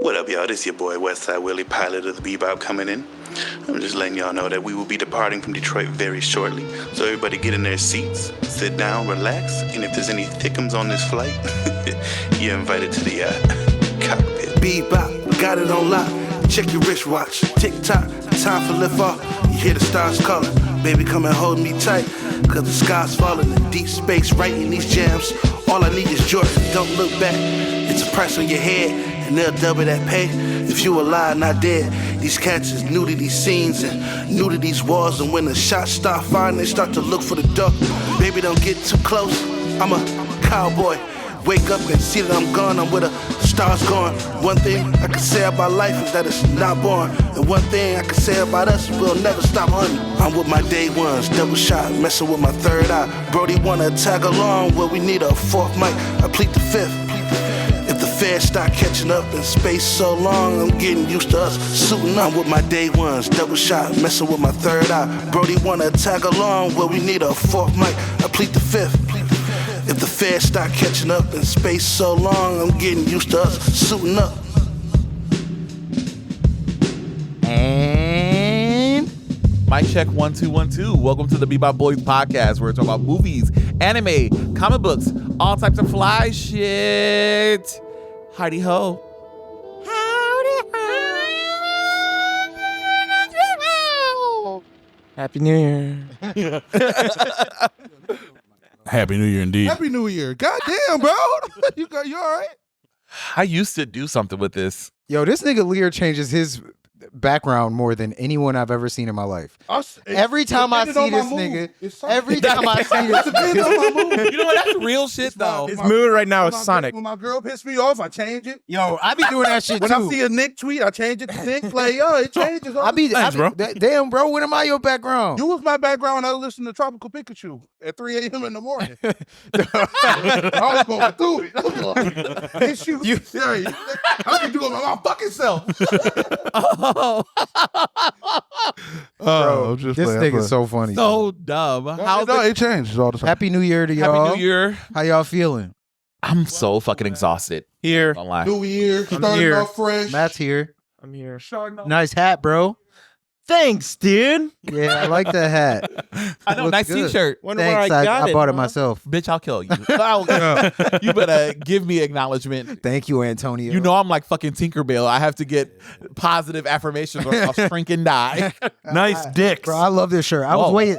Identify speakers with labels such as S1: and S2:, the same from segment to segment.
S1: What up, y'all? This your boy Westside Willie, pilot of the Bebop, coming in. I'm just letting y'all know that we will be departing from Detroit very shortly. So everybody get in their seats, sit down, relax, and if there's any thickums on this flight, you're invited to the cockpit.
S2: Bebop, got it on lock. Check your wristwatch. Tick-tock, time for lift off. You hear the stars calling. Baby, come and hold me tight. Cause the sky's falling in deep space, writing these jams. All I need is Jordan, don't look back. It's a price on your head, and they'll double that pay. If you alive, not dead. These cats is new to these scenes and new to these walls. And when the shots start firing, they start to look for the door. Baby, don't get too close. I'm a cowboy. Wake up and see that I'm gone, I'm where the stars going. One thing I can say about life is that it's not born. And one thing I can say about us, we'll never stop hunting. I'm with my day ones, double shot, messing with my third eye. Brody wanna tag along, well we need a fourth mic, I plead the fifth. If the feds start catching up in space so long, I'm getting used to us suiting up with my day ones, double shot, messing with my third eye. Brody wanna tag along, well we need a fourth mic, I plead the fifth. If the feds start catching up in space so long, I'm getting used to us suiting up.
S3: And mic check 1 2 1 2. Welcome to the Bebop Boys podcast, where we talk about movies, anime, comic books, all types of fly shit. Howdy ho. Howdy ho.
S4: Happy New Year.
S5: Happy New Year indeed.
S6: Happy New Year. God damn, bro. You all right?
S3: I used to do something with this.
S4: Yo, this nigga Lear changes his background more than anyone I've ever seen in my life. Every time I see this nigga, every time I see this nigga.
S3: You know what? That's real shit, though.
S4: His mood right now is Sonic.
S6: When my girl pisses me off, I change it.
S4: Yo, I be doing that shit
S6: When
S4: too.
S6: I see a Nick tweet, I change it to Nick. Like, yo, it changes.
S4: Thanks, bro. Damn, bro, when am I your background?
S6: You was my background when I listened to Tropical Pikachu at 3 a.m. in the morning. I was going through it. I can do it by my fucking self.
S4: Bro,
S6: just
S4: this
S6: playing.
S4: nigga's so funny.
S3: So dumb.
S6: No, it changes all the time.
S4: Happy New Year to y'all.
S3: Happy New Year.
S4: How y'all feeling?
S3: I'm so fucking exhausted.
S4: Here.
S3: Don't lie.
S6: New Year, starting
S4: here.
S6: off fresh.
S4: Matt's here.
S6: I'm here.
S4: Nice hat, bro.
S7: Thanks, dude.
S4: Yeah, I like that hat.
S3: I know,
S4: Looks
S3: nice
S4: good.
S3: t-shirt.
S7: Wonder
S4: Thanks,
S7: where I got
S4: I
S7: it.
S4: bought it
S7: huh?
S4: myself.
S3: Bitch, I'll kill you. You better give me acknowledgement.
S4: Thank you, Antonio.
S3: You know I'm like fucking Tinkerbell. I have to get positive affirmations or I'll shrink and die.
S7: Nice dicks.
S4: Bro, I love this shirt. I
S3: Whoa.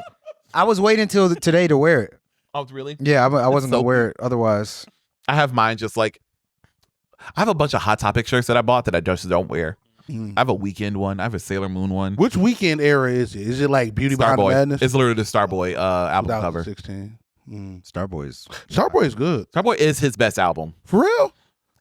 S4: was waiting until today to wear it.
S3: Oh, really?
S4: Yeah, I wasn't
S3: so
S4: gonna wear it otherwise.
S3: I have mine just like, I have a bunch of Hot Topic shirts that I bought that I just don't wear. I have a Weekend one. I have a Sailor Moon one.
S6: Which weekend era is it? Is it like Beauty Behind the
S3: Starboy.
S6: Madness?
S3: It's literally the Starboy album cover.
S6: 2016.
S4: Starboys.
S6: Starboy is good.
S3: Starboy is his best album,
S6: For real?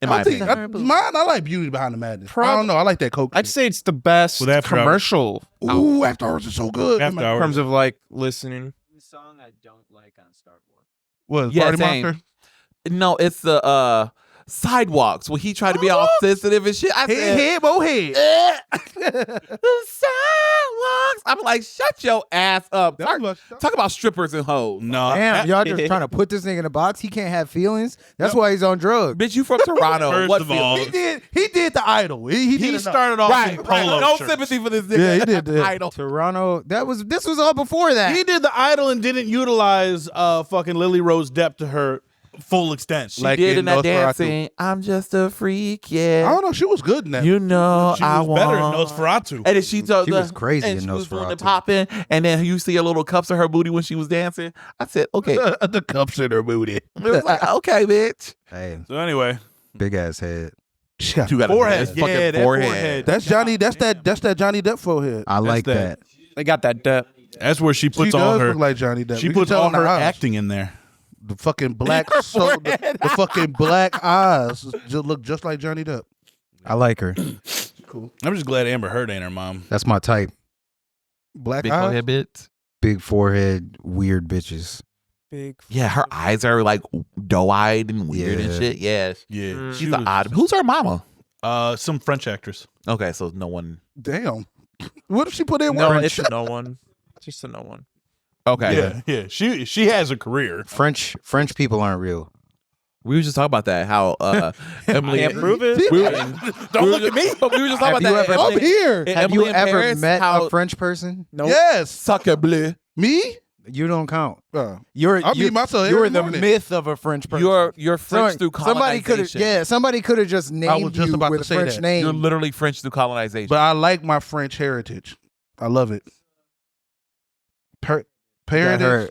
S3: in my opinion.
S6: I like Beauty Behind the Madness. I don't know. I like that Coke.
S7: I'd say it's the best
S5: With After Hours.
S7: commercial
S6: Ooh, After Hours is so good.
S5: After
S7: in
S5: Hours.
S7: terms of like listening.
S8: The song I don't like on Starboy.
S6: What,
S3: Yeah,
S6: Party
S3: same.
S6: Monster?
S3: No, it's the Sidewalks when he tried to be all sensitive and shit. I said,
S6: Head, mohead.
S3: the sidewalks. I'm like, shut your ass up. Talk about strippers and hoes.
S5: No,
S4: Damn, y'all just trying to put this nigga in a box. He can't have feelings. That's why he's on drugs.
S3: Bitch, you from Toronto.
S5: First
S3: What
S5: of all,
S3: feeling?
S6: He did the Idol. He did
S5: started off
S3: Right,
S5: in
S3: right.
S5: polo
S3: No
S5: shirts.
S3: sympathy for this nigga.
S6: Yeah, he did that.
S3: Idol.
S4: Toronto. This was all before that.
S5: He did the Idol and didn't utilize fucking Lily Rose Depp to her full extent.
S3: She
S6: Like
S3: did in that
S6: Nosferatu.
S3: dancing. I'm just a freak,
S6: I
S3: yeah.
S6: don't know. She was good in that.
S3: You know
S5: she
S3: I
S5: was
S3: want.
S5: better than Nosferatu.
S3: And then she told
S4: She was crazy
S3: and
S4: in
S3: she was doing the
S4: Nosferatu.
S3: popping, and then you see her little cups in her booty when she was dancing. I said, okay.
S6: the cups in her booty.
S3: It was like, okay, bitch.
S4: Hey,
S5: So anyway,
S4: big ass head.
S6: She got
S3: You got
S5: forehead.
S3: a
S5: Yeah,
S3: fucking
S5: that
S3: forehead.
S5: forehead.
S6: That's Johnny. That's that Johnny Depp forehead.
S4: I like
S5: that.
S4: that.
S7: They got that depth.
S5: that's where she puts
S6: She
S5: all
S6: does
S5: her.
S6: look like Johnny Depp.
S5: She
S6: You can
S5: puts
S6: tell
S5: all
S6: in the
S5: her
S6: eyes.
S5: acting in there.
S6: The fucking black, the fucking black eyes just look just like Johnny Depp.
S4: I like her.
S6: Cool.
S5: I'm just glad Amber Heard ain't her mom.
S4: That's my type.
S6: Black
S3: Big
S6: eyes.
S3: forehead bitch.
S4: Big forehead, weird bitches.
S7: Big.
S3: Yeah, her eyes are like doe-eyed and weird and
S4: Yeah.
S3: shit. Yeah,
S5: Yeah,
S3: she's the odd. Who's her mama?
S5: some French actress.
S3: Okay, so no one.
S6: Damn. What if she put in
S7: No,
S6: work?
S7: it's a no one. She's a no one.
S3: Okay,
S5: Yeah. She has a career.
S4: French people aren't real.
S3: We were just talking about that. How Emily
S7: Can't prove it.
S3: Don't look at me. We were just talking about that.
S6: I'm here.
S4: Have you ever met a French person?
S6: Yes.
S3: Sacre bleu.
S6: Me?
S4: You don't count.
S6: I
S4: You're
S6: meet myself
S4: you're
S6: every
S4: the
S6: morning.
S4: myth of a French person.
S3: You're French through colonization.
S4: Somebody could have just named
S6: just
S4: you
S6: about
S4: with
S6: to
S4: a
S6: say
S4: French
S6: that.
S4: name.
S3: You're literally French through colonization.
S6: But I like my French heritage. I love it. Parentage.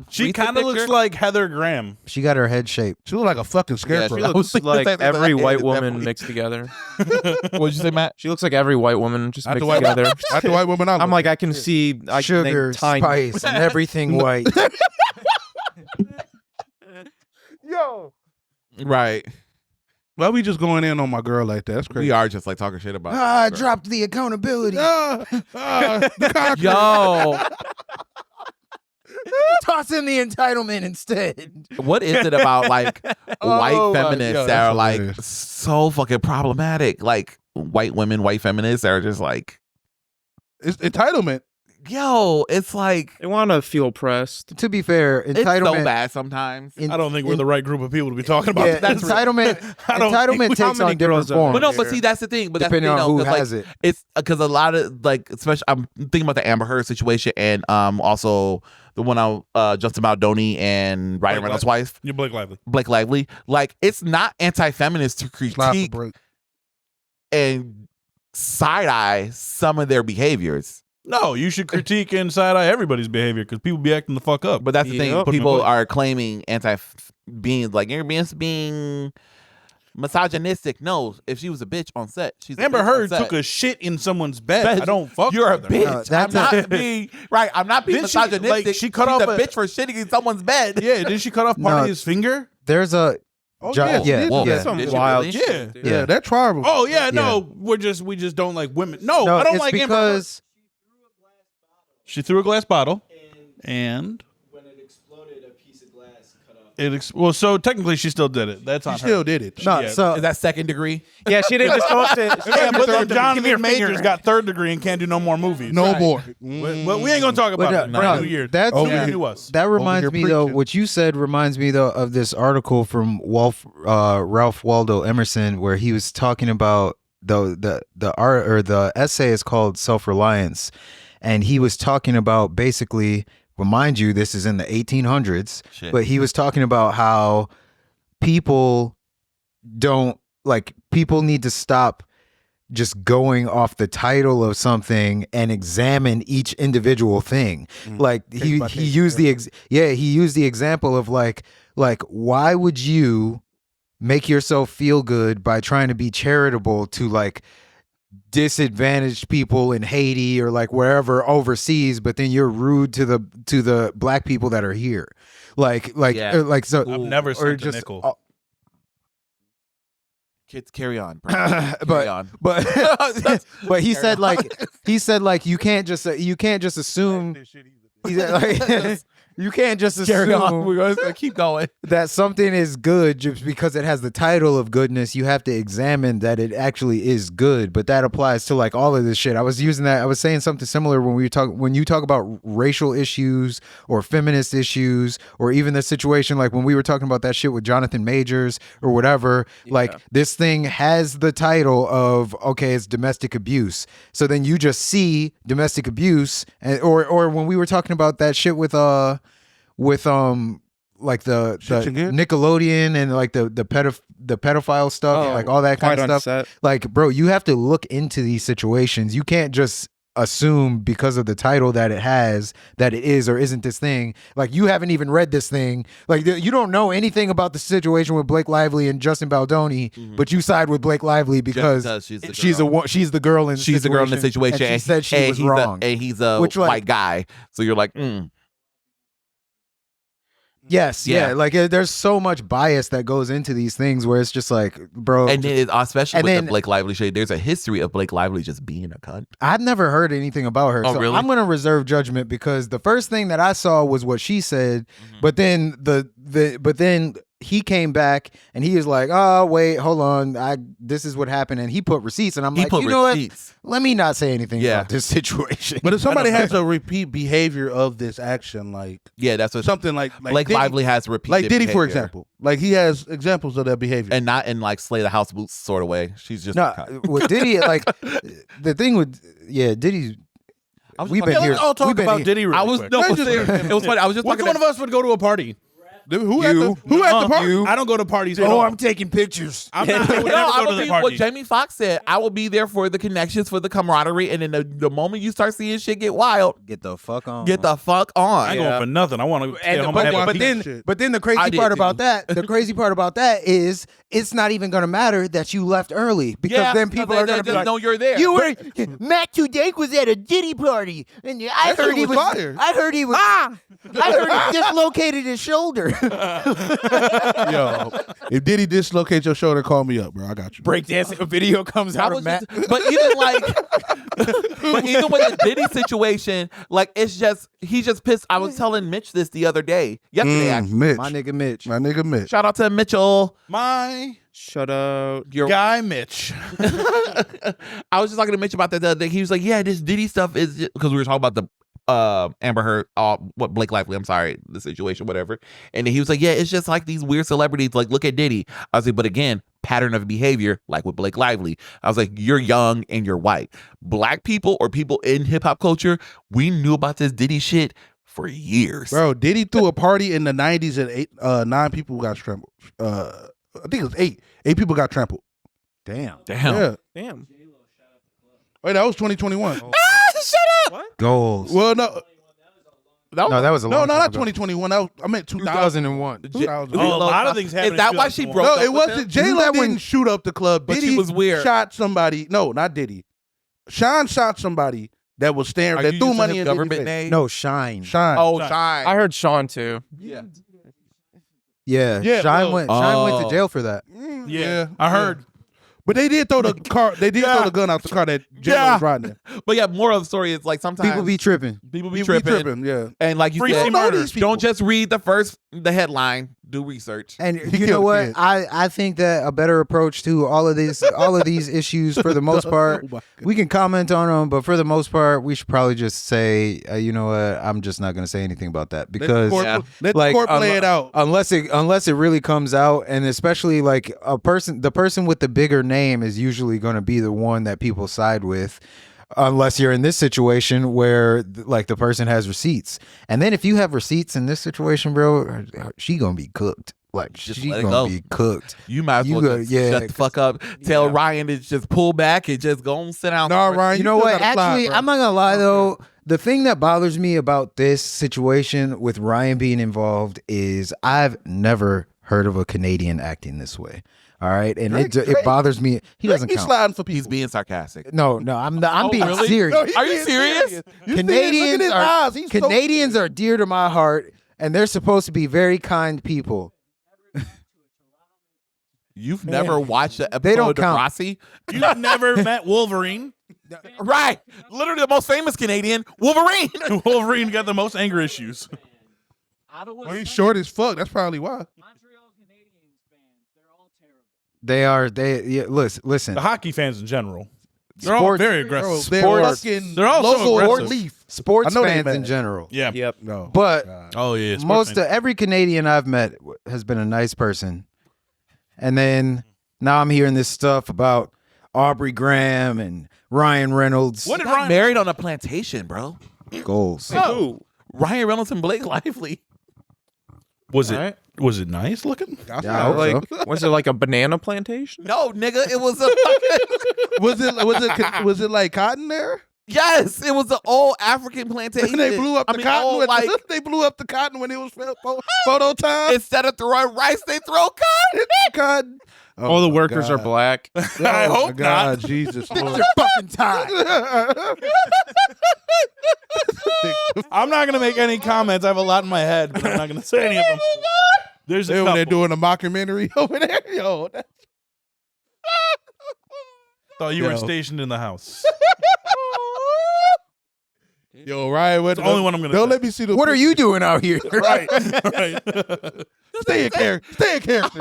S5: She kind of looks like Heather Graham.
S4: She got her head shaped.
S6: She look like a fucking scarecrow.
S7: She looks like every white woman mixed together.
S3: What'd you say, Matt?
S7: She looks like every white woman just
S6: Not
S7: mixed
S6: the white,
S7: together.
S6: not the white woman. I
S7: I'm
S6: look.
S7: like, I can see
S4: Sugar,
S7: tiny.
S4: spice, and everything white.
S3: Right.
S6: Why we just going in on my girl like that? That's crazy.
S3: We are just like talking shit about.
S4: I dropped the accountability.
S3: Yo,
S4: Toss in the entitlement instead.
S3: what is it about like white
S4: Oh my
S3: feminists
S4: God,
S3: that are
S6: that's
S3: like
S6: hilarious.
S3: so fucking problematic? Like white women, white feminists that are just like,
S6: It's entitlement.
S3: yo, it's like
S7: They want to feel oppressed.
S4: To be fair,
S3: it's
S4: entitlement.
S3: so bad sometimes.
S5: I don't think we're the right group of people to be talking about
S4: Yeah,
S5: that.
S4: entitlement.
S5: I don't
S4: Entitlement
S5: think-
S7: how
S4: takes
S7: many
S4: on different
S7: girls are-
S4: forms.
S3: But no, but see, that's the thing. But
S4: Depending
S3: that's the
S4: on
S3: thing,
S4: who
S3: though, 'cause,
S4: has
S3: like,
S4: it.
S3: It's because a lot of like, especially I'm thinking about the Amber Heard situation and also the one on Justin Baldoni and Ryan Reynolds' wife,
S5: You're Blake Lively.
S3: Blake Lively. Like, it's not anti-feminist to
S6: Slap a
S3: critique
S6: break.
S3: and side eye some of their behaviors.
S5: No, you should critique and side eye everybody's behavior because people be acting the fuck up.
S3: But that's the thing.
S7: Yep.
S3: People are claiming being like you're being misogynistic. No, if she was a bitch on set, she's a
S5: Amber
S3: bitch on
S5: Heard
S3: set.
S5: took a shit in someone's bed. I don't fuck
S3: You're a
S5: with her.
S3: bitch.
S4: that's
S3: I'm
S4: a-
S3: not being right. I'm not being
S5: Didn't she,
S3: misogynistic.
S5: like, she cut
S3: She's
S5: off
S3: a
S5: a-
S3: bitch for shitting in someone's bed.
S5: Yeah, did she cut off part
S4: No.
S5: of his finger?
S4: There's a.
S6: Oh,
S4: Jo-
S6: yeah, she did.
S3: Whoa,
S4: yeah.
S7: Some
S3: did she
S7: wild
S3: really?
S7: shit.
S5: Yeah.
S6: Yeah, that's tribal.
S5: Oh yeah, no, we just don't like women. No, I don't
S4: it's
S5: like Amber Heard.
S4: because
S5: She threw a glass bottle, and
S8: When it exploded, a piece of glass cut off.
S5: well, so technically she still did it. That's
S6: She
S5: on
S6: still
S5: her.
S6: did it.
S4: no.
S5: Yeah.
S4: So
S3: Is that second degree?
S7: Yeah, she didn't just go up to.
S5: Yeah, but then
S7: Give me
S5: Jonathan
S7: your
S5: Majors
S7: finger.
S5: got third degree and can't do no more movies.
S6: No more.
S5: Well, we ain't gonna talk about
S4: But,
S5: it.
S4: no,
S5: Brand new year.
S4: that's
S6: Over
S5: Brand
S6: here.
S5: new us.
S4: that reminds
S6: here
S4: me though.
S6: preaching.
S4: What you said reminds me though of this article from Ralph Waldo Emerson where he was talking about the art or the essay is called Self-Reliance, and he was talking about basically. Remind you, this is in the 1800s,
S3: Shit.
S4: but he was talking about how people need to stop just going off the title of something and examine each individual thing. Like he
S6: by case,
S4: used he used the example of like why would you make yourself feel good by trying to be charitable to like disadvantaged people in Haiti or like wherever overseas, but then you're rude to the black people that are here,
S3: Yeah.
S4: so
S5: I've never
S4: or
S5: sent a
S4: just
S5: nickel.
S3: Kids, carry on. Bro. Carry
S4: but
S3: on.
S4: but he said like you can't just assume he said, like, you can't just
S3: Carry on.
S4: assume
S3: We're gonna keep going.
S4: that something is good just because it has the title of goodness. You have to examine that it actually is good. But that applies to like all of this shit. I was saying something similar when you talk about racial issues or feminist issues or even the situation like when we were talking about that shit with Jonathan Majors or whatever. Like this thing has the title of okay, it's domestic abuse. So then you just see domestic abuse, or when we were talking about that shit with like the
S6: Shit
S4: Nickelodeon and like the pedophile stuff,
S7: Oh,
S4: like all that kind
S7: Quiet
S4: of
S7: on
S4: stuff.
S7: Set.
S4: Like, bro, you have to look into these situations. You can't just assume because of the title that it has that it is or isn't this thing. Like, you haven't even read this thing. Like, you don't know anything about the situation with Blake Lively and Justin Baldoni, but you side with Blake Lively because she's the girl in the
S3: situation.
S4: and she said she was wrong.
S3: And he's a
S4: Which, like-
S3: white guy. So you're like,
S4: Yes,
S3: Yeah.
S4: yeah. Like there's so much bias that goes into these things where it's just like, bro.
S3: And then especially
S4: and
S3: with
S4: then-
S3: the Blake Lively shade, there's a history of Blake Lively just being a cunt.
S4: I've never heard anything about her.
S3: Oh,
S4: So
S3: really?
S4: I'm gonna reserve judgment because the first thing that I saw was what she said, but then but then he came back and he was like, "Oh wait, hold on, this is what happened," and he put receipts, and I'm
S3: He
S4: like,
S3: put
S4: you know
S3: receipts.
S4: what? Let me not say anything
S3: Yeah.
S4: about this situation.
S6: But if somebody has a repeat behavior of this action, like
S3: Yeah, that's what
S6: something like
S3: Blake
S6: Diddy,
S3: Lively has repeated.
S6: like Diddy, for
S3: behavior.
S6: example, like he has examples of that behavior.
S3: and not in like Slay the House Boots sort of way. She's just
S4: No, with Diddy, like the thing with Diddy's.
S3: I was
S4: We've
S3: just
S4: been
S3: talking-
S4: here.
S5: Let's all talk
S4: We've been
S5: about
S4: here.
S5: Diddy real
S3: I was
S5: quick.
S3: no,
S6: Let's
S3: it
S6: just-
S3: was funny. I was just
S5: Which
S3: talking
S5: one of us would go to a party?
S6: Who at the party?
S5: I don't go to parties at all.
S4: Oh, I'm taking pictures.
S5: I'm not. I would
S3: No,
S5: never
S3: I
S5: go
S3: will
S5: to the
S3: be
S5: party.
S3: what Jamie Foxx said. I will be there for the connections, for the camaraderie, and then the moment you start seeing shit get wild,
S4: Get the fuck on.
S3: get the fuck on.
S5: I ain't going for nothing. I want to stay home and have a
S4: but
S5: peace.
S4: then, but then the
S3: I
S4: crazy
S3: did
S4: part
S3: too.
S4: about that, is it's not even gonna matter that you left early because then people are gonna be like,
S3: know you're there.
S4: "You were Matt Dank was at a Diddy party, and I
S6: That
S4: heard
S6: shit
S4: he
S6: was
S4: was.
S6: fire.
S4: I heard he was. I heard he dislocated his shoulder.
S6: Yo, if Diddy dislocates your shoulder, call me up, bro. I got you.
S4: Breakdancing a video comes
S3: I
S4: out
S3: was
S4: of Matt.
S3: just- but even like, but even with the Diddy situation, like it's just he's just pissed. I was telling Mitch this the other day, yesterday. Actually.
S6: Mitch,
S4: My nigga Mitch.
S6: my nigga Mitch.
S3: Shout out to Mitchell.
S5: My
S7: Shut up.
S3: Your
S5: guy Mitch.
S3: I was just talking to Mitch about that the other day. He was like, "Yeah, this Diddy stuff is because we were talking about the Amber Heard, what Blake Lively. I'm sorry, the situation, whatever." And then he was like, "Yeah, it's just like these weird celebrities. Like, look at Diddy." I was like, "But again, pattern of behavior, like with Blake Lively." I was like, "You're young and you're white. Black people or people in hip hop culture, we knew about this Diddy shit for years,
S6: Bro, Diddy threw a party in the 90s and 9 people got trampled. I think it was 8. 8 people got trampled.
S4: Damn.
S3: Damn."
S6: Yeah.
S7: Damn.
S6: Wait, that was 2021.
S4: Goals.
S6: Well, no,
S4: No, that was a
S6: no,
S4: long
S6: no,
S4: time
S6: not
S4: ago.
S6: 2021. That was, I meant 2000.
S4: 2001.
S6: 2000.
S5: Oh, a lot of things happened
S3: Is that
S5: in
S3: why she
S5: 2001.
S3: broke
S6: No,
S3: up
S6: it
S3: with
S6: wasn't.
S3: him?
S6: J
S4: Isn't
S6: Lo
S4: that when-
S6: didn't shoot up the club.
S3: But she
S6: Diddy
S3: was weird.
S6: shot somebody. No, not Diddy. Sean shot somebody that was staring.
S3: Are
S6: That
S3: you
S6: threw
S3: using
S6: money
S3: his
S6: in
S3: government
S6: Diddy's face.
S3: name?
S4: No, Shine.
S6: Shine.
S3: Oh, Shine.
S7: I heard Sean too.
S3: Yeah.
S4: Yeah,
S6: Yeah,
S4: Shine
S6: well-
S4: went to
S3: Oh.
S4: jail for that.
S5: Yeah, I heard.
S6: But they did throw the car. They did throw the gun out the car that J Lo
S3: Yeah.
S6: was riding in.
S3: But yeah, more of the story is like sometimes
S4: People be tripping.
S3: people be
S6: He
S3: tripping.
S6: Yeah.
S3: And like you
S5: Free
S3: said,
S5: murder.
S6: these people.
S3: don't just read the headline. Do research.
S4: And
S6: He
S4: you know
S6: killed
S4: what?
S6: kids.
S4: I think that a better approach to all of these issues, for the most part,
S6: Oh my God.
S4: we can comment on them, but for the most part, we should probably just say, you know what? I'm just not going to say anything about that because
S6: let
S4: like,
S6: the court play it out.
S4: unless it really comes out, and especially like the person with the bigger name is usually going to be the one that people side with. Unless you're in this situation where like the person has receipts, and then if you have receipts in this situation, bro, she gonna be cooked. Like
S3: Just
S4: she
S3: let it
S4: gonna
S3: go.
S4: be cooked.
S3: You might as
S4: You
S3: well
S4: go-
S3: just
S4: yeah,
S3: shut the fuck up. Tell Ryan to just pull back and just go and sit down.
S6: Nah, Ryan.
S4: You know
S6: still
S4: what?
S6: gotta fly,
S4: Actually,
S6: bro.
S4: I'm not gonna lie though. The thing that bothers me about this situation with Ryan being involved is I've never heard of a Canadian acting this way. All right, and it bothers me. He doesn't
S6: He's
S4: count.
S6: sliding for people.
S3: He's being sarcastic.
S4: No, I'm being
S3: really?
S4: serious.
S6: No, he's
S3: Are you
S6: being
S3: serious?
S6: You see it? Look at
S4: Canadians
S6: his
S4: are
S6: eyes. He's so-
S4: Canadians are dear to my heart, and they're supposed to be very kind people.
S3: You've never watched the
S4: They don't
S3: episode of
S4: count.
S3: Rossi?
S5: You've never met Wolverine.
S3: Right. Literally the most famous Canadian, Wolverine.
S5: Wolverine got the most anger issues.
S6: Well, he's short as fuck. That's probably why.
S4: They are. Listen.
S5: The hockey fans in general. They're all
S4: Sports-
S5: very
S6: Bro,
S5: aggressive.
S6: they're
S4: Sports-
S6: fucking
S5: they're all so
S6: local
S5: aggressive.
S6: leaf.
S4: Sports
S6: I know they
S4: fans in
S6: mad.
S4: general.
S5: Yeah.
S7: Yep.
S6: No.
S4: But
S5: Oh yeah.
S4: most of every Canadian I've met has been a nice person. And then now I'm hearing this stuff about Aubrey Graham and Ryan Reynolds.
S5: What did
S3: Got
S5: Ryan?
S3: married on a plantation, bro.
S4: goals?
S5: Oh,
S3: Ryan Reynolds and Blake Lively.
S5: was it?
S7: Right.
S5: Was it nice looking?
S4: Yeah, I hope
S7: Like,
S4: so.
S7: was it like a banana plantation?
S3: No, nigga, it was a
S6: Was it like cotton there?
S3: yes, it was an old African plantation.
S6: They blew up the cotton.
S3: old,
S6: When,
S3: like
S6: they blew up the cotton when it was photo time.
S3: instead of throwing rice, they throw cotton.
S6: Cotton. Oh
S7: All the
S6: my
S7: workers are
S6: God.
S7: black.
S5: I
S6: Oh my
S5: hope
S6: God,
S5: not.
S6: Jesus.
S4: Your fucking time.
S5: I'm not gonna make any comments. I have a lot in my head, but I'm not gonna say any of them. There's a
S6: They over there
S5: couple.
S6: doing a mockumentary over there. Yo,
S5: Thought you were
S6: Yo.
S5: stationed in the house.
S6: Yo, Ryan,
S5: That's the only one I'm gonna.
S6: Don't
S5: say.
S6: let me see the.
S4: What are you doing out here?
S5: Right. Right.
S6: Stay in character. Stay in character.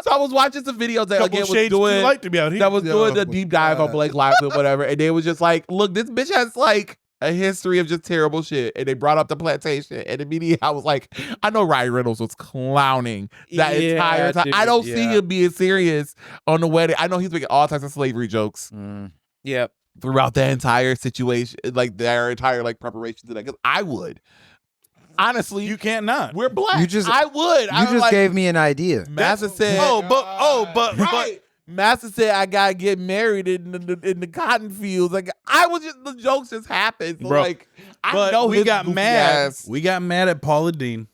S3: So I was watching some videos that
S5: Couple
S3: again was
S5: shades too
S3: doing
S5: light to be out here.
S3: that was doing the
S6: Oh,
S3: deep dive on
S6: God.
S3: Blake Lively, whatever, and they was just like, look, this bitch has like a history of just terrible shit, and they brought up the plantation, and immediately I was like, I know Ryan Reynolds was clowning that
S7: Yeah,
S3: entire time. I
S7: dude,
S3: don't see
S7: yeah.
S3: him being serious on the wedding. I know he's making all types of slavery jokes
S7: Yep.
S3: throughout the entire situation, like their entire like preparation to that. Because I would, honestly,
S5: You can't not.
S3: we're black.
S4: You just-
S3: I would.
S4: You
S3: I was
S4: just
S3: like,
S4: gave me an idea.
S3: Massa said,
S5: but
S3: right. Master said I gotta get married in the cotton fields. Like I was just the jokes just happened. So
S5: Bro,
S3: like I
S5: but
S3: know
S5: we
S3: his
S5: got
S3: goofy
S5: mad.
S3: ass.
S5: We got mad at Paula Dean.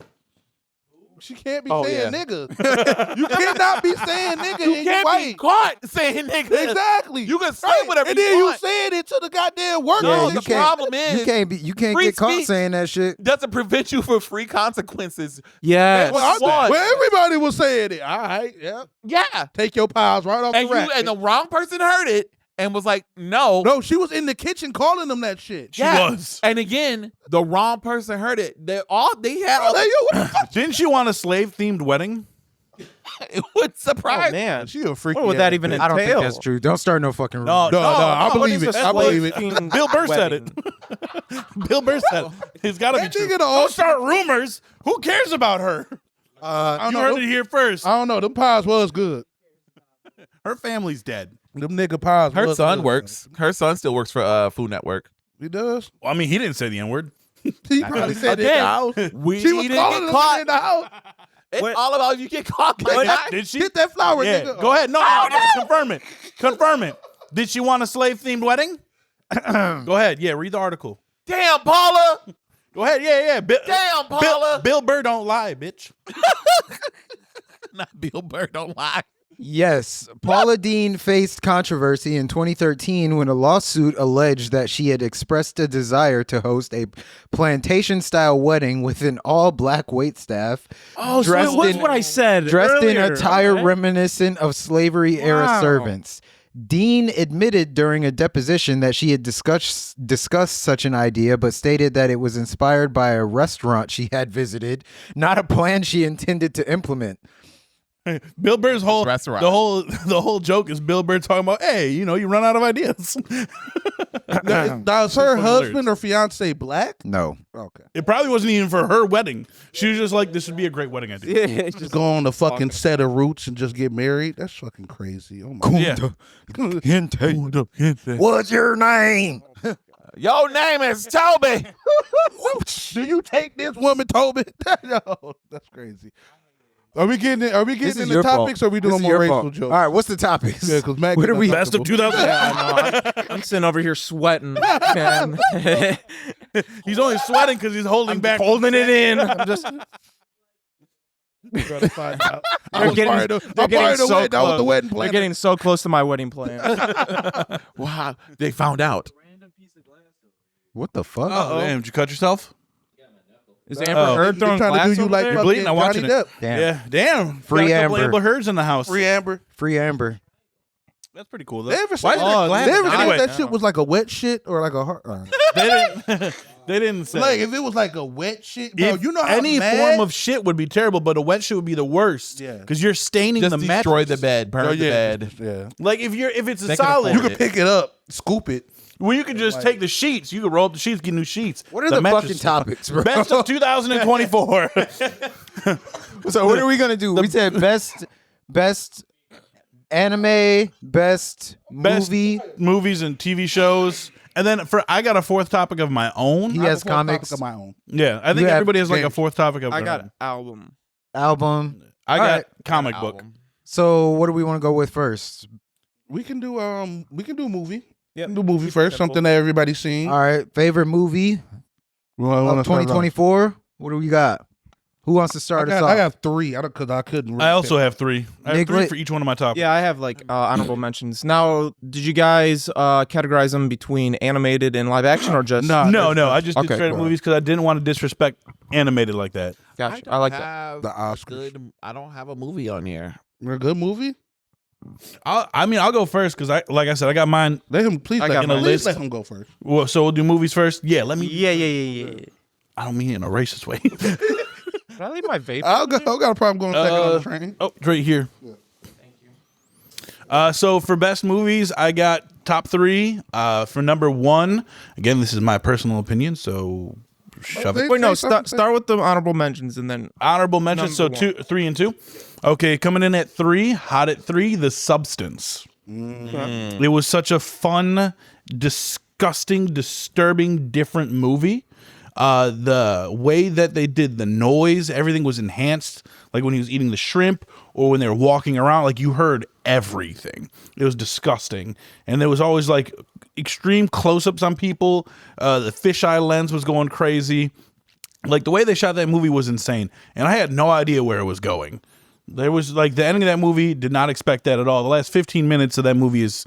S6: She can't be
S3: Oh,
S6: saying
S3: yeah.
S6: nigga. You cannot be saying nigga.
S3: You
S6: and
S3: can't
S6: white.
S3: be caught saying nigga.
S6: Exactly.
S3: You can say
S6: Right.
S3: whatever
S6: and
S3: you
S6: then
S3: want.
S6: you saying it to the goddamn work.
S3: No,
S4: you
S3: the
S4: can't-
S3: problem is
S4: You can't
S3: free
S4: get caught
S3: speech.
S4: saying that shit.
S3: doesn't prevent you from free consequences.
S7: Yes.
S3: Well, What?
S6: Well, everybody was saying it. All right, yeah.
S3: Yeah,
S6: Take your piles right off
S3: and
S6: the rack.
S3: and the wrong person heard it and was like, no.
S6: No, she was in the kitchen calling them that shit.
S5: She
S3: Yeah.
S5: was.
S3: And again, the wrong person heard it. They had all
S6: Hey, yo, what the fuck?
S5: Didn't she want a slave themed wedding?
S3: it would
S7: Oh
S3: surprise.
S7: man.
S6: She a freaky.
S7: What would that
S6: ass
S7: even
S6: bitch.
S7: entail?
S4: I don't think that's true. Don't start no fucking rumor.
S6: No, I believe
S7: What is
S6: it.
S7: a
S6: I believe it.
S7: slave-themed
S5: Bill Burr said
S7: wedding?
S5: it. Bill Burr said it. It's got to be
S6: That
S5: true.
S6: nigga the
S5: Don't
S6: old-
S5: start rumors. Who cares about her?
S6: I
S5: You
S6: don't
S5: heard
S6: know.
S5: it here first.
S6: I don't know. Them pies was good.
S5: Her family's dead.
S6: Them nigga pies.
S3: Her
S6: was
S3: son
S6: good.
S3: works. Her son still works for Food Network.
S6: He does.
S5: Well, I mean, he didn't say the N word.
S6: He probably said it in the house.
S3: We
S6: She was
S3: didn't
S6: calling
S3: get
S6: him
S3: caught.
S6: in the house.
S3: It's
S7: What?
S3: all about if you get caught like that.
S5: Did she?
S6: Get that flower,
S5: Yeah.
S6: nigga.
S5: Go ahead. No, confirm it. Confirm it. Did she want a slave themed wedding? Go ahead. Yeah, read the article.
S3: Damn, Paula.
S5: Go ahead. Yeah.
S3: Damn, Paula.
S5: Bill Burr don't lie, bitch.
S3: Not Bill Burr, don't lie.
S4: Yes, Paula Dean faced controversy in 2013 when a lawsuit alleged that she had expressed a desire to host a plantation-style wedding with an all-black waitstaff
S7: Oh, so
S4: dressed
S7: it was
S4: in-
S7: what I said.
S4: dressed in
S7: earlier.
S4: attire
S7: Okay.
S4: reminiscent of slavery-era
S7: Wow.
S4: servants. Dean admitted during a deposition that she had discussed such an idea, but stated that it was inspired by a restaurant she had visited, not a plan she intended to implement.
S5: Bill Burr's whole
S3: Restaurant.
S5: the whole joke is Bill Burr talking about, hey, you run out of ideas.
S6: Now, is her
S5: fucking
S6: husband or fiance black?
S4: No.
S6: Okay.
S5: It probably wasn't even for her wedding. She was just like, this would be a great wedding idea.
S7: Yeah, it's
S6: Just go on the fucking set of Roots and just get married? That's fucking crazy. Oh my
S5: Yeah.
S4: What's your name?
S3: Your name is Toby.
S6: Do you take this woman, Toby? No, that's crazy. Are we getting
S4: This is
S6: in
S4: your
S6: the topics
S4: fault.
S6: or are we
S4: This
S6: doing
S4: is
S6: more
S4: your
S6: racial
S4: fault.
S6: jokes?
S4: All right, what's the topics?
S6: Yeah, because Mac
S4: What are we?
S5: Best of 2000.
S7: I'm sitting over here sweating, man.
S5: He's only sweating because he's holding back.
S7: Holding it in. I'm just.
S6: Trying to find out. I
S7: They're
S6: was
S7: getting,
S6: part of
S7: they're
S6: the
S7: getting so
S6: wedding. That was the
S7: close.
S6: wedding
S7: They're
S6: plan.
S7: getting so close to my wedding plan.
S3: Wow, they found out.
S4: What the fuck?
S5: Oh, damn. Did you cut yourself?
S7: Is Amber Heard
S6: They
S7: throwing
S6: trying to
S7: glass
S6: do you
S7: over
S6: like
S7: there?
S5: You're bleeding, I'm
S6: fucking
S5: watching
S6: Johnny
S5: it.
S6: Depp.
S4: Damn.
S5: Yeah, damn.
S4: Free
S5: Got a couple
S4: Amber.
S5: Amber Heards in the house.
S6: Free Amber.
S4: Free Amber.
S5: That's pretty cool, though.
S6: They ever
S7: Why
S6: say
S7: is there glass
S6: they ever
S7: in
S6: say
S5: Anyway.
S6: that shit was like a wet shit or like a heart?
S5: They didn't say.
S6: Like if it was like a wet shit, bro.
S5: If
S6: You know how
S5: any
S6: mad?
S5: form of shit would be terrible, but a wet shit would be the worst.
S6: Yeah.
S5: because you're staining
S3: Just
S5: the
S3: destroy
S5: mattress.
S3: the bed, burn
S6: Oh,
S3: the
S6: yeah.
S3: bed.
S6: Yeah.
S5: Like if it's a
S3: They can
S5: solid,
S6: You
S3: afford
S6: can pick it up, scoop it.
S5: well, you could just take the sheets. You could roll up the sheets, get new sheets.
S4: What are the
S5: mattress-
S4: fucking topics, bro?
S5: Best of 2024.
S4: So what are we gonna do? We said best anime, best movie.
S5: movies and TV shows. And then I got a fourth topic of my own.
S4: He
S6: I have
S4: has
S6: a full topic
S4: comics,
S6: of my own.
S5: Yeah, I think
S4: You have
S5: everybody has like a
S6: games.
S5: fourth topic of
S7: I
S5: their
S7: got
S5: own.
S7: album.
S4: album.
S5: I
S4: All
S5: got
S4: right.
S5: comic book.
S4: So what do we want to go with first?
S6: We can do movie.
S7: Yep.
S6: Do movie first.
S7: Simple.
S6: Something that everybody's seen.
S4: All right, favorite movie of 2024. What do we got? Who wants to start us off?
S6: I got three. Because I couldn't. Really
S5: I also
S6: pick.
S5: have three. I have three
S4: Nick,
S5: for each one of my topics.
S7: Yeah, I have like honorable mentions. Now, did you guys categorize them between animated and live action or just?
S5: No. I just did
S7: Okay,
S5: straight up
S7: cool.
S5: movies because I didn't want to disrespect animated like that.
S7: Gotcha. I like that.
S6: The Oscars.
S3: I don't have a movie on here.
S6: A good movie.
S5: I'll go first because like I said, I got mine.
S6: Let him please.
S7: I
S6: Let
S7: got
S6: him,
S7: mine.
S6: please let him go first.
S5: Well, so we'll do movies first. Yeah, let me.
S7: Yeah.
S5: I don't mean it in a racist way.
S7: Did I leave my vape?
S6: I got a problem going second on the train.
S5: Oh, it's right here. Thank you. So for best movies, I got top 3. For number 1, again, this is my personal opinion, so shove it.
S7: Wait, no. Start with the honorable mentions and then
S5: Honorable mentions. So
S7: Number
S5: 3 and 2. Okay, coming in at 3, hot at 3, The Substance. It was such a fun, disgusting, disturbing, different movie. The way that they did the noise, everything was enhanced. Like when he was eating the shrimp or when they were walking around, like you heard everything. It was disgusting. And there was always like extreme close-ups on people. The fisheye lens was going crazy. Like the way they shot that movie was insane. And I had no idea where it was going. There was like the ending of that movie, did not expect that at all. The last 15 minutes of that movie is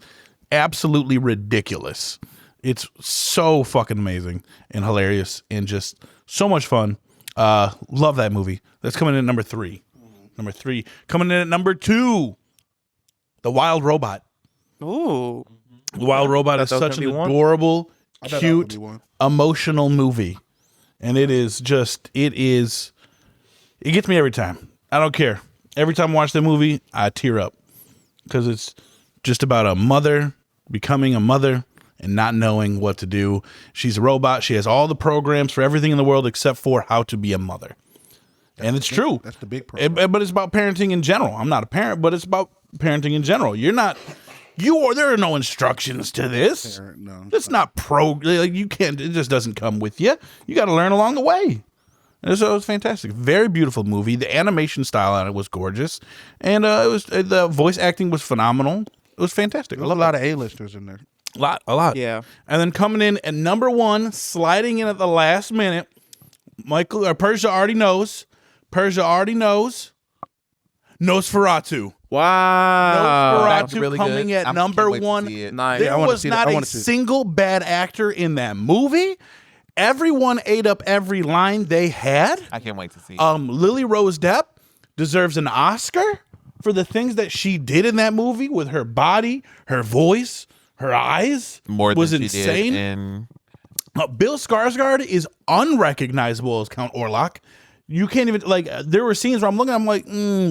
S5: absolutely ridiculous. It's so fucking amazing and hilarious and just so much fun. Love that movie. That's coming in at number 3. Number 3. Coming in at number 2, The Wild Robot.
S7: ooh.
S5: The Wild Robot is
S7: that was
S5: such an
S7: gonna be one?
S5: adorable,
S6: thought that would
S5: cute,
S6: be one.
S5: emotional movie. And it gets me every time. I don't care. Every time I watch that movie, I tear up because it's just about a mother becoming a mother and not knowing what to do. She's a robot. She has all the programs for everything in the world except for how to be a mother. And it's true.
S6: That's the big problem.
S5: But it's about parenting in general. I'm not a parent, but it's about parenting in general. There are no instructions to this.
S6: No,
S5: It's not like you can't, it just doesn't come with you. You got to learn along the way. And so it was fantastic. Very beautiful movie. The animation style on it was gorgeous. And the voice acting was phenomenal. It was fantastic.
S6: There's a lot of A-listers in there.
S5: A lot.
S7: Yeah.
S5: And then coming in at number 1, sliding in at the last minute, Persia already knows. Nosferatu.
S7: Wow.
S3: That's
S5: Nosferatu
S3: really
S5: coming
S3: good.
S5: at
S3: I
S5: number
S3: can't wait to
S5: 1.
S3: see it.
S7: Nice.
S5: There
S6: I wanna
S5: was
S6: see that.
S5: not
S6: I
S5: a
S6: wanna see it.
S5: single bad actor in that movie. Everyone ate up every line they had.
S3: I can't wait to see it.
S5: Lily Rose Depp deserves an Oscar for the things that she did in that movie with her body, her voice, her eyes.
S3: More than
S5: was
S3: she
S5: insane.
S3: did in
S5: Bill Skarsgård is unrecognizable as Count Orlok. You can't even there were scenes where I'm looking, I'm like,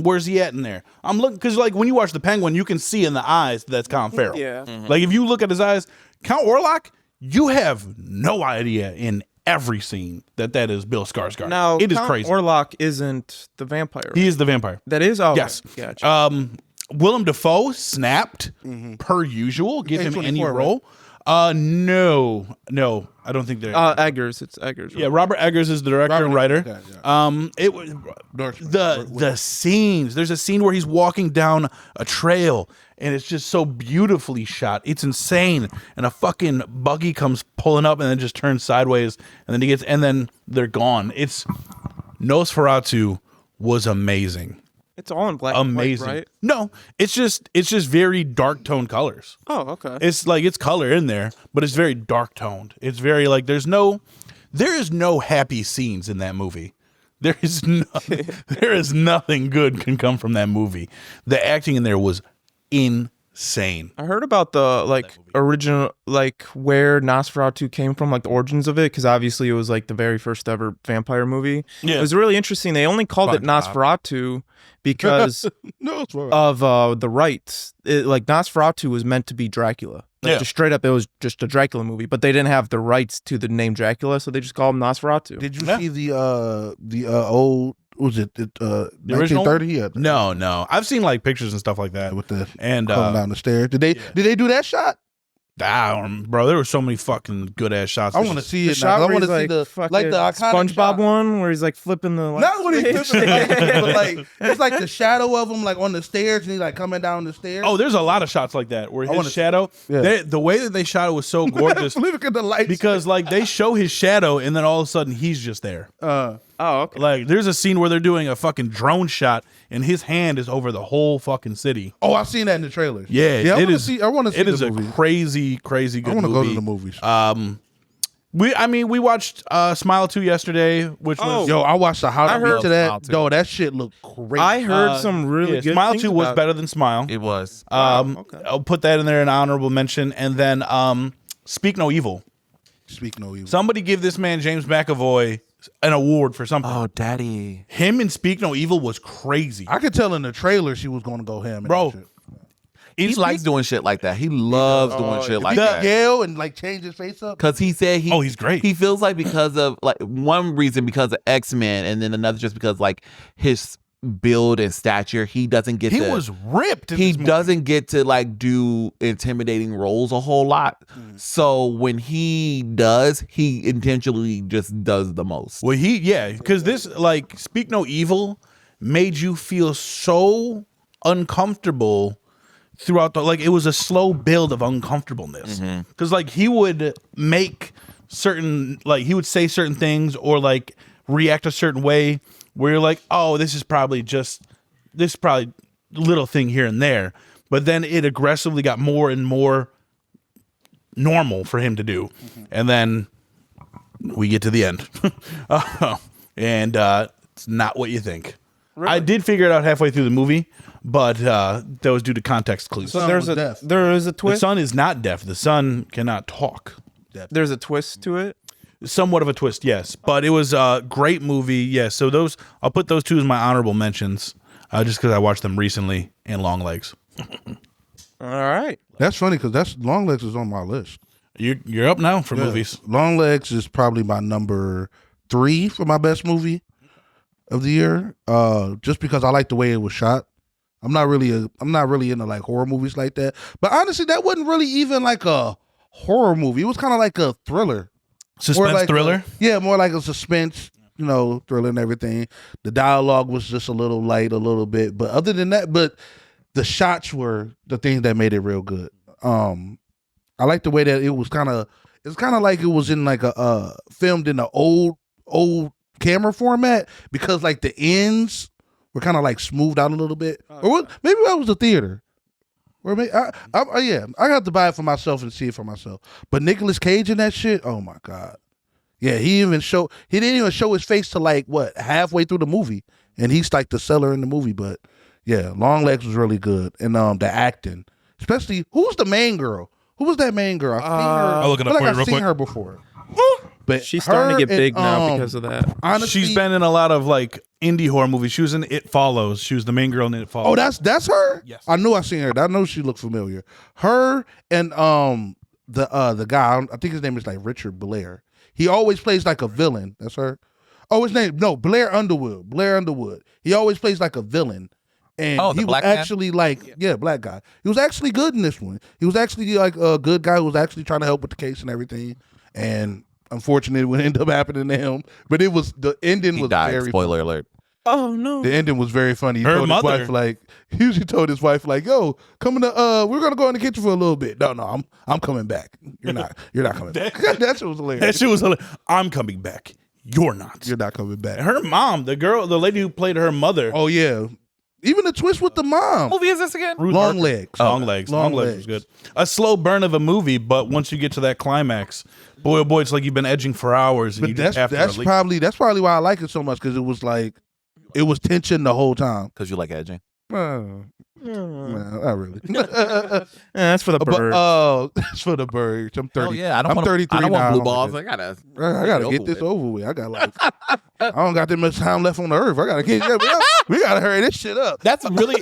S5: where's he at in there? I'm looking because like when you watch The Penguin, you can see in the eyes that's Colin Farrell.
S7: Yeah.
S5: Like if you look at his eyes, Count Orlok, you have no idea in every scene that is Bill Skarsgård.
S7: Now,
S5: it is
S7: Count
S5: crazy.
S7: Orlok isn't the vampire.
S5: He is the vampire.
S7: That is? Oh,
S5: Yes.
S7: okay. Gotcha.
S5: Willem Dafoe snapped per usual. Give him any
S6: A24,
S5: role. No, I don't think they're.
S7: Eggers. It's Eggers. Right?
S5: Yeah, Robert Eggers is the director and writer.
S6: Yeah.
S5: It was
S6: Northman.
S5: the scenes. There's a scene where he's walking down a trail, and it's just so beautifully shot. It's insane. And a fucking buggy comes pulling up, and then just turns sideways, and then they're gone. It's Nosferatu was amazing.
S7: It's all in black
S5: Amazing.
S7: and white, right?
S5: No, it's just very dark toned colors.
S7: Oh, okay.
S5: It's like it's color in there, but it's very dark toned. It's very like there is no happy scenes in that movie. There is nothing good can come from that movie. The acting in there was insane.
S7: I heard about the original where Nosferatu came from, like the origins of it, because obviously it was like the very first ever vampire movie.
S5: Yeah.
S7: It was really interesting. They only called it Nosferatu because
S6: No, it's right.
S7: of the rights. Nosferatu was meant to be Dracula.
S5: Yeah.
S7: Just straight up, it was just a Dracula movie, but they didn't have the rights to the name Dracula, so they just called him Nosferatu.
S6: Did you
S5: Yeah.
S6: see the old? Was it the
S5: original?
S6: 1930? Yeah.
S5: No. I've seen like pictures and stuff like that.
S6: With the
S5: And
S6: coming down the stairs. Did they do that shot?
S5: bro, there were so many fucking good ass shots.
S6: I want to see
S7: The
S6: it.
S7: shot
S6: Now. I
S7: where
S6: want to
S7: he's
S6: see the
S7: fucking
S6: the iconic
S7: SpongeBob
S6: shot.
S7: one where he's like flipping the
S6: Not when he's flipping the but it's like the shadow of him like on the stairs and he's like coming down the stairs.
S5: Oh, there's a lot of shots like that where his
S6: wanna-
S5: shadow.
S6: Yeah.
S5: The way that they shot it was so gorgeous
S6: Look at the lights.
S5: because like they show his shadow and then all of a sudden he's just there.
S7: Oh, okay.
S5: Like there's a scene where they're doing a fucking drone shot and his hand is over the whole fucking city.
S6: oh, I've seen that in the trailers.
S5: Yeah,
S6: I
S5: it
S6: wanna
S5: is.
S6: see. I want to see
S5: It
S6: the
S5: is a
S6: movie.
S5: crazy good
S6: I want to
S5: movie.
S6: go to the movies.
S5: We watched Smile 2 yesterday, which was
S6: Yo, I watched the how
S7: I
S6: to
S7: heard
S6: to that.
S3: Smile 2.
S6: Yo, that shit looked great.
S7: I heard some really good
S5: Smile
S7: things
S5: 2 was
S7: about
S5: better than Smile.
S3: It was.
S7: okay.
S5: I'll put that in there, an honorable mention, and then Speak No Evil.
S6: Speak no evil.
S5: Somebody give this man James McAvoy an award for something.
S3: Oh, daddy.
S5: Him in Speak No Evil was crazy.
S6: I could tell in the trailer she was going to go ham. and
S5: Bro,
S6: that shit.
S3: He likes doing shit like that. He loves doing shit like
S6: He could
S3: that.
S6: yell and like change his face up.
S3: Because he said
S5: he's great.
S3: He feels like because of like one reason because of X-Men, and then another just because like his build and stature, he doesn't get
S5: He
S3: to,
S5: was ripped. In
S3: he
S5: this movie.
S3: doesn't get to like do intimidating roles a whole lot. So when he does, he intentionally just does the most.
S5: Well, because this like Speak No Evil made you feel so uncomfortable throughout the it was a slow build of uncomfortableness because like he would make certain he would say certain things or like react a certain way where you're like, oh, this is probably little thing here and there, but then it aggressively got more and more normal for him to do, and then we get to the end and it's not what you think. I did figure it out halfway through the movie, but that was due to context clues.
S7: So
S6: Son
S7: there's
S6: was
S7: a
S6: deaf.
S7: there is a
S5: The
S7: twist.
S5: son is not deaf. The son cannot talk.
S7: There's a twist to it.
S5: Somewhat of a twist, yes. But it was a great movie. Yes. So I'll put those two as my honorable mentions, just because I watched them recently. And Long Legs.
S7: All right.
S6: That's funny because Long Legs is on my list.
S5: You're up now for
S6: Yeah.
S5: movies.
S6: Long Legs is probably my number 3 for my best movie of the year. Just because I like the way it was shot. I'm not really into like horror movies like that. But honestly, that wasn't really even like a horror movie. It was kind of like a thriller.
S5: Suspense
S6: More like
S5: thriller.
S6: Yeah, more like a suspense, thriller and everything. The dialogue was just a little light, a little bit. But other than that, the shots were the things that made it real good. I like the way that it's kind of like it was in like a filmed in the old camera format because like the ends were kind of like smoothed out a little bit. Maybe that was the theater. Or maybe I have to buy it for myself and see it for myself. But Nicolas Cage in that shit, oh my god, yeah, he didn't even show his face to like halfway through the movie, and he's like the seller in the movie. But yeah, Long Legs was really good, and the acting, especially who's the main girl? Who was that main girl?
S5: I'll look it up for you real
S6: I've seen
S5: quick.
S6: her before. But
S7: She's starting to
S6: her
S7: get big
S6: and,
S7: now because of that.
S6: Honestly,
S5: She's been in a lot of like indie horror movies. She was in It Follows. She was the main girl in It Follows.
S6: oh, that's her.
S5: Yes.
S6: I knew I seen her. I know she looked familiar. Her and the guy. I think his name is like Richard Blair. He always plays like a villain. That's her. Oh, his name Blair Underwood. Blair Underwood. He always plays like a villain. And
S3: Oh, the
S6: he was
S3: black man?
S6: actually like, black guy. He was actually good in this one. He was actually like a good guy who was actually trying to help with the case and everything. And unfortunately, what ended up happening to him. But the ending
S3: He
S6: was
S3: died.
S6: very
S3: Spoiler alert.
S7: Oh no.
S6: the ending was very funny. He
S5: Her
S6: told
S5: mother.
S6: his wife he usually told his wife like, "Yo, come in we're gonna go in the kitchen for a little bit." No, I'm coming back. You're not coming back. That shit was hilarious.
S5: That shit was hilarious. I'm coming back. You're not.
S6: You're not coming back.
S5: Her mom, the lady who played her mother.
S6: Oh yeah, even the twist with the mom.
S3: What movie is this again?
S5: Ruth
S6: Long
S5: Harker.
S6: Legs.
S5: Long Legs.
S6: Long
S5: Long Legs was good. A slow burn of a movie, but once you get to that climax, boy, oh boy, it's like you've been edging for hours. And
S6: But
S5: you just have
S6: that's
S5: to
S6: probably why I like it so much because it was tension the whole time.
S3: Because you like edging.
S6: Not really.
S7: That's for the bird.
S6: But it's for the birds. I'm 30.
S3: Oh yeah,
S6: I'm 33
S3: I don't
S6: now.
S3: want blue
S6: I'm
S3: balls.
S6: like,
S3: I gotta.
S6: I gotta get this over with. I got I don't got that much time left on the earth. I gotta get. We gotta hurry this shit up.
S3: That's really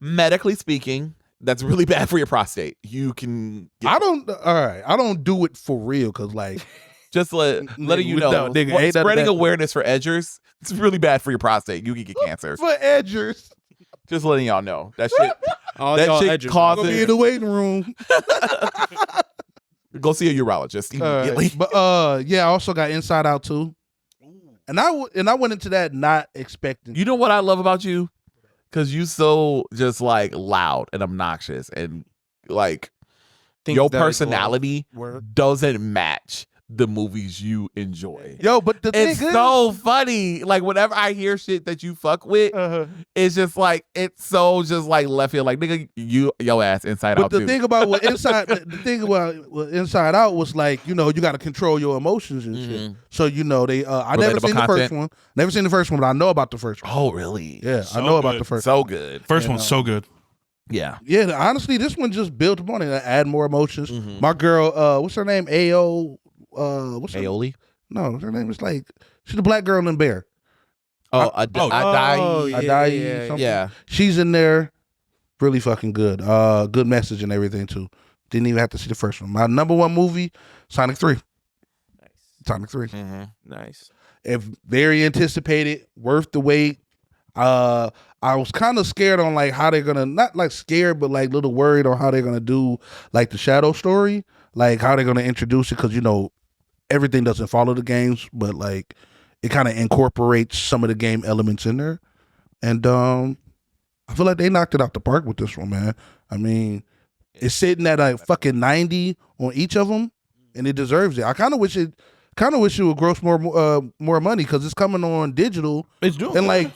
S3: medically speaking. That's really bad for your prostate. You can.
S6: I don't do it for real because like
S3: Just letting you
S6: With
S3: know,
S6: the- nigga, ain't none of
S3: spreading
S6: that-
S3: awareness for edgers. It's really bad for your prostate. You can get cancer.
S6: for edgers.
S3: Just letting y'all know that shit.
S7: All
S3: that
S7: y'all
S3: shit
S7: edges.
S3: causes-
S6: Gonna be in the waiting room.
S3: Go see a urologist immediately.
S6: But I also got Inside Out too. And I went into that not expecting.
S3: You know what I love about you? Because you so just like loud and obnoxious and like
S7: Think
S3: your
S7: that is
S3: personality
S6: Word.
S3: doesn't match the movies you enjoy.
S6: Yo, but the thing
S3: It's
S6: is,
S3: so funny. Like whenever I hear shit that you fuck with, it's just like it's so just like left field. Like nigga, your ass Inside
S6: but
S3: Out
S6: the
S3: too.
S6: thing about what the thing about what Inside Out was like, you got to control your emotions and shit. So they, I never
S3: Relatable
S6: seen the first
S3: content?
S6: one. Never seen the first one, but I know about the first one.
S3: Oh really?
S6: Yeah,
S5: So
S6: I know about
S5: good.
S6: the first.
S3: So good.
S5: First one's so good.
S3: Yeah.
S6: Yeah, honestly, this one just built upon it. Add more emotions.
S3: Mhm.
S6: My girl, what's her name? Ao. What's her
S3: Aioli.
S6: No, her name is like she's the black girl in Bear.
S3: Oh,
S5: Oh,
S3: Adai.
S6: Adai something.
S3: Yeah.
S6: She's in there, really fucking good. Good message and everything too. Didn't even have to see the first one. My number one movie, Sonic 3.
S7: Nice.
S6: Sonic 3.
S7: Nice.
S6: If very anticipated, worth the wait. I was kind of scared on like how they're gonna, not like scared, but like little worried on how they're gonna do like the Shadow story, like how they're gonna introduce it, because everything doesn't follow the games, but like it kind of incorporates some of the game elements in there, and I feel like they knocked it out the park with this one, man. I mean, it's sitting at like fucking 90 on each of them, and it deserves it. I kind of wish it would gross more money, because it's coming on digital.
S5: It's doing
S6: And
S5: good.
S6: like,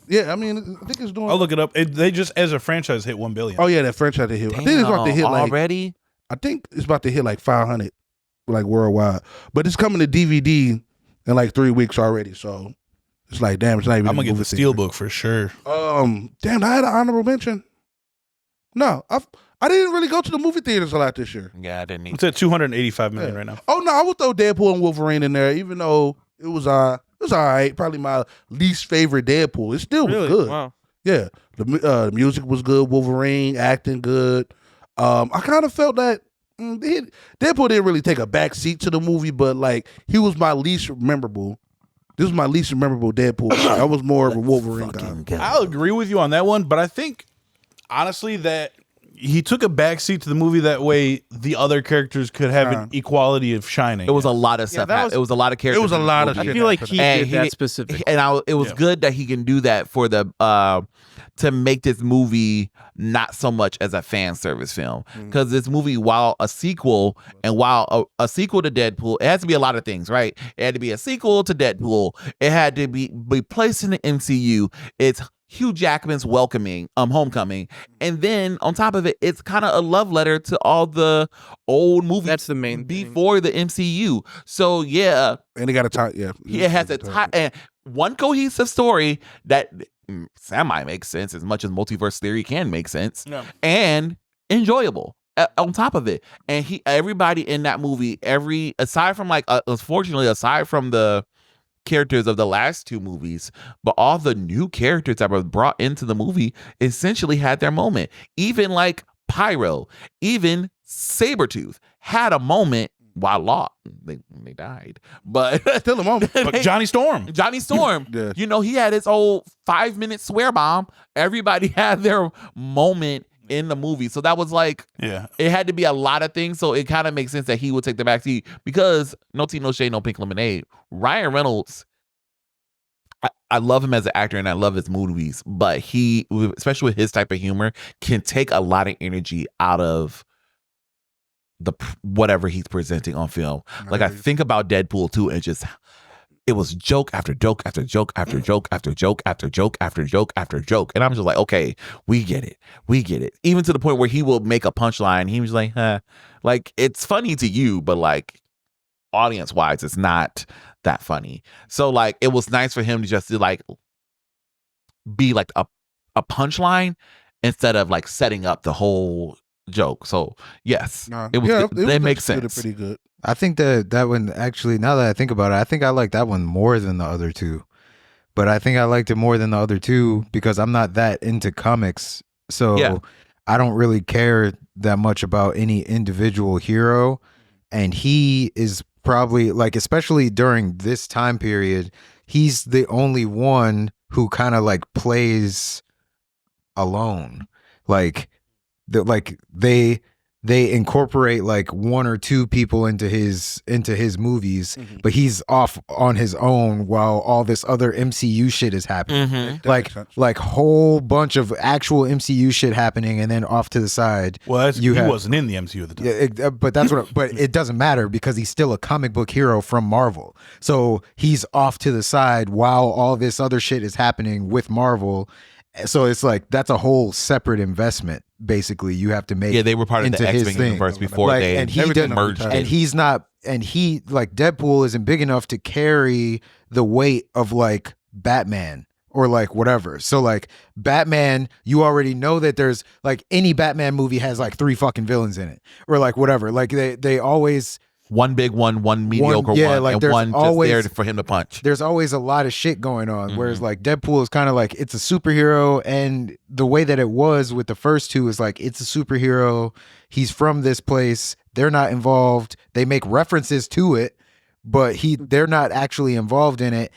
S6: yeah, I mean, I think it's doing.
S5: I'll look it up. They just as a franchise hit 1 billion.
S6: Oh yeah, that franchise hit. I think it's about to hit like.
S3: already.
S6: I think it's about to hit like 500, like worldwide. But it's coming to DVD in like 3 weeks already. So it's like, damn, it's not even.
S5: I'm gonna get the
S6: movie theater.
S5: Steelbook for sure.
S6: Damn, I had an honorable mention. No, I didn't really go to the movie theaters a lot this year.
S3: Yeah, I didn't need.
S5: It's at 285 million right now.
S6: Oh no, I would throw Deadpool and Wolverine in there, even though it was all right. Probably my least favorite Deadpool. It still was good.
S7: Wow.
S6: Yeah, the music was good. Wolverine acting good. I kind of felt that Deadpool didn't really take a back seat to the movie, but like he was my least memorable. This was my least memorable Deadpool. I was more of a Wolverine guy.
S5: I'll agree with you on that one, but I think honestly that he took a backseat to the movie. That way, the other characters could have an equality of shining.
S3: It was a lot of stuff.
S7: that was-
S3: it was a lot of characters.
S6: It was a
S3: in the
S6: lot of
S3: movie.
S7: I
S6: shit.
S7: feel like he
S3: And
S7: did that specific.
S3: it was good that he can do that for the to make this movie not so much as a fan service film, because this movie, while a sequel and while a sequel to Deadpool, it has to be a lot of things, right? It had to be a sequel to Deadpool. It had to be placed in the MCU. It's Hugh Jackman's homecoming, and then on top of it, it's kind of a love letter to all the old movies.
S7: That's the main thing.
S3: before the MCU. So yeah,
S6: And they got a tie. Yeah,
S3: it has a and one cohesive story that semi makes sense as much as multiverse theory can make sense, and enjoyable on top of it. And everybody in that movie, aside from unfortunately, aside from the characters of the last two movies, but all the new characters that were brought into the movie essentially had their moment. Even like Pyro, even Sabretooth had a moment while Law, they died, but
S6: Still a moment.
S5: But Johnny Storm.
S6: Yeah.
S3: He had his old 5-minute swear bomb. Everybody had their moment in the movie. So that was like,
S5: Yeah.
S3: it had to be a lot of things. So it kind of makes sense that he would take the back seat, because no tea, no shade, no pink lemonade. Ryan Reynolds, I love him as an actor and I love his movies, but he, especially with his type of humor, can take a lot of energy out of whatever he's presenting on film. Like I think about Deadpool too, and just it was joke after joke after joke after joke after joke after joke after joke after joke, and I'm just like, okay, we get it. Even to the point where he will make a punchline, he was like, huh. Like it's funny to you, but like audience wise, it's not that funny. So like it was nice for him to just like be like a punchline instead of like setting up the whole joke. So yes, it was good. It makes sense.
S6: Pretty good.
S4: I think that one, actually, now that I think about it, I think I like that one more than the other two. But I think I liked it more than the other two because I'm not that into comics. So
S3: Yeah.
S4: I don't really care that much about any individual hero. And he is probably, like, especially during this time period, he's the only one who kind of like plays alone. Like they incorporate like one or two people into his movies, but he's off on his own while all this other MCU shit is happening.
S3: Mm-hmm.
S4: Like whole bunch of actual MCU shit happening, and then off to the side.
S5: Well, he wasn't in the MCU at the time.
S4: Yeah, but that's what. But it doesn't matter because he's still a comic book hero from Marvel. So he's off to the side while all this other shit is happening with Marvel. So it's like that's a whole separate investment. Basically, you have to make.
S3: Yeah, they were part of the
S4: into his
S3: X-Men
S4: thing.
S3: universe before
S4: Like,
S3: they
S4: and he didn't
S3: merged it.
S4: And he's not. And he like Deadpool isn't big enough to carry the weight of like Batman. Or like whatever. So like Batman, you already know that there's like any Batman movie has like 3 fucking villains in it. Or like whatever. Like they always
S3: one big one mediocre
S4: yeah,
S3: one,
S4: like
S3: and
S4: there's
S3: one
S4: always-
S3: just there for him to punch.
S4: there's always a lot of shit going on. Whereas like Deadpool is kind of like it's a superhero, and the way that it was with the first two is like it's a superhero. He's from this place. They're not involved. They make references to it, but they're not actually involved in it.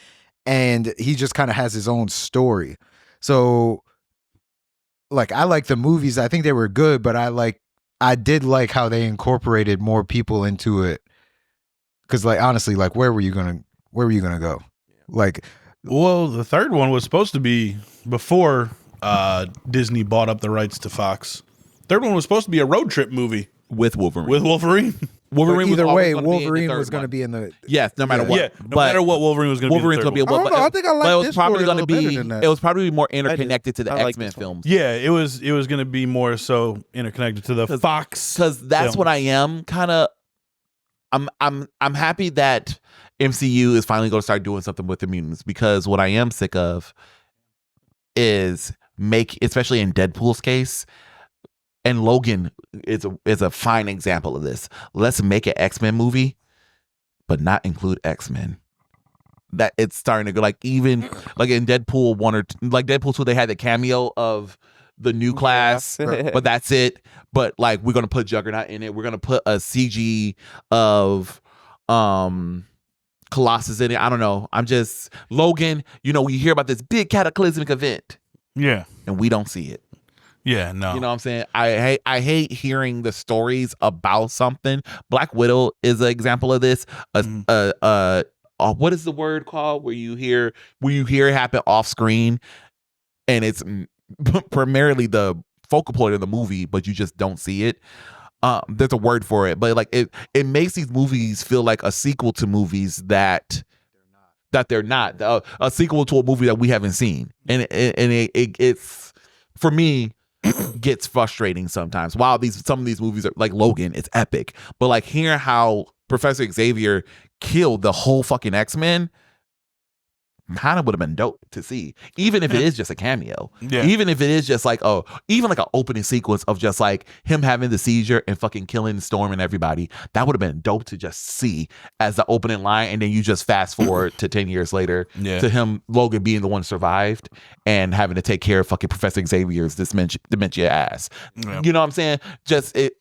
S4: And he just kind of has his own story. So like I like the movies. I think they were good, but I did like how they incorporated more people into it. Cause like honestly, like where were you gonna go? Like
S5: Well, the third one was supposed to be before Disney bought up the rights to Fox. Third one was supposed to be a road trip movie
S3: With Wolverine.
S5: with Wolverine.
S3: Wolverine
S4: either
S3: was
S4: way,
S3: always gonna be in the
S4: Wolverine
S3: third
S4: was going to
S3: one.
S4: be in the.
S3: Yes, no matter what.
S5: Yeah, no matter what, Wolverine was going to be.
S3: Wolverine's
S5: the
S3: going to
S5: third
S3: be.
S5: one.
S6: I don't know. I think I like
S3: but it was
S6: this
S3: probably
S6: story a
S3: going to
S6: little better
S3: be.
S6: than that.
S3: It was probably more interconnected to the
S7: I like
S3: X-Men
S7: this one.
S3: films.
S5: Yeah, it was going to be more so interconnected to the Fox.
S3: Because that's
S5: films.
S3: what I am kind of. I'm happy that MCU is finally going to start doing something with the mutants, because what I am sick of is especially in Deadpool's case, and Logan is a fine example of this. Let's make an X-Men movie, but not include X-Men. That it's starting to go like even like in Deadpool 1 or 2, like Deadpool 2, they had the cameo of the new class, but that's it. But like we're gonna put Juggernaut in it. We're gonna put a CG of Colossus in it. I don't know. I'm just Logan. You know, we hear about this big cataclysmic event,
S5: Yeah.
S3: and we don't see it.
S5: Yeah, no.
S3: You know what I'm saying? I hate hearing the stories about something. Black Widow is an example of this. What is the word called where you hear it happen off screen, and it's primarily the focal point of the movie, but you just don't see it. There's a word for it, but like it makes these movies feel like a sequel to movies that they're not a sequel to a movie that we haven't seen, and it's for me gets frustrating sometimes. While some of these movies are like Logan, it's epic, but like hearing how Professor Xavier killed the whole fucking X-Men kind of would have been dope to see, even if it is just a cameo.
S5: Yeah.
S3: Even if it is just like even like an opening sequence of just like him having the seizure and fucking killing Storm and everybody. That would have been dope to just see as the opening line, and then you just fast forward to 10 years later to him, Logan, being the one who survived and having to take care of fucking Professor Xavier's dementia ass.
S5: Yeah.
S3: You know what I'm saying? Just it.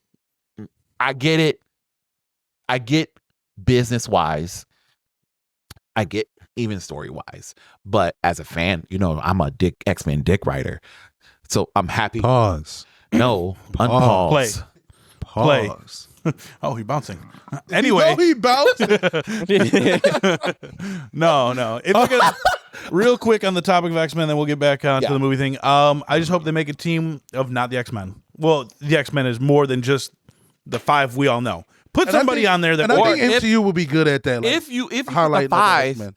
S3: I get it. I get business wise. I get even story wise, but as a fan, you know, I'm a X-Men dick writer, so I'm happy.
S4: Pause.
S3: No, unpause.
S5: Play.
S4: Pause.
S5: Oh, he's bouncing. Anyway,
S6: he bounced.
S5: no. If I could, real quick on the topic of X-Men, then we'll get back on to the movie thing. I just hope they make a team of not the X-Men. Well, the X-Men is more than just the 5 we all know. Put somebody on there that.
S6: And I think MCU would be good at that. Like,
S3: If you put the
S6: highlighting the
S3: 5
S6: X-Men.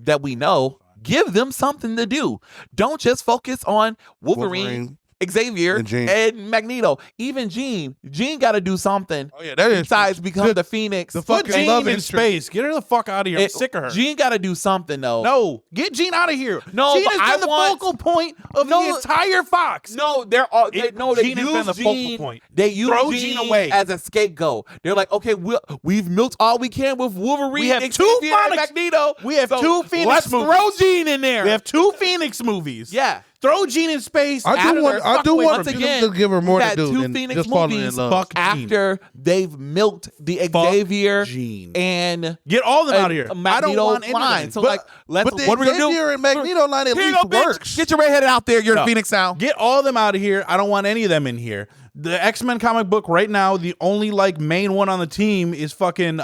S3: that we know, give them something to do. Don't just focus on Wolverine. Xavier
S6: And Jean.
S3: and Magneto, even Jean got to do something.
S6: Oh yeah, that is
S3: Besides become the Phoenix.
S6: the
S5: Put
S6: fucking
S5: Jean
S6: love
S5: in
S6: interest.
S5: space. Get her the fuck out of here. I'm sick of her.
S3: Jean got to do something though.
S5: No, get Jean out of here.
S3: No,
S5: Jean
S3: but
S5: has
S3: I
S5: been the
S3: want-
S5: focal point of
S3: No,
S5: the entire Fox.
S3: No, they
S5: Jean has been
S3: use
S5: the focal
S3: Jean.
S5: point.
S3: They use
S5: Throw
S3: Jean
S5: Jean away.
S3: as a scapegoat. They're like, okay, we've milked all we can with Wolverine.
S5: We have
S3: Xavier,
S5: 2
S3: and
S5: Phoenix.
S3: Magneto.
S5: We have
S3: So
S5: 2 Phoenix
S3: Let's
S5: movies.
S3: throw Jean in there.
S5: We have 2 Phoenix movies.
S3: Yeah.
S5: Throw Jean in space.
S6: I do want
S3: Once
S6: them
S3: again,
S6: to give her more
S3: we
S6: to
S3: had
S6: do
S3: 2
S6: than
S3: Phoenix
S6: just falling in
S3: movies
S6: love.
S5: Fuck Jean.
S3: after they've milked the Xavier
S5: Jean.
S3: and
S5: Get all of them out of here. I
S3: Magneto
S5: don't want any of
S3: line.
S5: them.
S3: So
S6: But-
S3: like, let's
S6: But the
S3: what are we gonna do?
S6: Xavier and Magneto line at
S3: Here you
S6: least
S3: go, bitch.
S6: works.
S3: Get your redheaded out there. You're
S5: No.
S3: the Phoenix now.
S5: Get all of them out of here. I don't want any of them in here. The X-Men comic book right now, the only like main one on the team is fucking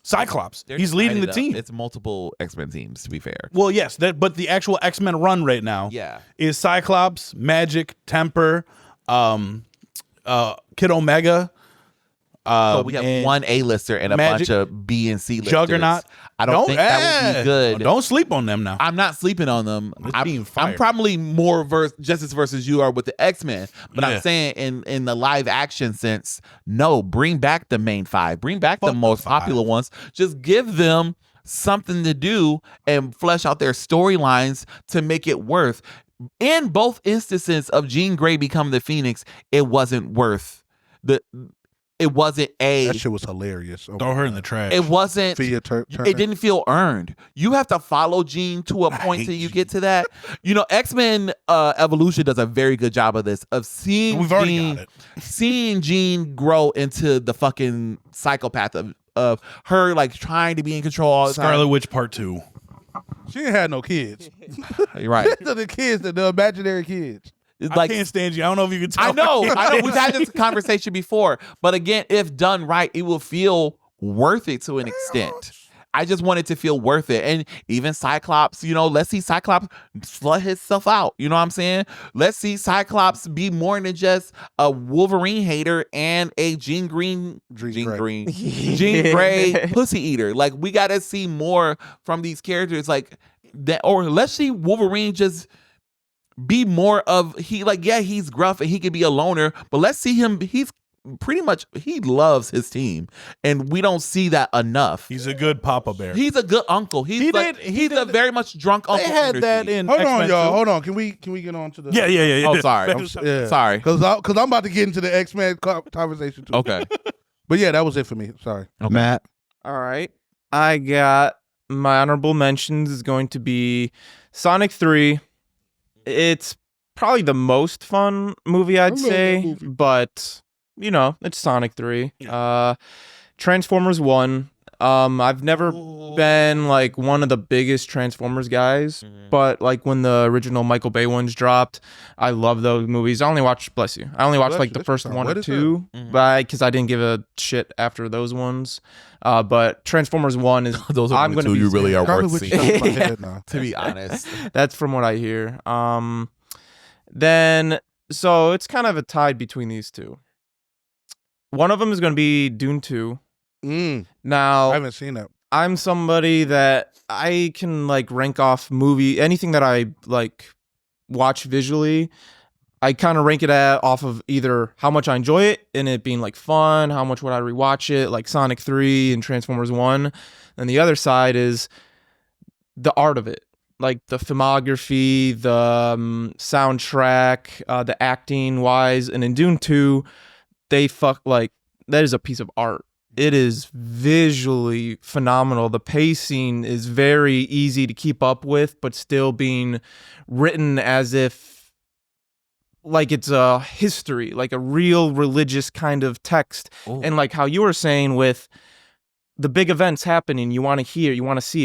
S5: Cyclops.
S3: They're
S5: He's leading the
S3: divided up.
S5: team.
S3: It's multiple X-Men teams, to be fair.
S5: Well, yes, but the actual X-Men run right now is Cyclops, Magic, Temper, Kid Omega.
S3: So we have one A-lister and a
S5: Magic,
S3: bunch of B and C listers.
S5: Juggernaut.
S3: I don't think that would be good.
S5: Don't sleep on them now.
S3: I'm not sleeping on them.
S5: being
S3: I'm
S5: fired.
S3: probably more Justice versus you are with the X-Men, but I'm saying in the live action sense, no, bring back the main five. Bring back the most popular ones. Just give them something to do and flesh out their storylines to make it worth. In both instances of Jean Grey becoming the Phoenix, it wasn't worth it wasn't
S6: That shit was hilarious. Oh,
S5: throw her in the trash.
S3: It wasn't.
S6: It
S3: It didn't feel earned. You have to follow Jean to a point till you get to that. You know, X-Men Evolution does a very good job of this. Of seeing
S5: We've already got it.
S3: Seeing Jean grow into the fucking psychopath of her like trying to be in control all the time.
S5: Scarlet Witch Part 2.
S6: She ain't had no kids.
S3: You're right.
S6: the kids, the imaginary kids.
S3: It's
S5: I can't stand you. I don't know if you can tell.
S3: I know. We've had this conversation before, but again, if done right, it will feel worth it to an extent. I just want it to feel worth it. And even Cyclops, you know, let's see Cyclops slut himself out. You know what I'm saying? Let's see Cyclops be more than just a Wolverine hater and a Jean Grey pussy eater. Like, we got to see more from these characters like that. Or let's see Wolverine just be more of he's gruff and he could be a loner, but let's see him. He's pretty much, he loves his team, and we don't see that enough.
S5: He's a good Papa Bear.
S3: He's a good uncle. He's a very much drunk uncle.
S5: They had that in
S6: Hold
S5: X-Men
S6: on, y'all.
S5: too.
S6: Hold on. Can we get on to the?
S5: Yeah.
S3: Oh, sorry. Sorry.
S6: Because I'm about to get into the X-Men conversation too.
S3: Okay.
S6: But yeah, that was it for me. Sorry.
S3: Okay.
S4: Matt.
S7: All right. I got my honorable mentions is going to be Sonic 3. It's probably the most fun movie, I'd say, but you know, it's Sonic 3. Transformers 1. I've never been like one of the biggest Transformers guys, but like when the original Michael Bay ones dropped, I love those movies. I only watched like the first one or two, because I didn't give a shit after those ones. But Transformers 1 is
S3: those are the two you really are worth seeing.
S6: To
S3: be honest,
S7: that's from what I hear. Then so it's kind of a tie between these two. One of them is going to be Dune 2. Now,
S6: I haven't seen that.
S7: I'm somebody that I can like rank off anything that I like watch visually. I kind of rank it off of either how much I enjoy it and it being like fun, how much would I rewatch it, like Sonic 3 and Transformers 1. And the other side is the art of it, like the filmography, the soundtrack, the acting wise. And in Dune 2, that is a piece of art. It is visually phenomenal. The pacing is very easy to keep up with, but still being written as if like it's a history, like a real religious kind of text. Ooh. And like how you were saying with the big events happening, you want to see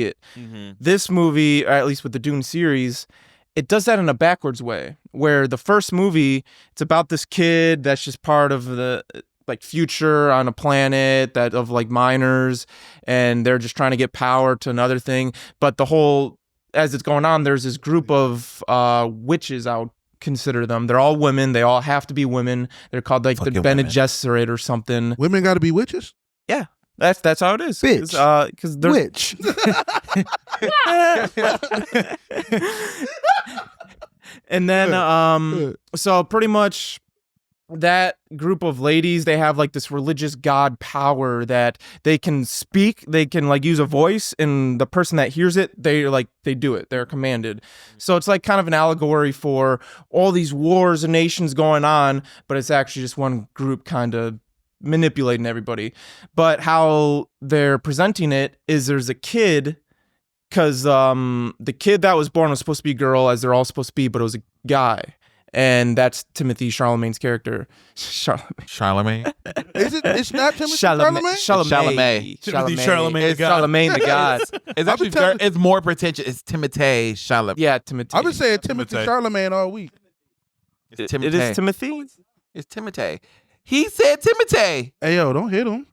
S7: it. Mm-hmm. This movie, or at least with the Dune series, it does that in a backwards way, where the first movie, it's about this kid that's just part of the like future on a planet of like miners, and they're just trying to get power to another thing. But as it's going on, there's this group of witches, I would consider them. They're all women. They all have to be women. They're called like the Bene Gesserit or something.
S6: Women got to be witches?
S7: Yeah. That's how it is.
S4: Bitch.
S7: Because they're
S4: witch.
S7: And then, so pretty much that group of ladies, they have like this religious god power that they can speak, they can like use a voice, and the person that hears it, they do it, they're commanded. So it's like kind of an allegory for all these wars and nations going on, but it's actually just one group kind of manipulating everybody. But how they're presenting it is there's a kid, because the kid that was born was supposed to be a girl, as they're all supposed to be, but it was a guy. And that's Timothy Chalamet's character.
S3: Charlemagne?
S6: Is it? It's not Timothy Chalamet?
S7: Chalamet.
S5: Timothy Chalamet,
S7: It's Charlemagne the God.
S3: It's actually it's more pretentious. It's Timothée Chalamet.
S7: Yeah, Timothy.
S6: I've been saying Timothy Charlemagne all week.
S7: It is Timothy?
S3: It's Timotei. He said Timotei.
S6: Hey, yo, don't hit him.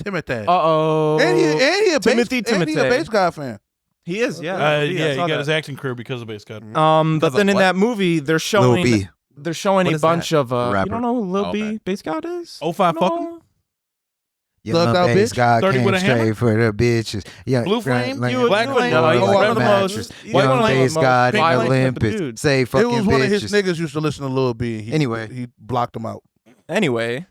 S6: Timothy.
S7: Uh-oh.
S6: And he a
S7: Timothy
S6: bass, and he a
S7: Timotei.
S6: bass guy fan.
S7: He is, yeah.
S5: Yeah,
S7: I
S5: he
S7: saw
S5: got
S7: that.
S5: his acting career because of Base God.
S7: But
S3: Because
S7: then
S3: of
S7: in
S3: what?
S7: that movie, they're showing
S4: B.
S7: they're showing
S3: What
S7: a
S3: is
S7: bunch
S3: that?
S7: of you
S4: Rapper.
S7: don't know who Lil
S3: Oh,
S7: B
S3: okay.
S7: Bass God is?
S5: 05 fuck him?
S7: No?
S4: Yeah,
S6: Thugged
S4: my
S6: out
S4: bass
S6: bitch?
S4: guy
S5: 30
S4: came
S5: with a hammer?
S4: straight for the bitches. Yeah,
S5: Blue Flame?
S7: You would
S5: Black
S7: know.
S5: Flame?
S7: You
S6: Oh,
S7: one
S6: I
S7: of the
S6: imagine.
S7: most
S5: White
S4: young
S5: Flame?
S4: bass god in
S7: violent type of
S4: Olympus.
S7: dude.
S4: Say
S6: It
S4: fucking
S6: was one of his
S4: bitches.
S6: niggas used to listen to Lil B. And
S4: Anyway.
S6: he blocked him out.
S7: Anyway,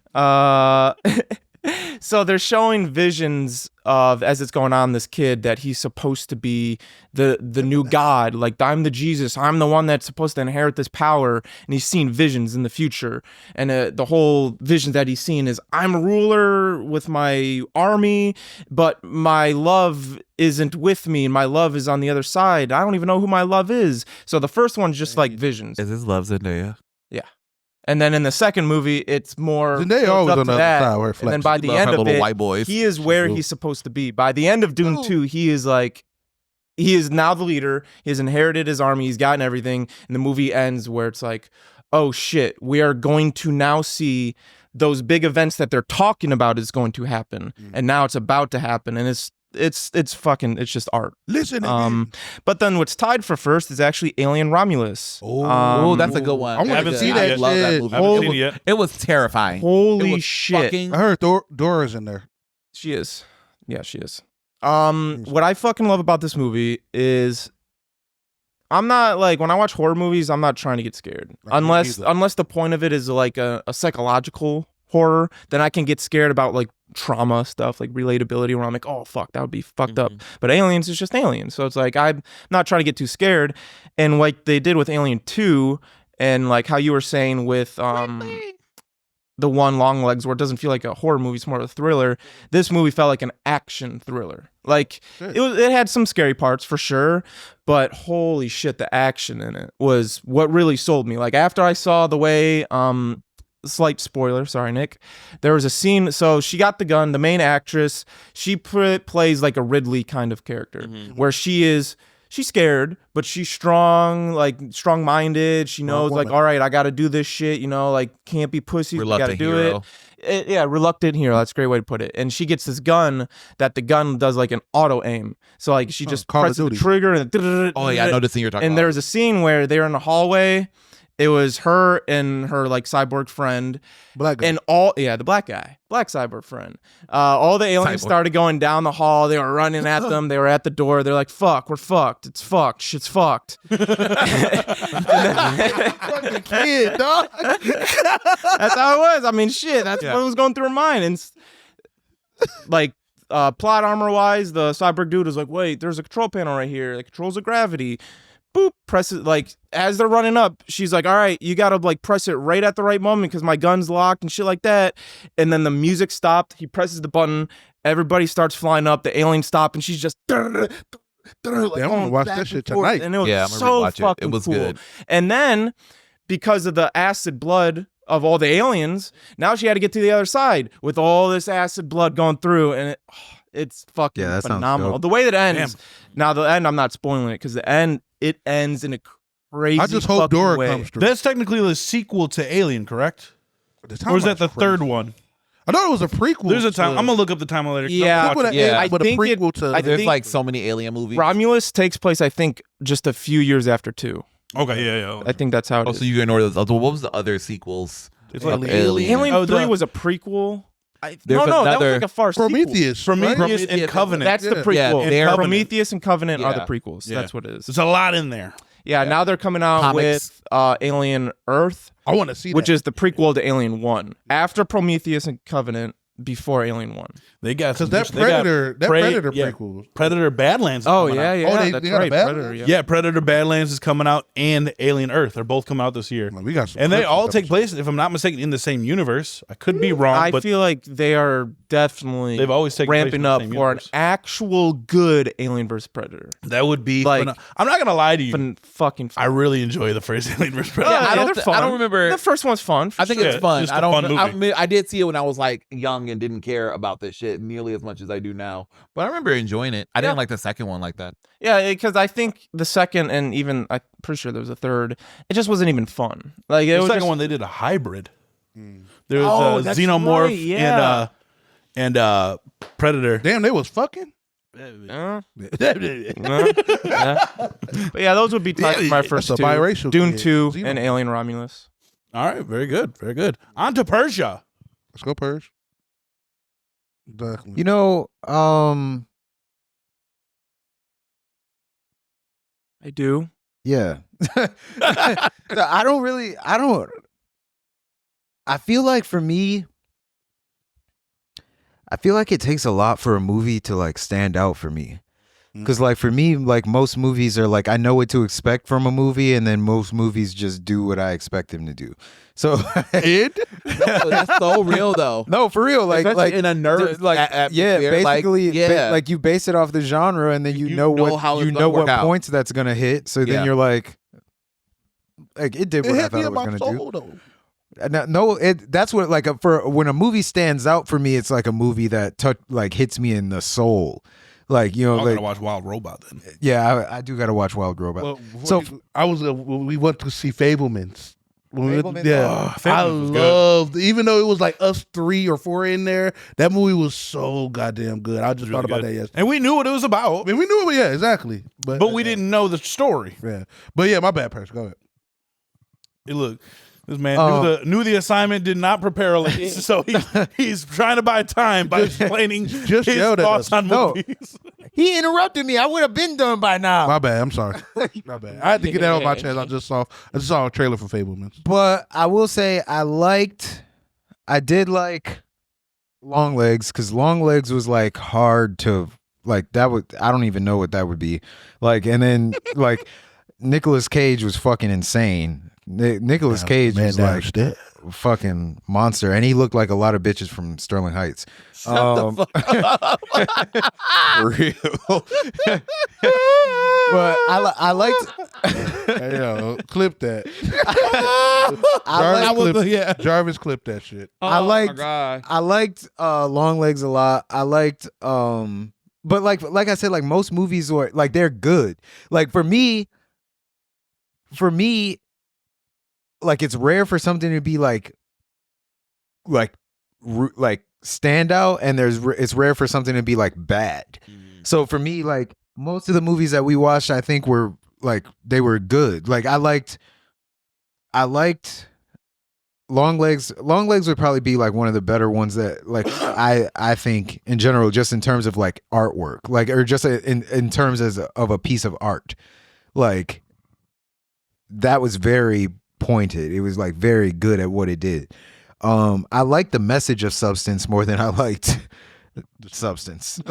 S7: so they're showing visions of, as it's going on, this kid that he's supposed to be the new god. Like, I'm the Jesus. I'm the one that's supposed to inherit this power. And he's seeing visions in the future. And the whole vision that he's seeing is, I'm a ruler with my army, but my love isn't with me. And my love is on the other side. I don't even know who my love is. So the first one's just like visions.
S3: Is this Love Zendaya?
S7: And then in the second movie, it's more
S6: Zendaya
S7: built
S6: always
S7: up
S6: on
S7: to
S6: the
S7: that.
S6: other side where it
S7: And then
S6: flexes.
S7: by
S3: She
S7: the
S3: love
S7: end
S3: her
S7: of
S3: little
S7: it,
S3: white boys.
S7: he is where
S3: cool.
S7: he's supposed to be. By the end of Dune 2, he is like, he is now the leader. He has inherited his army. He's gotten everything. And the movie ends where it's like, oh shit, we are going to now see those big events that they're talking about is going to happen. And now it's about to happen. And it's just art.
S6: Listen.
S7: But then what's tied for first is actually Alien Romulus.
S3: Oh, that's a good one.
S6: I wanna
S3: That's
S6: see
S3: good.
S6: that
S3: I love that
S6: shit.
S3: movie.
S5: I haven't
S3: It
S5: seen
S3: was-
S5: it yet.
S3: It was terrifying.
S7: Holy
S3: It was
S7: shit.
S3: fucking-
S6: I heard Dora's in there.
S7: She is. Yeah, she is. What I fucking love about this movie is I'm not like, when I watch horror movies, I'm not trying to get scared.
S6: Right, me
S7: Unless
S6: either.
S7: the point of it is like a psychological horror, then I can get scared about like trauma stuff, like relatability, where I'm like, oh fuck, that would be fucked up. But Aliens is just Aliens. So it's like, I'm not trying to get too scared. And like they did with Alien 2, and like how you were saying with the one Long Legs, where it doesn't feel like a horror movie, it's more of a thriller. This movie felt like an action thriller. Like it had some scary parts for sure, but holy shit, the action in it was what really sold me. Like after I saw the way, slight spoiler, sorry Nick, there was a scene. So she got the gun. The main actress, she plays like a Ridley kind of character, where she's scared, but she's strong, like strong-minded. She knows, like, all right, I got to do this shit. You know, like, can't be pussies. We got to
S3: Reluctant
S7: do
S3: hero.
S7: it. Yeah, reluctant hero. That's a great way to put it. And she gets this gun that the gun does like an auto aim. So like she just
S6: Call of
S7: presses the
S6: Duty.
S7: trigger and
S3: Oh yeah, I know the scene you're talking
S7: and
S3: about.
S7: there was a scene where they were in the hallway. It was her and her like cyborg friend,
S6: Black guy.
S7: and the black cyborg friend. All the aliens
S3: Cyborg.
S7: started going down the hall. They were running at them. They were at the door. They're like, "Fuck, we're fucked. It's fucked. Shit's fucked."
S6: Fucking kid, dog.
S7: That's how it was. I mean, shit. That's what was going through her mind. And like plot armor wise, the cyborg dude was like, "Wait, there's a control panel right here that controls the gravity." Boop, press it. Like as they're running up, she's like, "All right, you gotta like press it right at the right moment because my gun's locked and shit like that." And then the music stopped. He presses the button. Everybody starts flying up. The aliens stop, and she's just. Like,
S6: I'm gonna watch
S7: back
S6: that
S7: and
S6: shit
S7: forth.
S6: tonight.
S7: And it was
S3: Yeah, I'm gonna
S7: so
S3: rewatch it. It
S7: fucking
S3: was
S7: cool.
S3: good.
S7: And then, because of the acid blood of all the aliens, now she had to get to the other side with all this acid blood going through, and it's fucking
S4: Yeah, that sounds
S7: phenomenal.
S4: dope.
S7: The way that it ends. Now the end, I'm not spoiling it because the end it ends in a crazy.
S6: I just hope
S7: fucking
S6: Dora
S7: way.
S6: comes through.
S5: That's technically the sequel to Alien, correct? Or is that the third one?
S6: I thought it was a prequel.
S5: There's a time. I'm gonna look up the timeline later.
S7: Yeah.
S6: Prequel to
S3: Yeah.
S6: Alien,
S7: I
S6: but a
S7: think it-
S6: prequel to.
S7: I
S3: There's
S7: think
S3: like so many alien movies.
S7: Romulus takes place, I think, just a few years after 2.
S5: Okay, yeah.
S7: I think that's how it
S3: Oh,
S7: is.
S3: so you ignore those. What was the other sequels?
S5: It's
S3: of
S5: like
S7: Alien
S5: Oh,
S7: 3
S5: the-
S7: was a prequel.
S3: There's
S7: No, that was
S3: another-
S7: like a far sequel.
S6: Prometheus.
S5: Prometheus
S6: right?
S5: and Covenant.
S7: That's the
S6: Yeah.
S7: prequel.
S3: Yeah, they're-
S7: Prometheus and Covenant are the
S3: Yeah.
S7: prequels.
S5: Yeah.
S7: That's what it is.
S5: There's a lot in there.
S7: Yeah, now they're coming out
S3: Comics.
S7: with Alien Earth,
S6: I want to see
S7: which
S6: that.
S7: is the prequel to Alien 1. After Prometheus and Covenant, before Alien 1.
S5: They got
S6: because
S5: some-
S6: that
S5: they got
S6: Predator,
S5: yeah,
S6: prequel.
S5: Predator Badlands. is
S7: Oh,
S5: coming
S7: yeah,
S5: out.
S7: yeah.
S6: Oh, they
S7: that's
S6: got a
S7: right.
S6: Batman?
S7: Predator, yeah.
S5: Yeah, Predator Badlands is coming out, and Alien Earth. They're both coming out this year.
S6: Man, we got some
S5: And they
S6: clips
S5: all
S6: of
S5: take
S6: that.
S5: place, if I'm not mistaken, in the same universe. I could be wrong,
S7: I
S5: but
S7: feel like they are definitely
S5: They've always taken place in
S7: ramping
S5: the
S7: up
S5: same
S7: for an
S5: universe.
S7: actual good Alien vs Predator.
S5: That would be
S7: Like,
S5: I'm not gonna lie to you.
S7: Fucking
S5: I really enjoy the first Alien vs. Predator.
S3: Yeah, I don't
S7: they're
S3: th-
S7: fun.
S3: I don't remember-
S7: The first one's fun.
S3: I think
S5: sure.
S3: it's fun.
S5: Just
S3: I
S5: a
S3: don't.
S5: fun
S3: I,
S5: movie.
S3: mean, I did see it when I was like young and didn't care about this shit nearly as much as I do now. But I remember enjoying it. I didn't like the second one like that.
S7: Yeah, because I think the second and even I'm pretty sure there was a third. It just wasn't even fun. Like it
S5: The
S7: was
S5: second
S7: just,
S5: one, they did a hybrid. There
S7: Oh,
S5: was
S7: that's
S5: Xenomorph
S7: right, yeah.
S5: and Predator.
S6: Damn, they was fucking.
S7: yeah. But yeah, those would be tied for my first
S6: that's a
S7: two.
S6: biracial
S7: Dune
S6: kid.
S7: 2
S6: Xeno.
S7: and Alien Romulus.
S5: All right, very good, very good. On to Persia.
S6: Let's go, Purge. Exactly.
S4: You know,
S7: I do.
S4: yeah. I feel like for me, I feel like it takes a lot for a movie to like stand out for me. Because like for me, like most movies are like I know what to expect from a movie, and then most movies just do what I expect them to do. So
S3: No, that's so real though.
S4: no, for real, like
S3: Especially in a nerd
S4: like yeah,
S3: atmosphere, like,
S4: basically,
S3: yeah.
S4: like you base it off the genre, and then you know
S3: know
S4: what
S3: how it's
S4: you
S3: gonna
S4: know
S3: work
S4: what
S3: out.
S4: points that's gonna hit. So then
S3: Yeah.
S4: you're like it did what I thought it was gonna do. No, that's what like for when a movie stands out for me, it's like a movie that like hits me in the soul. Like you know,
S5: I'm
S4: like
S5: gonna watch Wild Robot then.
S4: yeah, I do gotta watch Wild Robot.
S6: Well,
S4: So-
S6: I was when we went to see Fablemans. When we went-
S4: Fablemans?
S6: yeah,
S5: Oh,
S6: I
S5: Fablemans was good.
S6: loved. Even though it was like us 3 or 4 in there, that movie was so goddamn good. I just thought about that yesterday.
S5: And we knew what it was about,
S6: I mean, we knew it, yeah, exactly.
S5: but we didn't know the story.
S6: Yeah, but yeah, my bad, Perch. Go ahead.
S5: Hey, look, this man knew the assignment, did not prepare a list, so he's trying to buy time by explaining
S6: just
S5: his
S6: yelled at
S5: thoughts
S6: us.
S5: on
S4: No.
S5: movies.
S4: He interrupted me. I would have been done by now.
S6: My bad. I'm sorry. My bad. I had to get that off my chest. I just saw a trailer for Fablemans.
S4: But I will say I did like Long Legs because Long Legs was like hard to like that would I don't even know what that would be like, and then like Nicolas Cage was fucking insane. Nicolas Cage was like fucking monster, and he looked like a lot of bitches from Sterling Heights. For real. But I liked.
S6: Hey, yo, clip that.
S4: Yeah.
S6: Jarvis clipped that shit.
S4: I liked
S3: God.
S4: I liked Long Legs a lot. I liked but like I said, like most movies are like they're good. Like for me, like it's rare for something to be like stand out, and it's rare for something to be like bad. So for me, like most of the movies that we watched, I think were like they were good. Like I liked Long Legs. Long Legs would probably be like one of the better ones that like I think in general, just in terms of like artwork, like or just in terms of a piece of art, like that was very pointed. It was like very good at what it did. I liked the message of Substance more than I liked Substance.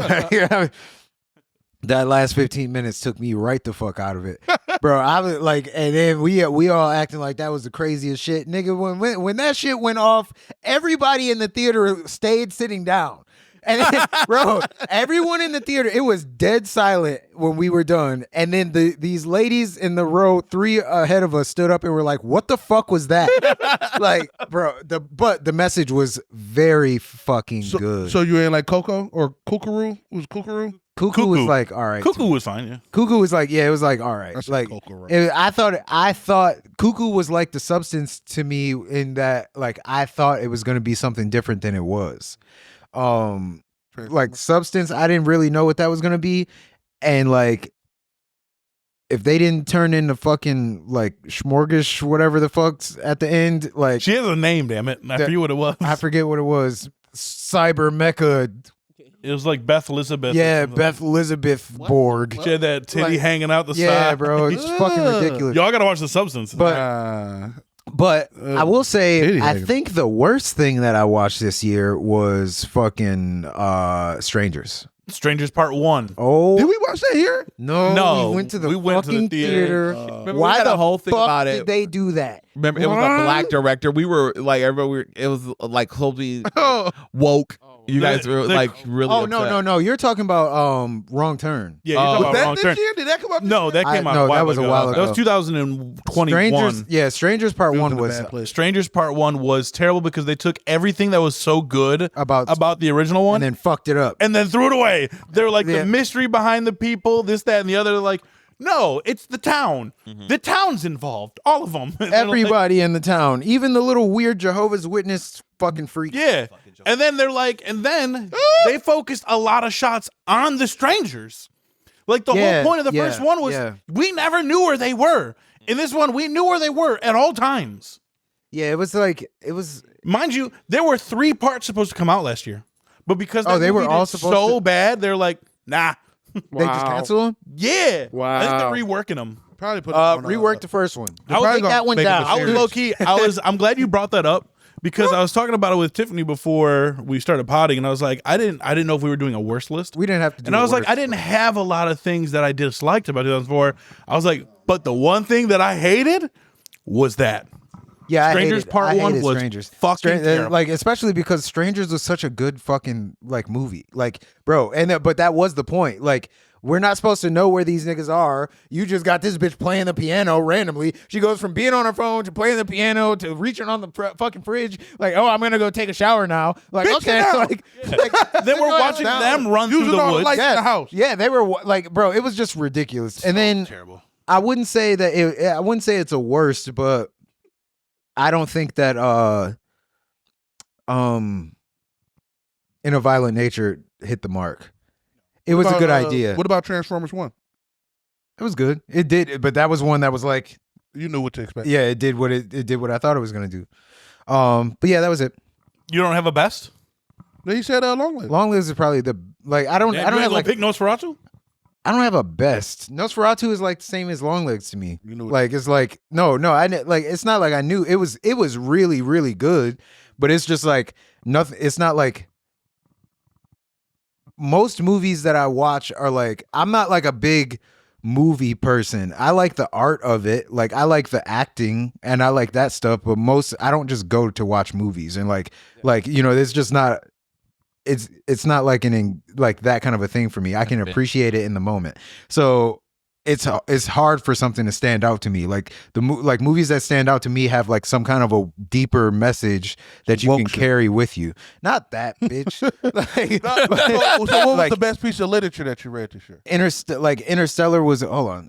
S4: That last 15 minutes took me right the fuck out of it, bro. I was like, and then we all acting like that was the craziest shit, nigga. When that shit went off, everybody in the theater stayed sitting down, and then, bro, everyone in the theater, it was dead silent when we were done, and then these ladies in the row 3 ahead of us stood up and were like, "What the fuck was that?" Like, bro, but the message was very fucking good.
S6: So you ain't like Coco or Kookaroo? Was Kookaroo?
S4: Cuckoo was like, all right.
S5: Cuckoo was fine, yeah.
S4: Cuckoo was like, yeah, it was like, all right.
S6: That's
S4: Like,
S6: Coco, right?
S4: I thought Cuckoo was like the Substance to me in that, like, I thought it was going to be something different than it was. Like Substance, I didn't really know what that was going to be. And like, if they didn't turn into fucking like Schmorgish, whatever the fuck's at the end, like,
S5: She has a name, damn it. And I forget what it was.
S4: I forget what it was. Cyber Mecha.
S5: It was like Beth Elizabeth. or
S4: Yeah,
S5: something.
S4: Beth Elizabeth Borg.
S5: She had that titty
S4: Like-
S5: hanging out the
S4: Yeah,
S5: side.
S4: bro. It's fucking ridiculous.
S5: Y'all gotta watch The Substance.
S4: But I will say,
S6: titty
S4: I
S6: hanging.
S4: think the worst thing that I watched this year was fucking Strangers.
S5: Strangers Part 1.
S4: Oh
S6: Did we watch that here?
S5: No,
S4: we went to the
S5: we went to the
S4: fucking
S5: theater.
S3: Remember,
S4: Why
S3: we had
S4: the
S3: a whole thing
S4: fuck
S3: about
S4: did
S3: it.
S4: they do that?
S3: Remember, it was a black director. We were like, everybody. It was like totally woke. You guys were like really.
S4: Oh
S3: upset.
S4: no! You're talking about Wrong Turn.
S5: Yeah, you're talking
S6: Was
S5: about
S6: that
S5: Wrong
S6: this
S5: Turn.
S6: year? Did that come out?
S5: No, that came out.
S4: no,
S5: a while
S4: that was a
S5: ago.
S4: while
S5: That was
S4: ago.
S5: 2021.
S4: Strangers Part One
S6: in a
S4: was
S6: bad place.
S5: Strangers Part 1 was terrible because they took everything that was so good
S4: about
S5: the original one
S4: and then fucked it up.
S5: and then threw it away. They're like
S4: Yeah.
S5: the mystery behind the people, this, that, and the other. They're like, no, it's the town. The town's involved. All of them.
S4: Everybody in the town, even the little weird Jehovah's Witness fucking freak.
S5: Yeah. And then they're like, and then they focused a lot of shots on the strangers. Like the whole point of the first one was we never knew where they were. In this one, we knew where they were at all times.
S4: Yeah, it was.
S5: Mind you, there were 3 parts supposed to come out last year. But because
S4: they were all
S5: so
S4: supposed to-
S5: bad, they're like, nah.
S4: They just cancel them.
S5: Yeah.
S7: Wow.
S5: I think they're reworking them.
S6: Probably put it on,
S4: Rework the first one.
S5: I was
S6: probably
S5: take
S6: gonna
S5: that one
S6: make it
S5: down.
S6: a
S5: I was
S6: series.
S5: low key. I'm glad you brought that up because I was talking about it with Tiffany before we started potting, and I was like, I didn't know if we were doing a worst list.
S4: We didn't have to do
S5: And I was like,
S4: worse.
S5: I didn't have a lot of things that I disliked about 2004. I was like, but the one thing that I hated was that.
S4: Yeah,
S5: Strangers Part 1 was
S4: Strangers.
S5: fucking terrible.
S4: Like, especially because Strangers was such a good fucking like movie, like, bro. But that was the point. Like, we're not supposed to know where these niggas are. You just got this bitch playing the piano randomly. She goes from being on her phone to playing the piano to reaching on the fucking fridge. Like, oh, I'm gonna go take a shower now. Like,
S6: Bitch,
S4: okay,
S6: get out.
S4: like
S5: Then we're watching them run through
S6: Using
S5: the
S6: all the
S5: woods.
S6: lights in the house.
S4: yeah, they were like, bro, it was just ridiculous. And then
S5: Terrible.
S4: I wouldn't say that I wouldn't say it's a worst, but I don't think that In a Violent Nature hit the mark. It was a good idea.
S6: What about Transformers 1?
S4: It was good. It did, but that was one that was like,
S6: You knew what to expect.
S4: yeah, it did what it did what I thought it was gonna do. But yeah, that was it.
S5: You don't have a best?
S6: No, he said Long Live.
S4: Long Lives is probably the like I don't have like
S5: pick Nosferatu?
S4: I don't have a best. Nosferatu is like the same as Long Legs to me.
S6: You knew it.
S4: Like it's like no, I like it's not like I knew it was really really good, but it's just like nothing. It's not like most movies that I watch are like I'm not like a big movie person. I like the art of it. Like I like the acting and I like that stuff, but I don't just go to watch movies and like you know, it's just not it's not like like that kind of a thing for me. I can appreciate it in the moment. So it's hard for something to stand out to me. Like like movies that stand out to me have like some kind of a deeper message that you can carry with you. Not that bitch. Like,
S6: So what was
S4: like,
S6: the best piece of literature that you read this year?
S4: Interstellar was hold on.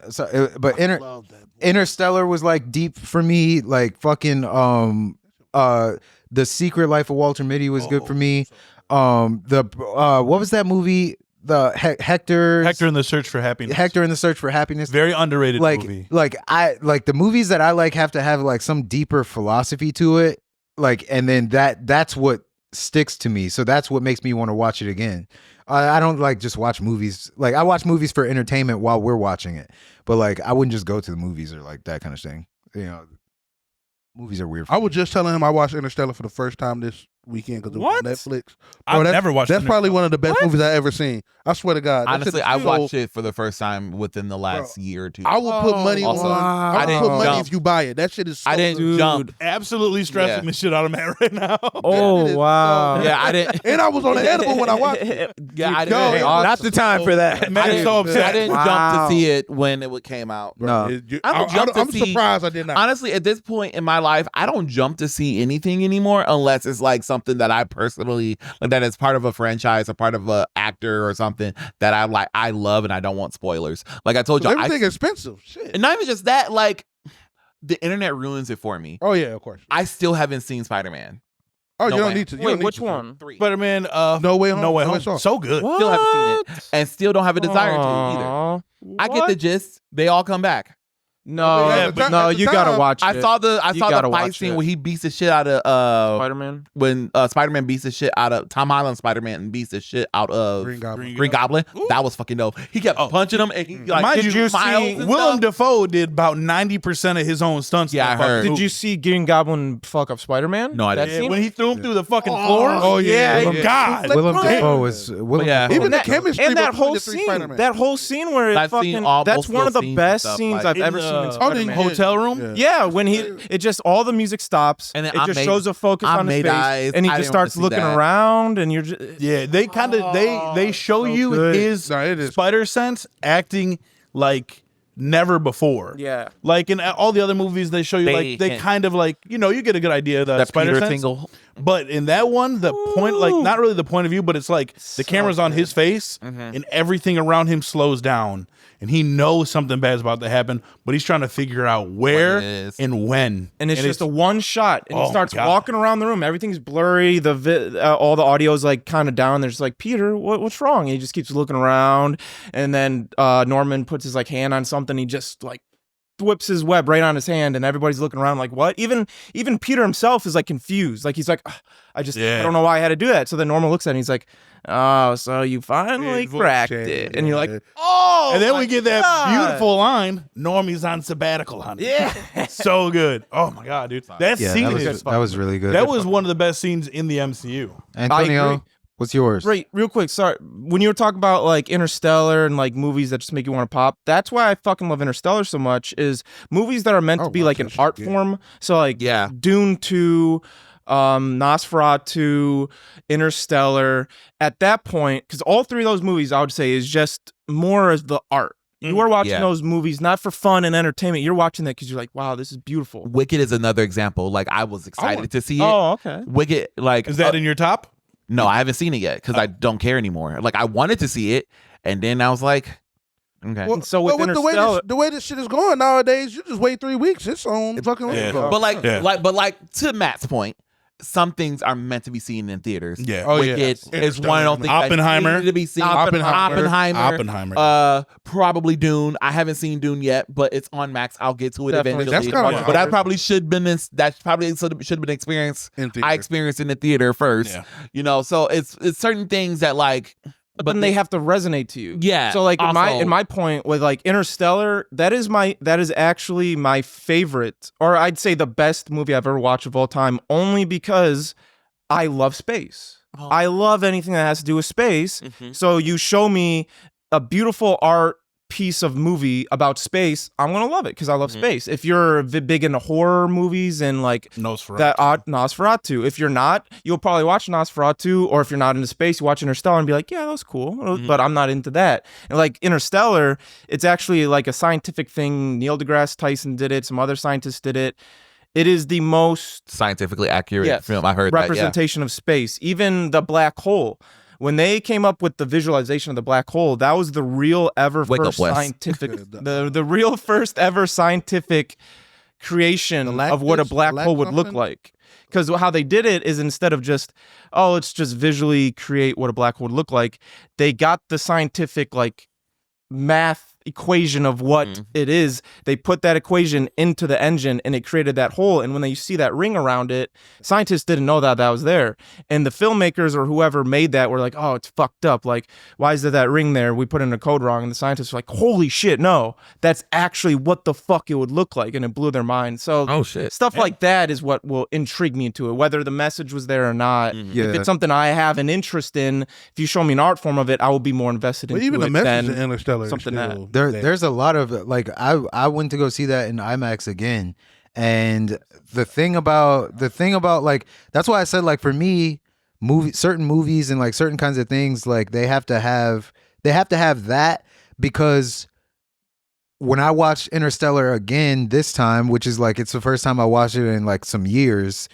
S4: But Interstellar was like deep for me. Like fucking The Secret Life of Walter Mitty was good for me. What was that movie? The Hector
S5: in the Search for Happiness.
S4: Hector in the Search for Happiness.
S5: Very underrated movie.
S4: Like I like the movies that I like have to have like some deeper philosophy to it. Like, and then that's what sticks to me. So that's what makes me want to watch it again. I don't like just watch movies. Like I watch movies for entertainment while we're watching it. But like I wouldn't just go to the movies or like that kind of thing. You know, movies are weird.
S6: I was just telling him I watched Interstellar for the first time this weekend because it was on Netflix.
S5: I've never watched
S6: That's probably
S5: Interstellar.
S6: one of the best movies I've ever seen. I swear to God. That
S3: Honestly,
S6: shit is
S3: I
S6: so-
S3: watched it for the first time within the last year or two.
S6: I will put money
S3: Also,
S6: on.
S3: I
S6: I will
S3: didn't
S6: put money
S3: jump.
S6: if you buy it. That shit is. So
S3: I didn't
S6: good.
S3: jump.
S5: Absolutely stressing
S3: Yeah.
S5: the shit out of Matt right now.
S6: That
S7: Oh
S6: is
S7: wow.
S6: so-
S3: Yeah, I didn't.
S6: And I was on the edible when I watched it.
S3: Yeah, I
S6: Yo,
S3: didn't.
S4: Not the time for that.
S5: Matt is so
S3: I
S5: upset.
S3: didn't jump to see it when it came out.
S4: No.
S6: I'm surprised I did not.
S3: Honestly, at this point in my life, I don't jump to see anything anymore unless it's like something that I personally like that is part of a franchise or part of a actor or something that I love and I don't want spoilers. Like I told you,
S6: Everything expensive. Shit.
S3: and not even just that, like the internet ruins it for me.
S6: Oh yeah, of course.
S3: I still haven't seen Spider-Man.
S6: Oh,
S3: No
S6: you don't
S3: way.
S6: need to. You
S7: Wait,
S6: don't need
S7: which
S6: to.
S7: one?
S3: 3.
S5: Spider-Man,
S6: No Way Home.
S5: No Way
S6: No Way
S5: Home.
S6: Home.
S5: So good.
S3: Still haven't seen it. And still don't have a desire to either.
S7: Aw.
S3: I get the gist. They all come back.
S7: No,
S6: Yeah, but
S7: no,
S6: at the
S7: you gotta
S6: time,
S7: watch it.
S3: I saw the
S7: You
S3: fight
S7: gotta watch
S3: scene
S7: it.
S3: where he beats the shit out of
S7: Spider-Man.
S3: when Spider-Man beats the shit out of Tom Holland Spider-Man and beats the shit out of
S6: Green Goblin.
S3: Green Goblin. That was fucking dope. He kept punching him and he like
S5: Mind
S3: did
S5: you,
S3: smiles and
S5: Willem
S3: stuff.
S5: Dafoe did about 90% of his own stunts.
S3: Yeah,
S5: in
S3: I
S5: the fucking
S3: heard.
S7: Did
S5: movie.
S7: you see Green Goblin fuck up Spider-Man?
S3: No, I
S7: That
S3: didn't.
S7: scene?
S5: When he threw him through the fucking floor?
S6: Oh yeah.
S5: Oh, God.
S4: Willem Dafoe was Willem.
S3: Yeah.
S4: Dafoe
S6: Even the
S4: was-
S6: chemistry
S7: and that
S6: between
S7: whole
S6: the three
S7: scene,
S6: Spider-Man.
S7: that whole scene where it
S3: I've seen
S7: fucking,
S3: all-
S7: that's
S3: both
S7: one of
S3: those
S7: the
S3: scenes
S7: best
S3: and stuff,
S7: scenes
S3: like,
S7: I've
S5: in
S7: ever
S5: the-
S7: scene in
S6: Oh,
S7: Spider-Man.
S6: then
S5: Hotel room.
S7: Yeah, when it just all the music stops
S3: And then
S7: it
S3: I
S7: just
S3: made-
S7: shows a focus
S3: I
S7: on his
S3: made
S7: face,
S3: eyes.
S7: and he
S3: I
S7: just
S3: didn't wanna
S7: starts
S3: see
S7: looking
S3: that.
S7: around, and you're just
S5: Yeah, they kind of they show you
S7: good.
S5: his
S6: No, it is.
S5: spider sense acting like never before.
S7: Yeah.
S5: Like in all the other movies, they show you like they
S3: hint.
S5: kind of like you get a good idea of the
S3: That
S5: spider
S3: Peter
S5: sense.
S3: Tingle.
S5: But in that one, the point like not really the point of view, but it's like the camera's on his face and everything around him slows down, and he knows something bad's about to happen, but he's trying to figure out where
S3: it is.
S5: and when.
S7: and it's just a one shot, and
S5: Oh
S7: he
S5: my
S7: starts
S5: God.
S7: walking around the room. Everything's blurry. All the audio's like kind of down. There's like, Peter, what's wrong? And he just keeps looking around, and then Norman puts his like hand on something. He just like whips his web right on his hand, and everybody's looking around like, what? Even Peter himself is like confused. Like he's like, "Ugh, I don't know why I had to do that. So then Norman looks at it and he's like, oh, so you finally cracked it. And you're like, oh,
S5: And then
S7: my
S5: we get that
S7: God.
S5: beautiful line, Normie's on sababbatical, honey.
S7: Yeah.
S5: So good. Oh my God, dude. That
S4: Yeah,
S5: scene
S4: that was really good.
S5: that was one of the best scenes in the MCU.
S7: I
S4: Antonio,
S7: agree.
S4: what's yours?
S7: Right, real quick, sorry. When you were talking about like Interstellar and like movies that just make you want to pop, that's why I fucking love Interstellar so much, is movies that are meant to be like an art form. So like
S3: Yeah.
S7: Dune 2, Nosferatu, Interstellar. At that point, because all three of those movies I would say is just more as the art. You are watching
S3: Yeah.
S7: those movies not for fun and entertainment. You're watching that because you're like, wow, this is beautiful.
S3: Wicked is another example. Like I was excited to see it.
S7: Oh, okay.
S3: Wicked, like
S5: Is that in your top?
S3: no, I haven't seen it yet because I don't care anymore. Like I wanted to see it, and then I was like, okay.
S6: Well,
S7: So with
S6: the way
S7: Interstellar-
S6: the way this shit is going nowadays, you just wait 3 weeks. It's on fucking.
S5: Yeah.
S6: Lego.
S3: But like,
S5: Yeah.
S3: like to Matt's point, some things are meant to be seen in theaters.
S5: Yeah.
S6: Oh, yeah.
S3: Wicked is one of those things that
S5: Oppenheimer.
S3: needed to be seen.
S6: Oppenheimer.
S5: Oppenheimer.
S3: Probably Dune. I haven't seen Dune yet, but it's on Max. I'll get to it
S7: Definitely.
S3: eventually.
S6: That's kinda
S3: but that
S6: hard.
S3: probably should been that probably should have been experience.
S6: In theater.
S3: I experienced in the theater first.
S5: Yeah.
S3: You know, so it's certain things that like,
S7: But then they have to resonate to you.
S3: Yeah,
S7: So like
S3: also-
S7: in my point with like Interstellar, that is actually my favorite, or I'd say the best movie I've ever watched of all time, only because I love space.
S3: Oh.
S7: I love anything that has to do with space. So you show me a beautiful art piece of movie about space, I'm gonna love it because I love space. If you're big into horror movies and like
S5: Nosferatu.
S7: that Nosferatu, if you're not, you'll probably watch Nosferatu, or if you're not into space, you watch Interstellar and be like, yeah, that was cool, but I'm not into that. And like Interstellar, it's actually like a scientific thing. Neil deGrasse Tyson did it. Some other scientists did it. It is the most
S3: scientifically accurate
S7: Yes.
S3: film. I heard that. Yeah.
S7: representation of space. Even the black hole. When they came up with the visualization of the black hole, that was the real
S3: Wake up,
S7: first
S3: Wes.
S7: scientific the real first ever scientific creation of what a black hole would look
S6: something?
S7: like. Because how they did it is instead of just, oh, let's just visually create what a black hole would look like, they got the scientific like math equation of what it is. They put that equation into the engine and it created that hole. And when they see that ring around it, scientists didn't know that was there. And the filmmakers or whoever made that were like, oh, it's fucked up. Like, why is there that ring there? We put in a code wrong. And the scientists were like, holy shit, no, that's actually what the fuck it would look like. And it blew their mind. So
S3: Oh, shit.
S7: stuff like that is what will intrigue me into it, whether the message was there or not.
S4: Yeah.
S7: If it's something I have an interest in, if you show me an art form of it, I will be more invested
S6: But
S7: into
S6: even
S7: it
S6: the message
S7: than
S6: in Interstellar is
S7: something
S6: still
S4: There's a lot of like I went to go see that in IMAX again, and the thing about like that's why I said like for me certain movies and like certain kinds of things like they have to have that, because when I watched Interstellar again this time, which is like it's the first time I watched it in like some years,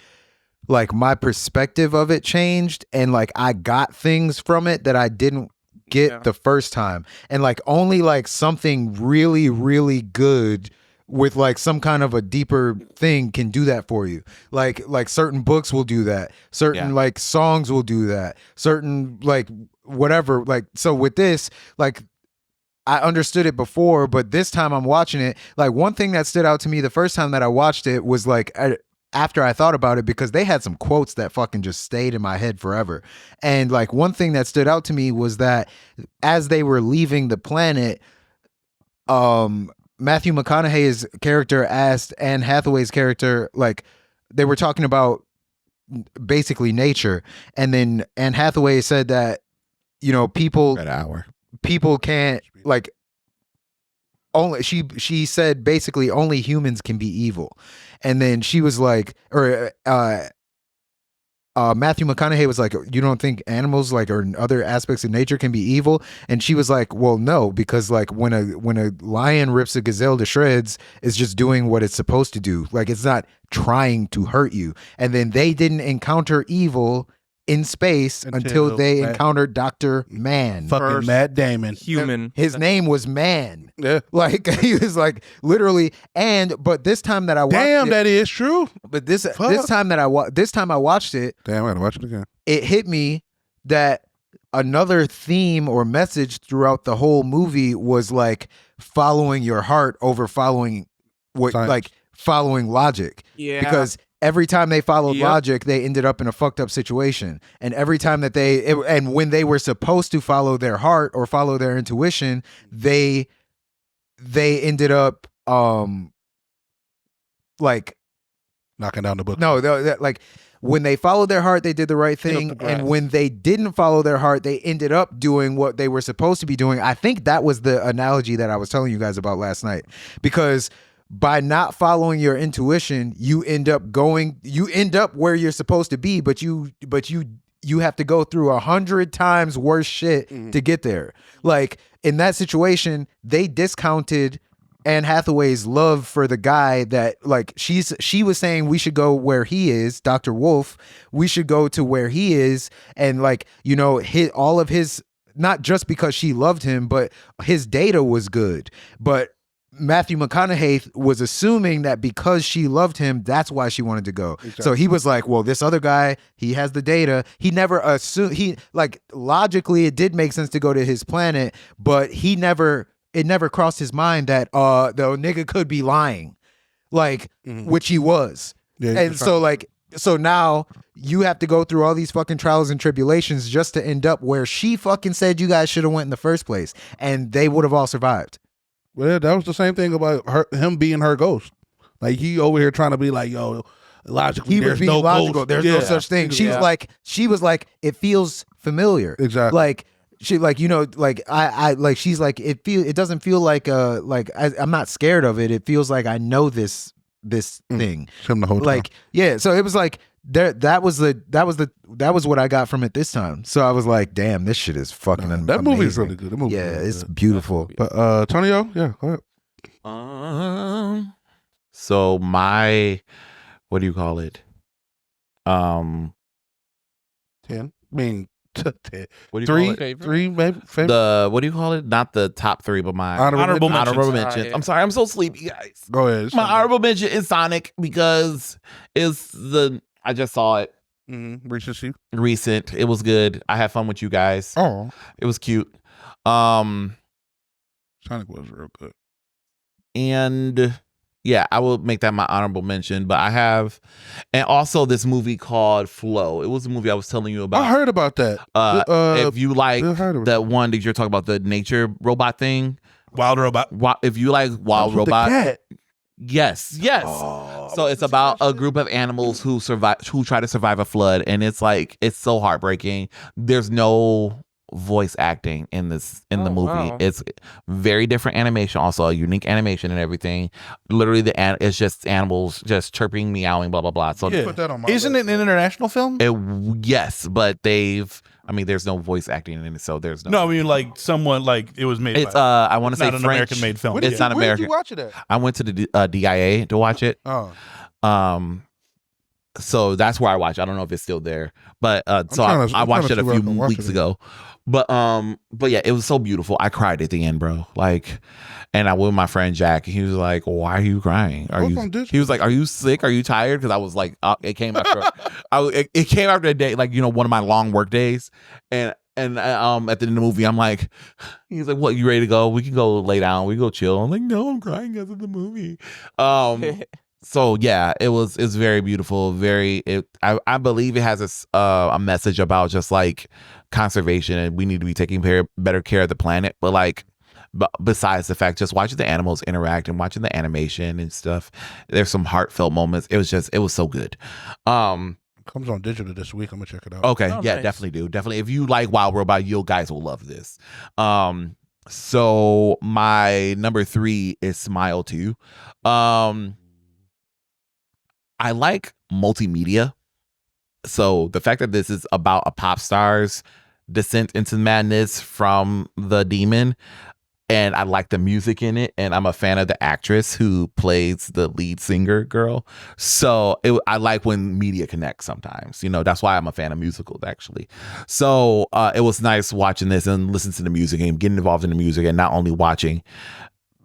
S4: like my perspective of it changed, and like I got things from it that I didn't get the first time. And like only like something really, really good with like some kind of a deeper thing can do that for you. Like certain books will do that. Certain like songs will do that. Certain like whatever. Like so with this, like I understood it before, but this time I'm watching it. Like one thing that stood out to me the first time that I watched it was like after I thought about it, because they had some quotes that fucking just stayed in my head forever. And like one thing that stood out to me was that as they were leaving the planet, Matthew McConaughey's character asked Anne Hathaway's character, like they were talking about basically nature. And then Anne Hathaway said that, you know, people can't like only she said basically only humans can be evil, and then she was like, or Matthew McConaughey was like, you don't think animals like or other aspects of nature can be evil? And she was like, well, no, because like when a lion rips a gazelle to shreds, it's just doing what it's supposed to do. Like it's not trying to hurt you. And then they didn't encounter evil in space until they encountered Dr. Man.
S6: Fucking
S7: First
S6: Matt Damon.
S7: Human.
S4: His name was Man.
S6: Yeah.
S4: Like he was like literally, but this time that I watched it,
S6: That is true.
S4: but this time I watched it,
S6: Damn, I gotta watch it again.
S4: it hit me that another theme or message throughout the whole movie was like following your heart over following
S6: Science.
S4: like following logic.
S7: Yeah.
S4: Because every time they followed
S7: Yep.
S4: logic, they ended up in a fucked up situation. And every time that and when they were supposed to follow their heart or follow their intuition, they ended up like
S6: Knocking down the book.
S4: no, like when they followed their heart, they did the right
S6: Hit up
S4: thing,
S6: the grass.
S4: and when they didn't follow their heart, they ended up doing what they were supposed to be doing. I think that was the analogy that I was telling you guys about last night, because by not following your intuition, you end up where you're supposed to be, but you have to go through 100 times worse shit to get there. Like in that situation, they discounted Anne Hathaway's love for the guy that like she was saying we should go where he is, Dr. Wolf. We should go to where he is and like, hit all of his, not just because she loved him, but his data was good. But Matthew McConaughey was assuming that because she loved him, that's why she wanted to go. Exactly. So he was like, well, this other guy, he has the data. He never assumed, logically it did make sense to go to his planet, but it never crossed his mind that the nigga could be lying, which he was.
S6: Yeah,
S4: and so now you have to go through all these fucking trials and tribulations just to end up where she fucking said you guys should have went in the first place, and they would have all survived.
S6: Well, that was the same thing about him being her ghost. Like he over here trying to be like, yo, logically,
S4: He
S6: there's
S4: was being
S6: no
S4: logical.
S6: ghost.
S4: There's no such thing. She was like, it feels familiar.
S6: Exactly.
S4: Like she, she's like, it doesn't feel like I'm not scared of it. It feels like I know this thing.
S6: Him the whole time.
S4: Yeah. So it was like that was what I got from it this time. So I was like, damn, this shit is fucking amazing.
S6: That movie is really good.
S4: It's beautiful.
S6: But Tonyo, yeah, go ahead.
S3: So my, what do you call it?
S6: 10. I mean, 10.
S3: What do you call it?
S6: Three, maybe. Favorite?
S3: What do you call it? Not the top three, but my
S6: Honorable
S3: honorable
S5: mentions.
S3: mentions. I'm sorry, I'm so sleepy, guys.
S6: Go ahead.
S3: My honorable mention is Sonic because I just saw it
S6: Recency.
S3: recent. It was good. I had fun with you guys.
S6: Oh,
S3: It was cute.
S6: Sonic was real good.
S3: And yeah, I will make that my honorable mention. But I have, and also this movie called Flow. It was a movie I was telling you about.
S6: I heard about that.
S3: If you like
S6: I heard of it.
S3: that one that you're talking about, the nature robot thing.
S5: Wild Robot.
S3: If you like Wild
S6: With the
S3: Robot,
S6: cat.
S3: yes.
S6: Oh,
S3: So it's about a group of animals who try to survive a flood, and it's so heartbreaking. There's no voice acting in the movie.
S7: Wow.
S3: It's very different animation, also a unique animation and everything. Literally, it's just animals just chirping, meowing, blah blah blah. So
S6: Put that on my
S5: Isn't it an international film?
S3: yes, but there's no voice acting in it, so there's no.
S5: No, I mean like someone like it was made.
S3: It's
S5: by,
S3: I want to
S5: it's
S3: say
S5: not an
S3: French.
S5: American-made film.
S3: It's not
S6: Where
S3: American.
S6: did you watch it at?
S3: I went to the DIA to watch it.
S6: Oh,
S3: So that's where I watched. I don't know if it's still there, but I watched it a few weeks ago. But yeah, it was so beautiful. I cried at the end, bro. And I went with my friend Jack. He was like, "Why are you crying? He was like, "Are you sick? Are you tired?" Because I was like, it came after it came after a day, one of my long work days, and at the end of the movie, I'm like, he's like, "What? You ready to go? We can go lay down. We can go chill." I'm like, "No, I'm crying because of the movie." So yeah, it's very beautiful. I believe it has a message about just conservation, and we need to be taking better care of the planet. But besides the fact, just watching the animals interact and watching the animation and stuff, there's some heartfelt moments. It was so good.
S6: comes on digital this week. I'm gonna check it out.
S3: Okay,
S7: Oh,
S3: yeah,
S7: nice.
S3: definitely do. Definitely, if you like Wild Robot, you guys will love this. So my number 3 is Smile 2. I like multimedia. So the fact that this is about a pop star's descent into madness from the demon, and I like the music in it, and I'm a fan of the actress who plays the lead singer girl. So I like when media connects sometimes. That's why I'm a fan of musicals, actually. So it was nice watching this and listening to the music and getting involved in the music, and not only watching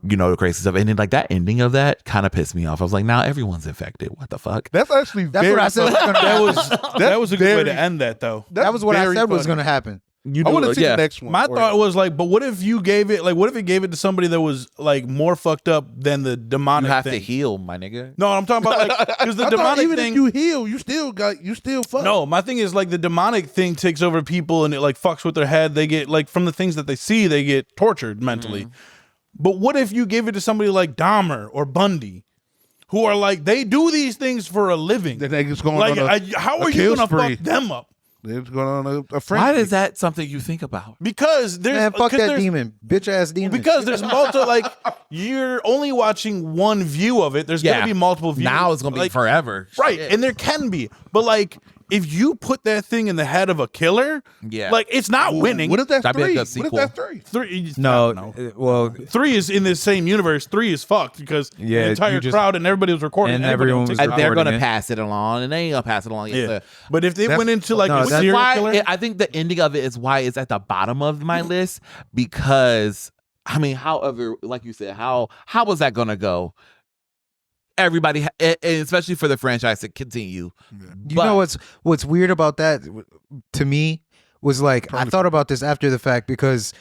S3: the crazy stuff. And then like that ending of that kind of pissed me off. I was like, now everyone's infected. What the fuck?
S6: That's actually
S4: That's what I said.
S5: That was a good way to end that, though.
S4: That was what I
S6: very
S4: said was
S6: funny.
S4: going to happen.
S6: I want to see the next one.
S5: My thought was like, but what if you gave it what if it gave it to somebody that was like more fucked up than the demonic
S3: You have
S5: thing?
S3: to heal, my nigga.
S5: No, I'm talking about like because the
S6: I thought
S5: demonic
S6: even
S5: thing.
S6: if you heal, you still fuck.
S5: No, my thing is like the demonic thing takes over people and it like fucks with their head. They get like from the things that they see, they get tortured mentally. But what if you gave it to somebody like Dahmer or Bundy, who are like they do these things for a living?
S6: Then they just going
S5: Like,
S6: on
S5: how
S6: a
S5: are you
S6: kill
S5: gonna
S6: spree.
S5: fuck them up?
S6: They're just going on a
S3: Why
S6: frenzy.
S3: is that something you think about?
S5: Because there's
S4: Man, fuck
S5: 'cause
S4: that
S5: there's-
S4: demon. Bitch ass demon.
S5: Because there's multiple, like you're only watching one view of it. There's gonna be multiple views.
S3: Now it's gonna be
S5: like,
S3: forever.
S5: right,
S3: Shit.
S5: and there can be, but like if you put that thing in the head of a killer,
S3: Yeah.
S5: like it's not winning.
S6: What if that's
S3: That'd be a
S6: three?
S3: good
S6: What if
S3: sequel.
S6: that's three?
S5: Three?
S4: no, well,
S5: 3 is in the same universe. 3 is fucked because
S4: Yeah,
S5: the entire
S4: you just-
S5: crowd and everybody was recording.
S4: and
S5: everybody
S4: everyone
S5: would
S4: was
S5: take
S3: And
S5: it
S3: they're
S5: out.
S4: recording
S3: gonna
S4: it.
S3: pass it along, and they ain't gonna pass it along.
S5: Yeah, but if they went into like
S4: no,
S5: a
S4: that's
S5: serial
S3: why
S5: killer,
S3: I think the ending of it is why it's at the bottom of my list, because I mean, however, like you said, how was that gonna go? Everybody, and especially for the franchise to continue.
S4: you know what's weird about that to me was like I thought about this after the fact because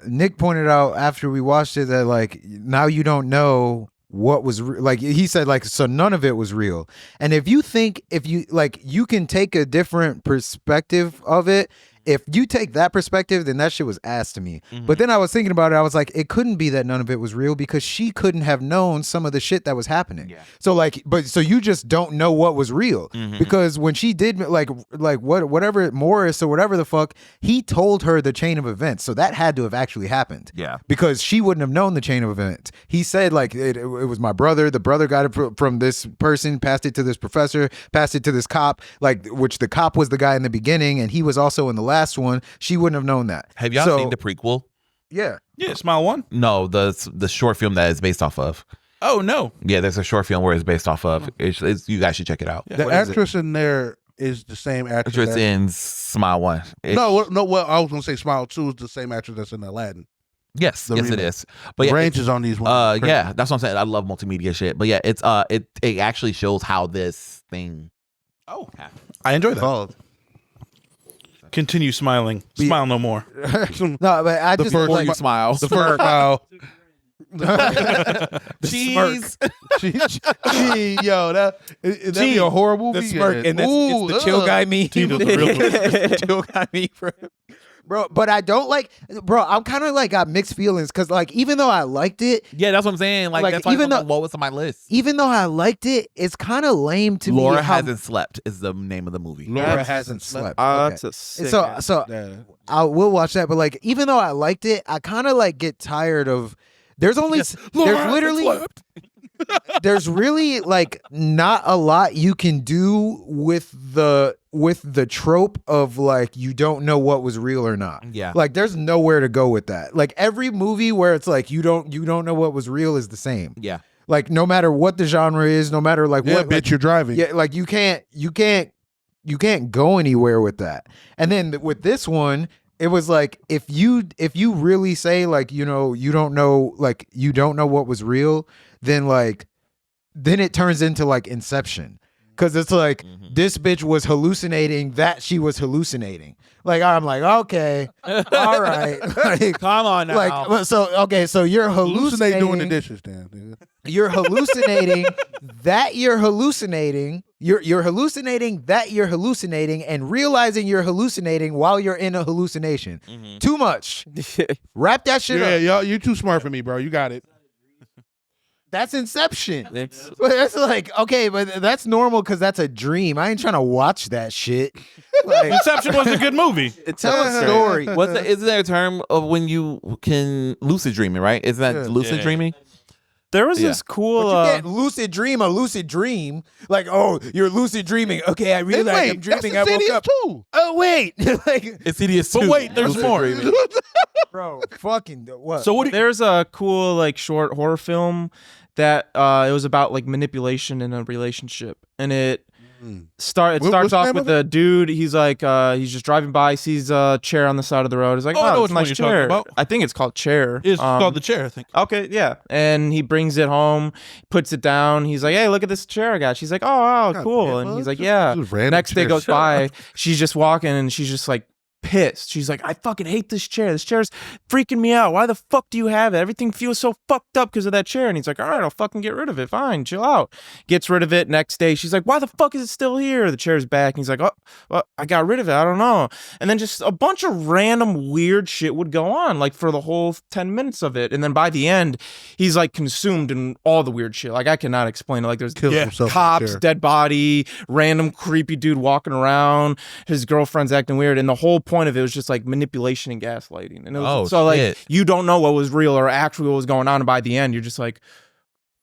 S4: Nick pointed out after we watched it that like now you don't know what was like he said like so none of it was real. And if you like you can take a different perspective of it. If you take that perspective, then that shit was ass to me. But then I was thinking about it. I was like, it couldn't be that none of it was real because she couldn't have known some of the shit that was happening.
S3: Yeah.
S4: So like, so you just don't know what was real because when she did like whatever Morris or whatever the fuck, he told her the chain of events. So that had to have actually happened.
S3: Yeah.
S4: Because she wouldn't have known the chain of events. He said like it was my brother. The brother got it from this person, passed it to this professor, passed it to this cop. Like which the cop was the guy in the beginning, and he was also in the last one. She wouldn't have known that.
S3: Have y'all
S4: So,
S3: seen the prequel?
S4: Yeah.
S5: yeah, Smile 1.
S3: No, the short film that it's based off of.
S5: Oh no,
S3: Yeah, there's a short film where it's based off of. You guys should check it out.
S6: The actress in there is the same actress.
S3: Actress
S6: that-
S3: in Smile 1.
S6: No. Well, I was gonna say Smile 2 is the same actress that's in Aladdin.
S3: Yes,
S6: the
S3: it
S6: remake.
S3: is. But
S6: The
S3: yeah,
S6: ranges on these ones.
S3: yeah, that's what I'm saying. I love multimedia shit. But yeah, it's it actually shows how this thing.
S5: oh, I enjoy that.
S4: Called.
S5: Continue smiling. Smile no more.
S4: No, but I
S6: The
S4: just
S6: first
S3: Or
S4: like,
S3: you smile.
S6: The first Smile.
S3: Cheese.
S6: Gee, yo, that'd be a horrible
S7: The
S6: movie.
S7: smirk, and that's
S6: Ooh,
S7: it's the chill
S6: ugh.
S7: guy meme.
S5: Dude, that's a real
S7: Chill guy meme.
S4: bro. But I don't like, bro. I'm kind of like got mixed feelings because like even though I liked it,
S3: Yeah, that's what I'm saying. Like that's why
S4: even
S3: it's on
S4: though-
S3: the lowest on my list.
S4: even though I liked it, it's kind of lame to me.
S3: Laura
S4: how-
S3: Hasn't Slept is the name of the movie.
S6: Laura hasn't slept.
S4: Okay.
S7: That's a sick
S4: So
S7: ass.
S6: Yeah.
S4: I will watch that, but like even though I liked it, I kind of like get tired of. There's only there's literally there's really like not a lot you can do with the trope of like you don't know what was real or not.
S3: Yeah.
S4: Like there's nowhere to go with that. Like every movie where it's like you don't know what was real is the same.
S3: Yeah.
S4: Like no matter what the genre is, no matter like
S6: Yeah,
S4: what
S6: bitch,
S4: like,
S6: you're driving.
S4: yeah, like you can't go anywhere with that. And then with this one, it was like if you really say like you don't know what was real, then it turns into like Inception. Cause it's like this bitch was hallucinating that she was hallucinating. Like I'm like, okay, all right. Like,
S3: Come on now.
S4: like so you're
S6: Hallucinate
S4: hallucinating
S6: doing the dishes, then.
S4: you're hallucinating that you're hallucinating. You're hallucinating that you're hallucinating and realizing you're hallucinating while you're in a hallucination. Too much. Wrap that shit
S6: Yeah,
S4: up.
S6: y'all, you too smart for me, bro. You got it.
S4: That's Inception. But that's like, okay, but that's normal because that's a dream. I ain't trying to watch that shit. Like,
S5: Inception was a good movie.
S4: tell a story.
S3: Isn't there a term of when you can lucid dreaming, right? Isn't that lucid dreaming?
S7: There was
S3: Yeah.
S7: this cool.
S4: But you can't lucid dream a lucid dream. Like, oh, you're lucid dreaming. Okay, I realize I'm dreaming. I woke up.
S6: Too.
S4: Oh wait, like,
S3: It's hideous
S5: But
S3: too.
S5: wait, there's more.
S4: bro, fucking what?
S5: So what do you,
S7: There's a cool like short horror film that it was about like manipulation in a relationship, and it starts
S6: What's the
S7: off
S6: name
S7: with
S6: of
S7: a dude. He's like he's just driving by, sees a chair on the side of the road. He's like,
S5: Oh, I know
S7: oh,
S5: which
S7: it's a
S5: one
S7: nice
S5: you're talking
S7: chair.
S5: about.
S7: I think it's called Chair.
S5: it's called The Chair, I think.
S7: Okay, yeah. And he brings it home, puts it down. He's like, hey, look at this chair I got. She's like, oh, wow,
S6: God
S7: cool.
S6: damn,
S7: And he's
S6: bud.
S7: like, yeah.
S6: This was random
S7: Next day
S6: chair.
S7: goes
S6: Shut
S7: by. She's just walking and she's just like pissed. She's like, I fucking hate this chair. This chair's freaking me out. Why the fuck do you have it? Everything feels so fucked up because of that chair. And he's like, all right, I'll fucking get rid of it. Fine, chill out. Gets rid of it. Next day, she's like, why the fuck is it still here? The chair's back. And he's like, oh, well, I got rid of it. I don't know. And then just a bunch of random weird shit would go on, like for the whole 10 minutes of it. And then by the end, he's like consumed in all the weird shit. Like I cannot explain it. Like there's
S6: Kills himself in the
S7: cops,
S6: chair.
S7: dead body, random creepy dude walking around, his girlfriend's acting weird, and the whole point of it was just like manipulation and gaslighting. And it was so like
S3: shit.
S7: you don't know what was real or actually what was going on, and by the end you're just like,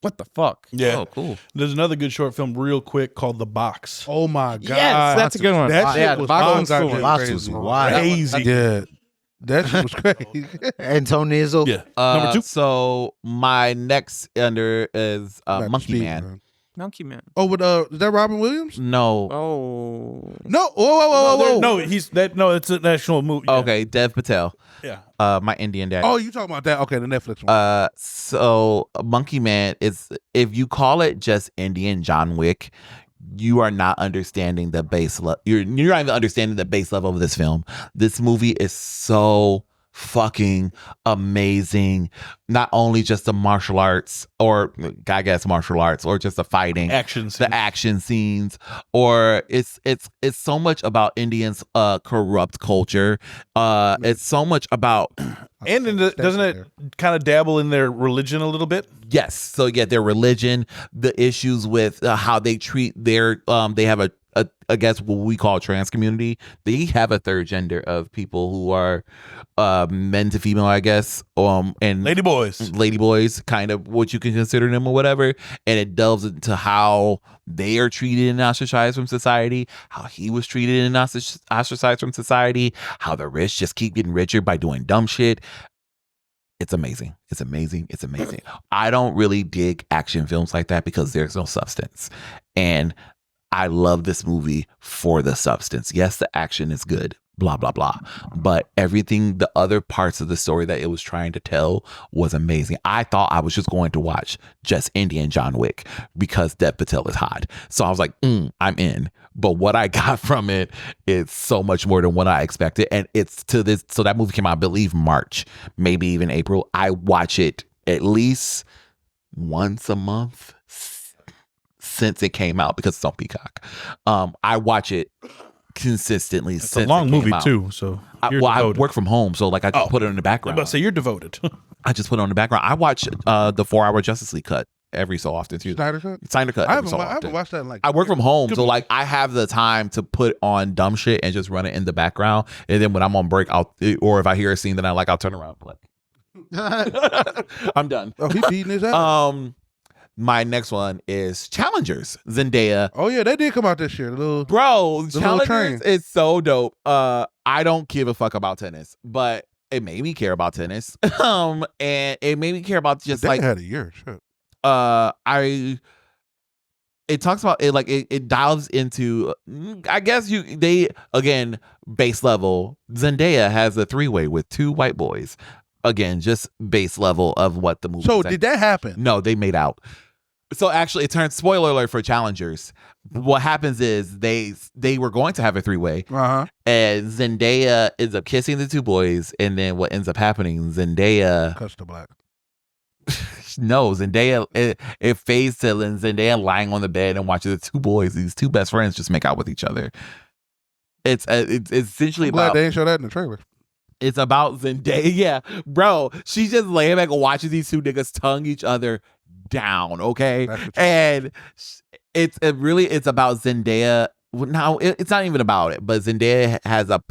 S7: what the fuck?
S5: Yeah.
S3: Oh, cool.
S5: There's another good short film real quick called The Box.
S6: Oh my god.
S7: Yes, that's a good one.
S6: That
S7: Yeah,
S6: shit
S7: the
S6: was
S7: box
S6: wild.
S7: one's cool.
S4: Box was wild.
S5: Crazy.
S6: Yeah. That shit was crazy.
S4: Anton Nizzle.
S5: Yeah. Number 2.
S3: So my next under is
S6: Like
S3: Monkey
S6: Speed,
S3: Man.
S7: Monkey Man.
S6: Oh, with is that Robin Williams?
S3: No.
S7: Oh.
S6: No. Whoa.
S5: No, it's an actual movie. Yeah.
S3: Okay, Dev Patel.
S5: Yeah.
S3: My Indian dad.
S6: Oh, you talking about that? Okay, the Netflix one.
S3: So Monkey Man is, if you call it just Indian John Wick, you are not understanding the base level. You're not even understanding the base level of this film. This movie is so fucking amazing. Not only just the martial arts, or I guess martial arts, or just the fighting, the action scenes, or it's so much about Indians' corrupt culture. It's so much about
S5: And doesn't it kind of dabble in their religion a little bit?
S3: yes. So yeah, their religion, the issues with how they treat their they have a I guess what we call trans community. They have a third gender of people who are men to female, I guess, and ladyboys, kind of what you can consider them or whatever. And it delves into how they are treated and ostracized from society, how he was treated and ostracized from society, how the rich just keep getting richer by doing dumb shit. It's amazing. It's amazing. It's amazing. I don't really dig action films like that because there's no substance. And I love this movie for the substance. Yes, the action is good, blah, blah, blah. But everything, the other parts of the story that it was trying to tell was amazing. I thought I was just going to watch just Indian John Wick because Dev Patel is hot. So I was like, I'm in. But what I got from it is so much more than what I expected. And it's to this. So that movie came out, I believe, March, maybe even April. I watch it at least once a month since it came out because it's on Peacock. I watch it consistently.
S5: It's a long movie too, so
S3: I work from home, so like I just put it in the
S5: I'm
S3: background.
S5: about to say you're devoted.
S3: I just put it on the background. I watch the 4-hour Justice League cut every so often too.
S6: Snyder Cut?
S3: Snyder Cut.
S6: I
S3: every so
S6: haven't
S3: often.
S6: watched that in like
S3: I work from home,
S5: Good
S3: so
S5: movie.
S3: like I have the time to put on dumb shit and just run it in the background. And then when I'm on break, or if I hear a scene that I like, I'll turn around and play. I'm done.
S6: Oh, he beating his ass.
S3: My next one is Challengers. Zendaya.
S6: Oh yeah, that did come out this year. The little
S3: Bro,
S6: little
S3: Challengers
S6: train.
S3: is so dope. I don't give a fuck about tennis, but it made me care about tennis. And it made me care about just
S6: that
S3: like
S6: had a year. Shit.
S3: it talks about it, like it dives into, I guess they again, base level. Zendaya has a 3-way with 2 white boys. Again, just base level of what the movie.
S6: So did that happen?
S3: No, they made out. So actually, it turns, spoiler alert for Challengers. What happens is they were going to have a 3-way, and Zendaya ends up kissing the 2 boys, and then what ends up happening? Zendaya
S6: Cuts to black.
S3: no, Zendaya it fades to Zendaya lying on the bed and watching the 2 boys, these 2 best friends, just make out with each other. It's essentially
S6: I'm glad
S3: about.
S6: they didn't show that in the trailer.
S3: It's about Zendaya. Yeah, bro. She's just laying back and watching these 2 niggas tongue each other down. Okay,
S6: That's what
S3: and it's about Zendaya now it's not even about it, but Zendaya has a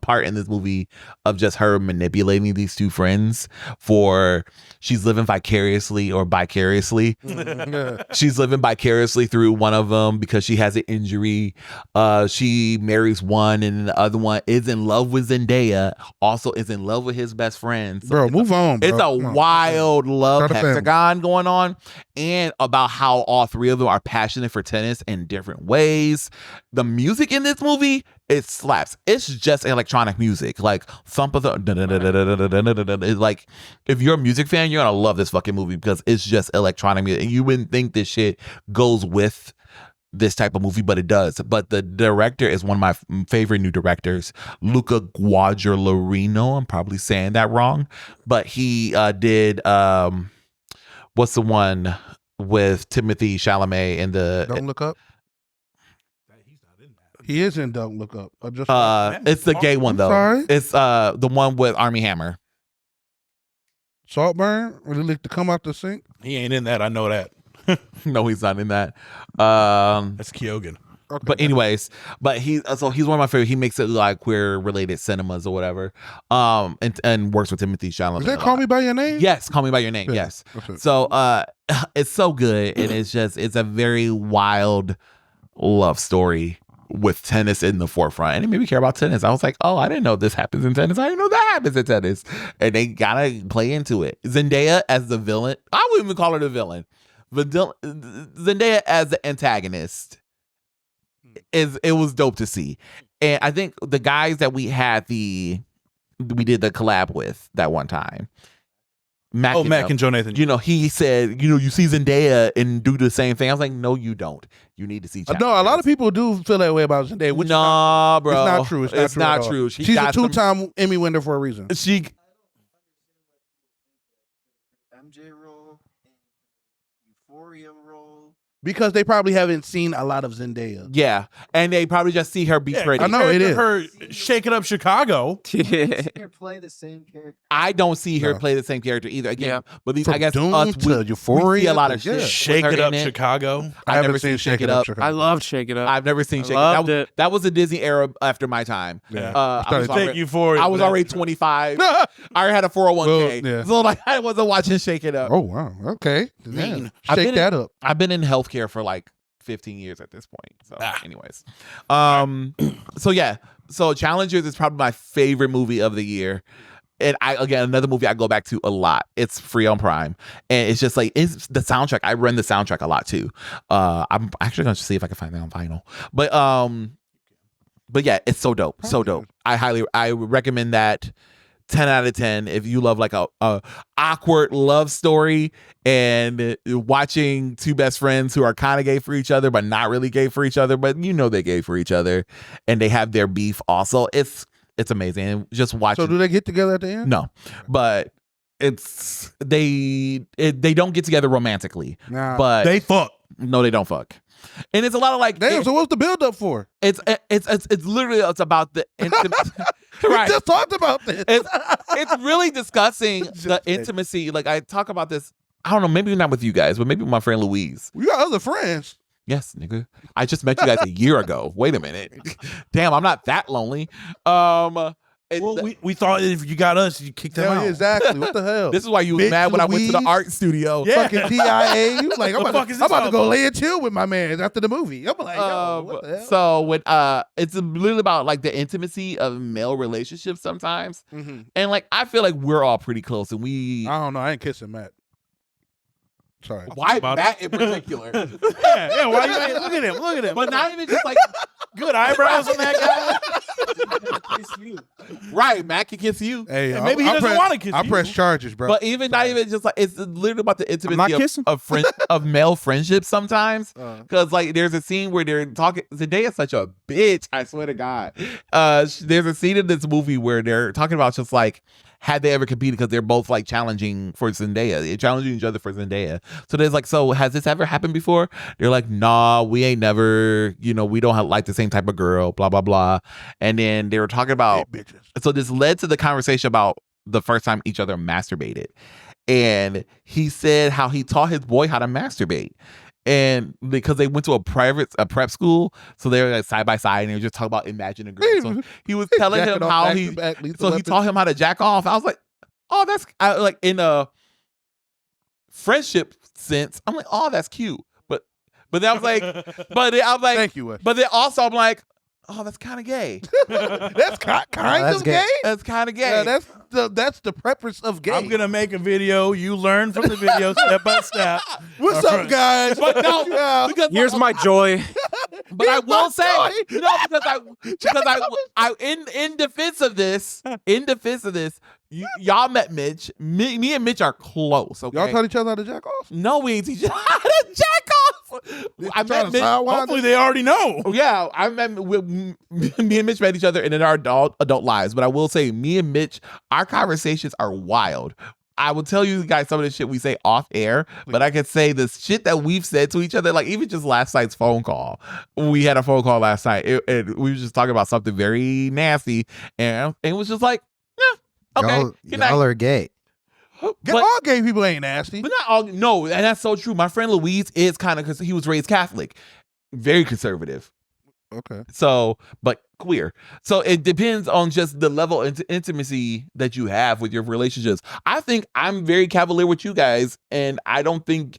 S3: part in this movie of just her manipulating these two friends for she's living vicariously or vicariously. She's living vicariously through one of them because she has an injury. She marries one, and the other one is in love with Zendaya, also is in love with his best friend. So
S6: Bro, move on, bro.
S3: it's a
S6: Come on.
S3: wild love
S6: Start a family.
S3: hexagon going on, and about how all three of them are passionate for tennis in different ways. The music in this movie, it slaps. It's just electronic music, like thump of the. It's like if you're a music fan, you're gonna love this fucking movie because it's just electronic music, and you wouldn't think this shit goes with this type of movie, but it does. But the director is one of my favorite new directors, Luca Guadagnino. I'm probably saying that wrong, but he did what's the one with Timothy Chalamet and the
S6: Don't Look Up. He is in Don't Look Up. I just
S3: it's the gay one
S6: I'm
S3: though.
S6: sorry?
S3: It's the one with Armie Hammer.
S6: Saltburn. Really like to come out the sink.
S5: He ain't in that. I know that.
S3: No, he's not in that.
S5: That's Kyogen.
S6: Okay.
S3: But anyways, he's one of my favorite. He makes it like queer related cinemas or whatever. And works with Timothy Chalamet.
S6: Is that Call Me by Your Name?
S3: Yes, Call Me by Your Name.
S6: Yeah,
S3: Yes.
S6: that's it.
S3: So it's so good, and it's a very wild love story with tennis in the forefront, and it made me care about tennis. I was like, oh, I didn't know this happens in tennis. I didn't know that happens in tennis, and they gotta play into it. Zendaya as the villain. I wouldn't even call her the villain. Zendaya as the antagonist it was dope to see, and I think the guys that we did the collab with that one time. Mac
S5: and Joe Nathan.
S3: You know, he said, you see Zendaya and do the same thing. I was like, no, you don't. You need to see.
S6: No, a lot of people do feel that way about Zendaya. Which
S3: nah, bro,
S6: it's not true. It's not true.
S3: true.
S6: She's a two-time Emmy winner for a reason.
S3: She
S8: MJ role and Euphoria role.
S6: Because they probably haven't seen a lot of Zendaya.
S3: yeah, and they probably just see her be pretty.
S6: I know it is.
S5: Her Shake It Up Chicago.
S8: Her play the same character.
S3: I don't see her
S6: No.
S3: play the same character either. Again,
S7: Yeah.
S3: but these,
S6: From
S3: I guess
S6: Doom
S3: us,
S6: to
S3: we
S6: Euphoria
S3: see a lot of
S6: to-
S3: shit.
S6: yeah.
S5: Shake
S3: with
S5: It
S3: her
S5: Up
S3: in it.
S5: Chicago.
S6: I
S3: I've
S6: haven't
S3: never
S6: seen
S3: seen
S6: Shake It Up. Chicago.
S7: I loved Shake It Up.
S3: I've never seen Shake It
S7: loved
S3: Up.
S7: it.
S3: That was a Disney era after my time.
S6: Yeah.
S3: I was
S6: Started-
S5: Thank you for it.
S3: I was already 25. I already had a 401k.
S6: Well, yeah.
S3: So like I wasn't watching Shake It Up.
S6: Oh wow. Okay. Damn.
S3: Mean. I've
S6: Shake
S3: been
S6: that up.
S3: I've been in healthcare for like 15 years at this point. So anyways. So yeah. So Challengers is probably my favorite movie of the year. And another movie I go back to a lot. It's free on Prime. And it's just like it's the soundtrack. I run the soundtrack a lot too. I'm actually gonna see if I can find that on vinyl. But yeah, it's so dope. So dope. I would recommend that 10 out of 10 if you love like a awkward love story and watching two best friends who are kind of gay for each other but not really gay for each other, but they're gay for each other and they have their beef also. It's amazing. And just watch
S6: So do they get together at the end?
S3: No, but they don't get together romantically,
S6: Nah.
S3: but
S5: They fuck.
S3: no, they don't fuck. And it's a lot of like
S6: Damn. So what's the build up for?
S3: it's literally it's about the intimate right.
S6: We just talked about this.
S3: It's really discussing the
S6: Just kidding.
S3: intimacy. Like I talk about this. I don't know, maybe not with you guys, but maybe with my friend Louise.
S6: We got other friends.
S3: Yes, nigga. I just met you guys a year ago. Wait a minute. Damn, I'm not that lonely.
S5: Well, we thought if you got us, you kicked them
S6: Hell
S5: out.
S6: yeah, exactly. What the hell?
S3: This is why you was
S6: Bitch,
S3: mad when I went to the
S6: Louise.
S3: art studio.
S5: Yeah.
S6: Fucking TIA. You like, I'm
S5: The
S6: about,
S5: fuck
S6: to,
S5: is
S6: I'm
S5: this
S6: about to
S5: all
S6: go
S5: about?
S6: lay and chill with my man after the movie. I'm like, yo, what the hell?
S3: So when it's literally about like the intimacy of male relationships sometimes,
S6: Mhm.
S3: and like I feel like we're all pretty close, and we
S6: I don't know. I ain't kissing Matt. Sorry.
S3: why
S5: about
S3: that in particular,
S5: yeah. Why you ain't- look at him? Look at him.
S3: but not even just like
S5: good eyebrows on that guy.
S8: Kiss you.
S3: right. Matt can kiss you.
S6: Hey,
S5: And maybe he doesn't wanna kiss
S6: I
S5: you.
S6: press charges, bro.
S3: But even not even just like it's literally about the
S7: not
S3: intimacy
S7: kissing.
S3: of male friendships sometimes.
S6: Uh.
S3: Because like there's a scene where they're talking. Zendaya's such a bitch. I swear to God. There's a scene in this movie where they're talking about just like had they ever competed because they're both like challenging for Zendaya. They're challenging each other for Zendaya. So there's like, so has this ever happened before? They're like, nah, we ain't never. We don't like the same type of girl. Blah blah blah. And then they were talking about.
S6: Hey, bitches.
S3: So this led to the conversation about the first time each other masturbated. And he said how he taught his boy how to masturbate. And because they went to a prep school, so they were like side by side, and they were just talking about Imagine a Girl. So he was telling him
S6: Jacking off
S3: how
S6: back
S3: he,
S6: to back, Lethal
S3: so he
S6: Weapon.
S3: taught him how to jack off. I was like, oh, that's like in a friendship sense. I'm like, oh, that's cute. But then I was like,
S6: Thank you, Wes.
S3: but then also I'm like, oh, that's kind of gay.
S6: That's kind
S4: that's
S6: of
S4: gay.
S6: gay.
S3: That's kind of gay.
S6: Yeah, that's the preference of gay.
S5: I'm gonna make a video. You learn from the video step by step.
S6: What's up, guys?
S3: But no,
S6: Yeah.
S3: because
S7: Here's my joy.
S3: But I will say
S6: joy.
S3: no, because I in defense of this, y'all met Mitch. Me and Mitch are close. Okay,
S6: Y'all taught each other how to jack off?
S3: no, we ain't teach you how to jack off. I met Mitch.
S5: Hopefully, they already know.
S3: Yeah, I met me and Mitch met each other in our adult lives. But I will say, me and Mitch, our conversations are wild. I will tell you guys some of the shit we say off air, but I could say the shit that we've said to each other, like even just last night's phone call. We had a phone call last night, and we were just talking about something very nasty, and it was just like, yeah, okay, good night.
S4: Y'all are gay.
S3: But-
S6: All gay people ain't nasty.
S3: But not all. No, and that's so true. My friend Louise is kind of, because he was raised Catholic, very conservative.
S6: Okay.
S3: So, but queer. So it depends on just the level of intimacy that you have with your relationships. I think I'm very cavalier with you guys, and I think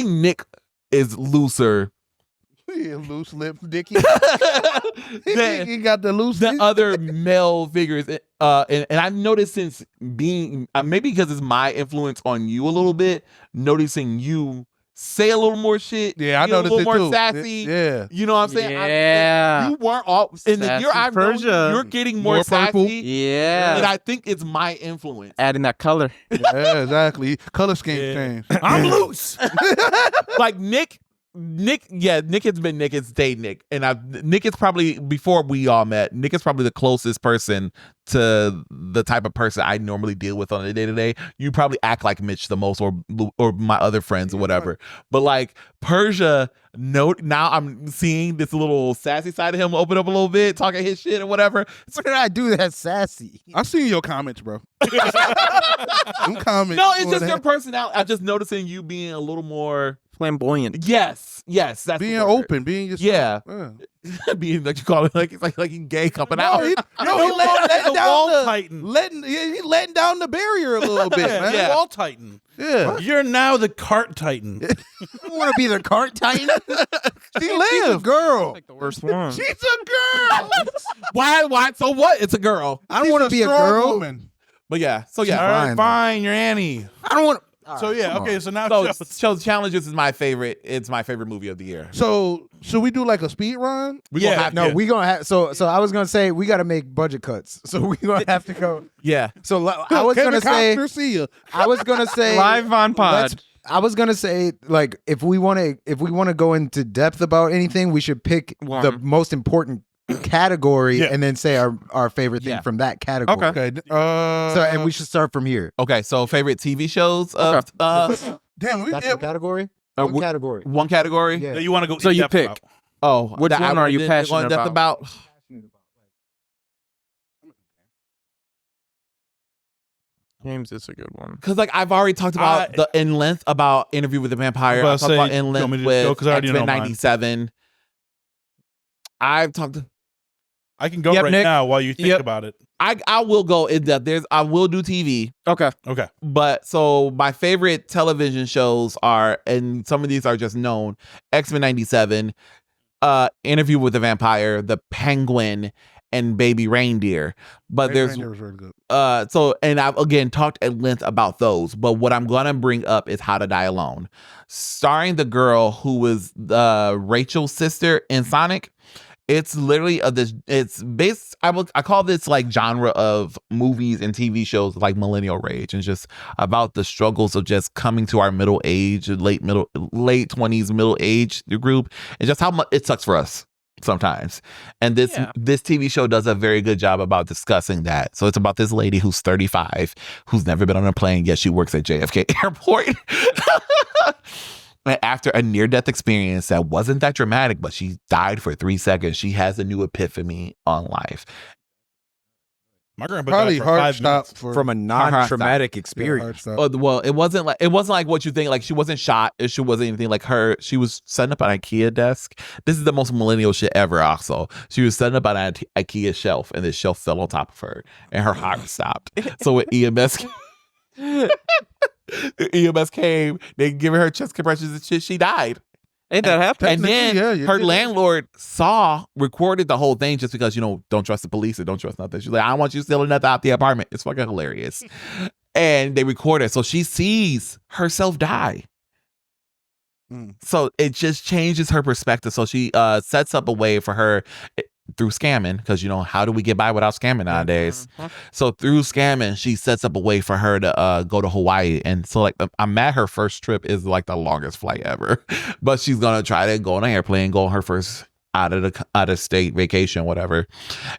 S3: Nick is looser
S6: Yeah, loose lips, Dickie.
S3: than
S6: He got the loose
S3: the other male figures. And I've noticed since being, maybe because it's my influence on you a little bit, noticing you say a little more shit.
S6: Yeah, I
S3: be a
S6: noticed
S3: little
S6: it
S3: more
S6: too.
S3: sassy.
S6: Yeah.
S3: You know what I'm saying?
S7: Yeah.
S3: You weren't all in the
S7: Sassy
S3: year I've known you,
S7: Persia.
S3: you're getting more,
S6: More purple.
S3: sassy.
S7: Yeah.
S3: And I think it's my influence.
S7: Adding that color.
S6: Yeah, exactly. Color scheme change.
S5: I'm loose.
S3: Like Nick has been Nick. It's stayed Nick. And Nick is probably, before we all met, Nick is probably the closest person to the type of person I normally deal with on a day-to-day. You probably act like Mitch the most, or my other friends or whatever. But like Persia, now I'm seeing this little sassy side of him open up a little bit, talking his shit or whatever.
S4: What did I do that's sassy?
S6: I seen your comments, bro. Them comments.
S3: No, it's just
S6: boy,
S3: your personality. I'm just noticing you being a little more
S7: Flamboyant.
S3: yes, that's the
S6: being
S3: word.
S6: open, being yourself.
S3: Yeah. Being like you call it, like he's gay coming
S6: No,
S3: out.
S6: he
S5: The
S6: letting
S5: wall
S6: down
S5: tighten.
S6: he letting down the barrier a little bit, man.
S3: Yeah.
S5: Wall tighten.
S6: Yeah.
S5: You're now the cart titan.
S4: You want to be the cart titan?
S6: She
S4: She's a
S6: lives.
S4: girl.
S7: Like the worst one.
S6: She's a girl.
S3: Why? So what? It's a girl.
S4: I don't want to be a
S6: strong
S4: girl.
S6: woman.
S3: But yeah. So
S5: All
S3: yeah.
S5: right,
S4: fine,
S5: fine. You're Annie.
S4: I don't want.
S5: So yeah, okay. So now
S3: So Challenges is my favorite. It's my favorite movie of the year.
S6: So should we do like a speed run?
S3: We gonna
S5: Yeah.
S3: have
S4: No,
S3: to.
S4: we gonna have. So I was gonna say we got to make budget cuts. So we gonna have to go.
S3: Yeah.
S4: So I was
S6: Kevin
S4: gonna say.
S6: Costner, see ya.
S4: I was gonna say
S7: Live on pod.
S4: I was gonna say, like, if we want to go into depth about anything, we should pick
S7: One.
S4: the most important category
S5: Yeah.
S4: and then say our favorite thing
S3: Yeah.
S4: from that category.
S7: Okay.
S6: Okay.
S4: So and we should start from here.
S3: Okay. So favorite TV shows of
S6: damn.
S4: That's the category. What category?
S3: one category.
S4: Yeah.
S5: you want to go.
S7: So
S5: in
S7: you
S5: depth
S7: pick.
S5: about.
S3: Oh,
S7: Which
S3: that
S7: one
S3: I
S7: are you
S3: didn't go in
S7: passionate
S3: depth about?
S7: James is a good one.
S3: Because like I've already talked about the in length about Interview with the Vampire.
S5: I
S3: I
S5: was
S3: talked
S5: about
S3: about
S5: to say,
S3: in
S5: you want me
S3: length
S5: to just go?
S3: with
S5: 'Cause I already know
S3: X-Men
S5: mine.
S3: 97. I've talked.
S5: I can go
S7: Yep,
S5: right
S7: Nick.
S5: now while you think
S7: Yep.
S5: about it.
S3: I will go in depth. I will do TV.
S7: Okay.
S5: Okay.
S3: But so my favorite television shows are, and some of these are just known: X-Men 97, Interview with the Vampire, The Penguin, and Baby Reindeer. But there's
S6: Reindeer was really good.
S3: so, and I've again talked at length about those, but what I'm gonna bring up is How to Die Alone, starring the girl who was Rachel's sister in Sonic. It's literally it's based, I call this like genre of movies and TV shows like millennial rage, and just about the struggles of just coming to our middle age, late 20s middle age group, and just how much it sucks for us sometimes. And this TV show does a very good job about discussing that. So it's about this lady who's 35, who's never been on a plane, yet she works at JFK Airport. And after a near-death experience that wasn't that dramatic, but she died for 3 seconds, she has a new epiphany on life.
S5: My grandpa
S6: Probably
S5: died for
S6: heart
S5: 5
S6: stop
S5: minutes.
S6: for
S4: From a non-traumatic
S6: yeah,
S4: experience.
S6: heart stop.
S3: Oh, well, it wasn't like what you think. Like she wasn't shot. She wasn't anything like her. She was setting up an IKEA desk. This is the most millennial shit ever. Also, she was setting up an IKEA shelf, and the shelf fell on top of her, and her heart stopped. So when EMS came, they gave her chest compressions and shit. She died.
S7: Ain't that happened?
S3: And then
S6: Technically, yeah,
S3: her
S6: you did.
S3: landlord recorded the whole thing just because, don't trust the police and don't trust nothing. She's like, I don't want you stealing nothing out the apartment. It's fucking hilarious. And they record it. So she sees herself die. So it just changes her perspective. So she sets up a way for her through scamming, because how do we get by without scamming nowadays? So through scamming, she sets up a way for her to go to Hawaii. And so like I'm at her first trip is like the longest flight ever, but she's gonna try to go on an airplane, go on her first out of state vacation, whatever.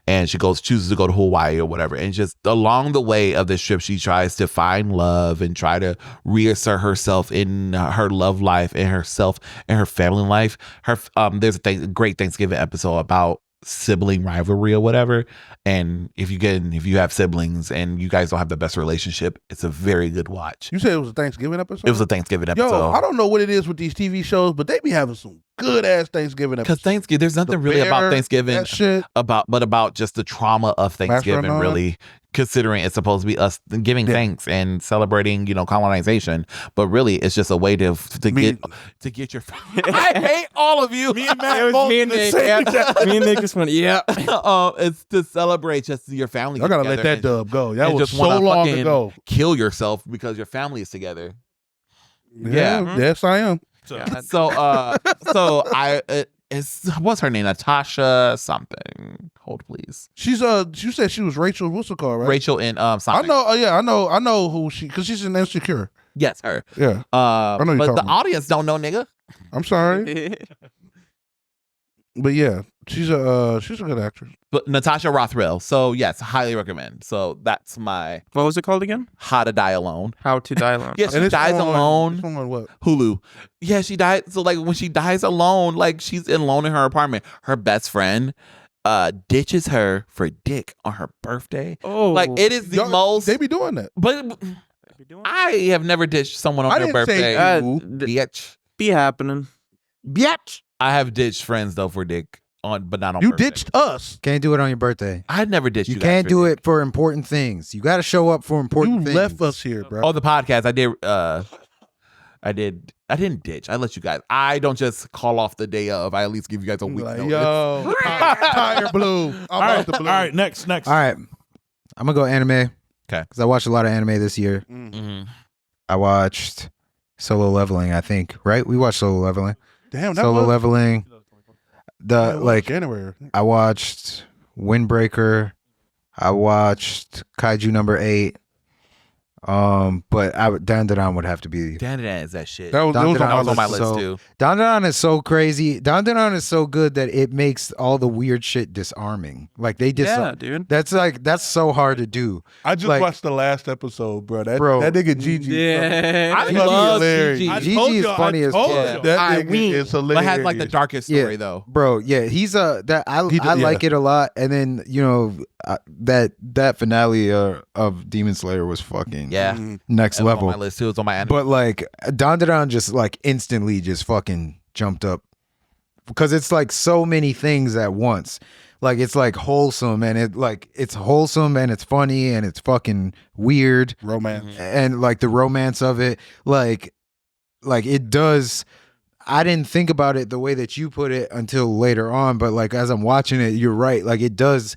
S3: And she chooses to go to Hawaii or whatever. And just along the way of this trip, she tries to find love and try to reassert herself in her love life and herself and her family life. There's a great Thanksgiving episode about sibling rivalry or whatever, and if you have siblings and you guys don't have the best relationship, it's a very good watch.
S6: You said it was a Thanksgiving episode?
S3: It was a Thanksgiving episode.
S6: Yo, I don't know what it is with these TV shows, but they be having some good ass Thanksgiving
S3: Because
S6: episodes.
S3: Thanksgiving, there's nothing really about
S6: Bear,
S3: Thanksgiving
S6: that shit.
S3: about just the trauma of Thanksgiving,
S6: Master
S3: really, considering it's supposed to be us giving thanks and celebrating, colonization. But really, it's just a way to get your. I hate all of you.
S5: Me and Matt
S7: It was
S5: both
S7: me and
S5: the
S7: Nick.
S5: same
S7: Yeah. Me and Nick just went, yeah.
S3: It's to celebrate just your family.
S6: I gotta let
S3: together
S6: that
S3: and-
S6: dub go. That
S3: and
S6: was
S3: just
S6: so
S3: wanna
S6: long
S3: fucking
S6: ago.
S3: Kill yourself because your family is together.
S6: Yeah, yes, I am.
S3: So what's her name? Natasha something. Hold please.
S6: She's you said she was Rachel Wussikar, right?
S3: Rachel in
S6: I
S3: Sonic.
S6: know. I know who she, because she's in Insecure.
S3: Yes, her.
S6: Yeah, know you're
S3: But the
S6: talking.
S3: audience don't know, nigga.
S6: I'm sorry, but yeah, she's a good actress.
S3: But Natasha Rothwell. So yes, highly recommend. So that's my
S7: What was it called again?
S3: How to Die Alone.
S7: How to Die Alone.
S3: Yeah, she
S6: And it's
S3: dies
S6: on-
S3: alone.
S6: it's on what?
S3: Hulu. Yeah, she died. So like when she dies alone, like she's alone in her apartment. Her best friend ditches her for dick on her birthday.
S7: Oh,
S3: Like it is the
S6: Y'all-
S3: most.
S6: They be doing that.
S3: But I have never ditched someone on
S6: I
S3: their
S6: didn't say
S3: birthday.
S6: you.
S3: Bitch.
S7: be happening.
S6: Bitch,
S3: I have ditched friends though for dick but not on.
S6: you
S3: birthday.
S6: ditched us.
S4: Can't do it on your birthday.
S3: I never ditched you.
S4: You
S3: guys
S4: can't
S3: for
S4: do
S3: dick.
S4: it for important things. You got to show up for
S6: You
S4: important things.
S6: left us here, bro.
S3: Oh, the podcast. I didn't ditch. I let you guys. I don't just call off the day of. I at least give you guys a week
S6: Like,
S3: notice.
S6: yo, tire blue. I'm
S5: All
S6: out
S5: right,
S6: the blue.
S5: all right. Next.
S4: All right. I'm going to go anime.
S3: Okay.
S4: Because I watched a lot of anime this year.
S3: Mhm.
S4: I watched Solo Leveling, I think, right? We watched Solo Leveling.
S6: Damn, that
S4: Solo
S6: was
S4: Leveling.
S6: that was
S4: Like,
S6: January.
S4: I watched Windbreaker. I watched Kaiju number 8. But Dandadan would have to be.
S3: Dandadan is that shit.
S6: That was, it was
S4: Dandadan
S3: That was on my
S4: is
S3: list
S4: so-
S3: too.
S4: Dandadan is so crazy. Dandadan is so good that it makes all the weird shit disarming. Like they just
S7: Yeah, dude.
S4: that's so hard to do.
S6: I just
S4: like-
S6: watched the last episode, bro. That
S4: Bro.
S6: that nigga Gigi.
S7: Yeah.
S3: I
S6: Fucking
S3: love
S6: hilarious.
S3: Gigi.
S5: I
S4: Gigi
S5: told
S4: is
S5: y'all,
S4: funny
S5: I
S4: as
S5: told
S4: fuck.
S5: y'all.
S6: That
S7: I
S6: nigga
S7: win.
S6: is
S3: But
S6: hilarious.
S3: it has like the darkest story though.
S4: Bro, yeah, he's that I
S6: He did-
S4: I like
S6: yeah.
S4: it a lot. And then that finale of Demon Slayer was fucking
S3: Yeah.
S4: next
S3: That was
S4: level.
S3: on my list too. It's on my anime.
S4: But like Dandadan just like instantly just fucking jumped up because it's like so many things at once. Like it's like wholesome and it's wholesome and it's funny and it's fucking weird
S6: romance.
S4: and like the romance of it like it does. I didn't think about it the way that you put it until later on, but like as I'm watching it, you're right. Like it does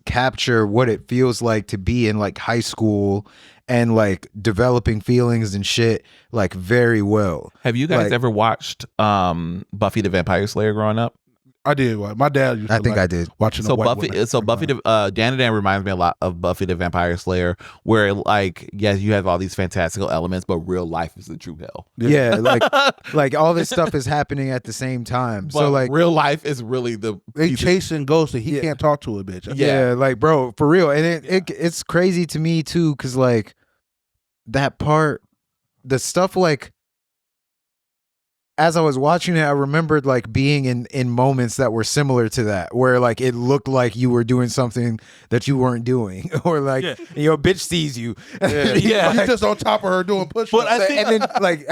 S4: capture what it feels like to be in like high school and like developing feelings and shit like very well.
S3: Have you guys
S4: like-
S3: ever watched Buffy the Vampire Slayer growing up?
S6: I did. My dad used to
S4: I think
S6: like
S4: I did.
S6: watching
S3: So
S6: the white women.
S3: Buffy the Dandadan reminds me a lot of Buffy the Vampire Slayer, where like yes, you have all these fantastical elements, but real life is the true hell.
S4: Yeah, like all this stuff is happening at the same time.
S3: But
S4: So like
S3: real life is really the
S6: They
S3: piece of-
S6: chasing ghosts and he
S4: Yeah.
S6: can't talk to a bitch. That's
S4: yeah, like bro, for real. And it's crazy to me too, cause like that part, the stuff like as I was watching it, I remembered like being in moments that were similar to that, where like it looked like you were doing something that you weren't doing, or like your bitch sees you.
S6: Yeah, he's just on top of her doing push-ups.
S5: But I think
S4: and then like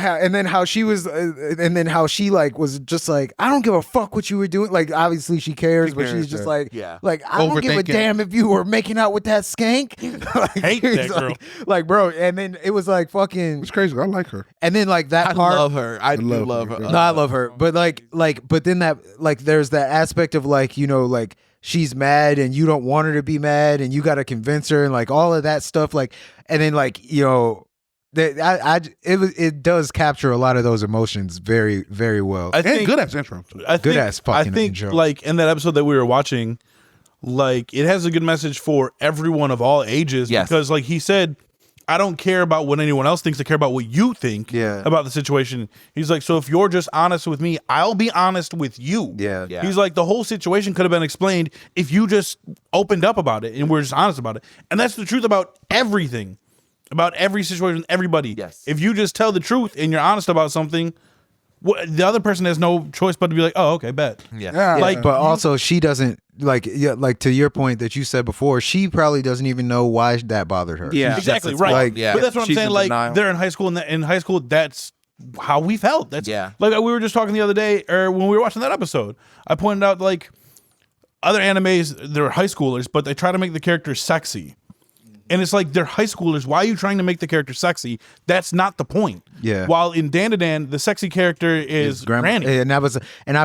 S4: how she was and then how she like was just like, I don't give a fuck what you were doing. Like obviously she cares, but she's just like like I don't give a
S6: Overthinking.
S4: damn if you were making out with that skank. Like,
S5: Hate that
S4: it's
S5: girl.
S4: like bro, and then it was like fucking,
S6: It's crazy. I like her.
S4: and then like that
S3: I
S4: part.
S3: love her. I do
S6: love
S3: love
S6: her.
S3: her.
S6: No,
S4: No, I love her, but but then that like there's that aspect of like, you know, like she's mad and you don't want her to be mad and you got to convince her and like all of that stuff, like, and then like, you know, that it does capture a lot of those emotions very, very well.
S5: I
S6: And
S5: think
S6: good ass intro. Too.
S5: I think
S4: intro.
S5: like in that episode that we were watching, like it has a good message for everyone of all ages.
S3: Yes.
S5: Because like he said, I don't care about what anyone else thinks. I care about what you think
S4: Yeah.
S5: about the situation. He's like, so if you're just honest with me, I'll be honest with you.
S4: Yeah.
S3: Yeah.
S5: He's like, the whole situation could have been explained if you just opened up about it and we're just honest about it. And that's the truth about everything, about every situation, everybody.
S3: Yes.
S5: If you just tell the truth and you're honest about something, the other person has no choice but to be like, oh, okay, bet.
S3: Yeah.
S5: Like,
S4: But also she doesn't like, like to your point that you said before, she probably doesn't even know why that bothered her.
S7: Yeah.
S4: She's
S5: exactly
S4: just
S5: right.
S4: like,
S3: Yeah.
S5: But that's what I'm
S7: She's
S5: saying.
S7: in
S5: Like
S7: denial.
S5: they're in high school, and in high school, that's how we felt. That's
S3: Yeah.
S5: Like we were just talking the other day, or when we were watching that episode, I pointed out like other animes, they're high schoolers, but they try to make the characters sexy. And it's like they're high schoolers. Why are you trying to make the character sexy? That's not the point.
S4: Yeah.
S5: While in Dan, the sexy character is Granny.
S4: And that was, and I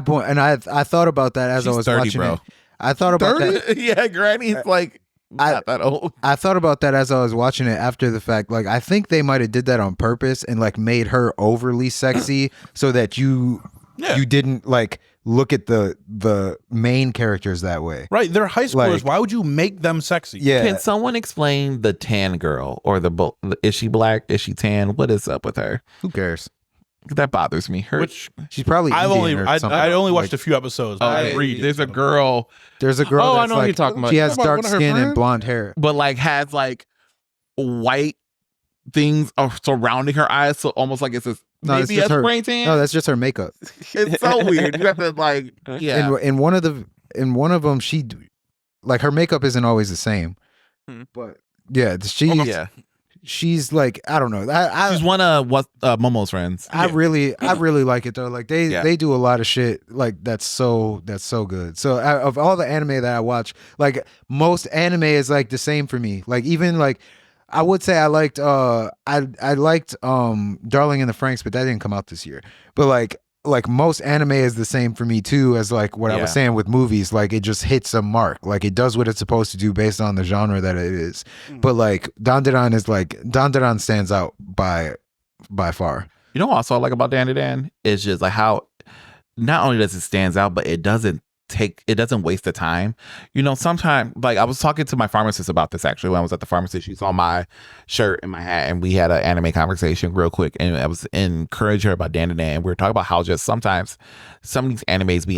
S4: thought about that as I
S3: She's
S4: was
S3: 30,
S4: watching
S3: bro.
S4: it. I thought about that.
S3: Yeah, Granny's like not that old.
S4: I thought about that as I was watching it after the fact. Like, I think they might have did that on purpose and like made her overly sexy so that you didn't like look at the main characters that way.
S5: Right. They're high schoolers.
S4: Like-
S5: Why would you make them sexy?
S4: Yeah.
S3: Can someone explain the tan girl or is she black? Is she tan? What is up with her?
S4: Who cares?
S3: That bothers me. Her,
S5: Which
S4: She's probably
S5: I've
S4: Indian
S5: only
S4: or something.
S5: I only watched
S4: Like,
S5: a few episodes. But I read.
S3: there's a girl,
S4: There's a girl.
S7: Oh, I
S4: that's
S7: know what
S4: like,
S7: you're talking about.
S4: She has
S6: Talking about
S4: dark
S6: one of her
S4: skin and
S6: friends?
S4: blonde hair.
S3: but like has like white things surrounding her eyes, so almost like it's a
S4: No, it's
S3: maybe
S4: just
S3: a
S4: her.
S3: spray tan.
S4: No, that's just her makeup.
S3: It's so weird. You have to like, yeah.
S4: In one of them, she like her makeup isn't always the same.
S7: Hmm.
S4: But yeah, she's like, I don't know.
S3: She's one of Momo's friends.
S4: I really like it though. Like they do a lot of shit like that's so good. So of all the anime that I watch, like most anime is like the same for me. Like even like I would say I liked Darling in the Franxx, but that didn't come out this year. But like most anime is the same for me too as like what I was saying with movies. Like it just hits a mark. Like it does what it's supposed to do based on the genre that it is. But like Dandadan stands out by far.
S3: You know what also I like about Dan is just like how not only does it stands out, but it doesn't waste the time. You know, sometimes like I was talking to my pharmacist about this actually when I was at the pharmacy. She saw my shirt and my hat and we had an anime conversation real quick and I was encouraging her about Dan. We were talking about how just sometimes some of these animes be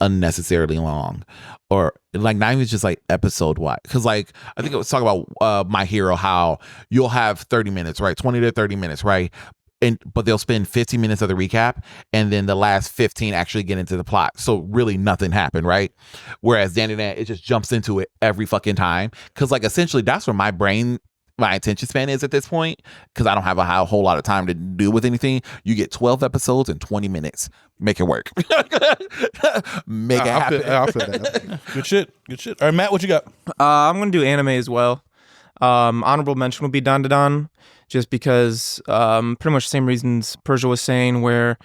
S3: unnecessarily long or like not even just like episode wide. Cause like I think it was talking about My Hero, how you'll have 30 minutes, right? 20 to 30 minutes, right? But they'll spend 15 minutes of the recap and then the last 15 actually get into the plot. So really nothing happened, right? Whereas Dan, it just jumps into it every fucking time. Cause like essentially that's where my attention span is at this point. Cause I don't have a whole lot of time to do with anything. You get 12 episodes in 20 minutes. Make it work. Make it happen.
S6: I'll feel that.
S5: Good shit. All right, Matt, what you got?
S7: I'm gonna do anime as well. Honorable mention will be Dandadan, just because pretty much the same reasons Persia was saying, where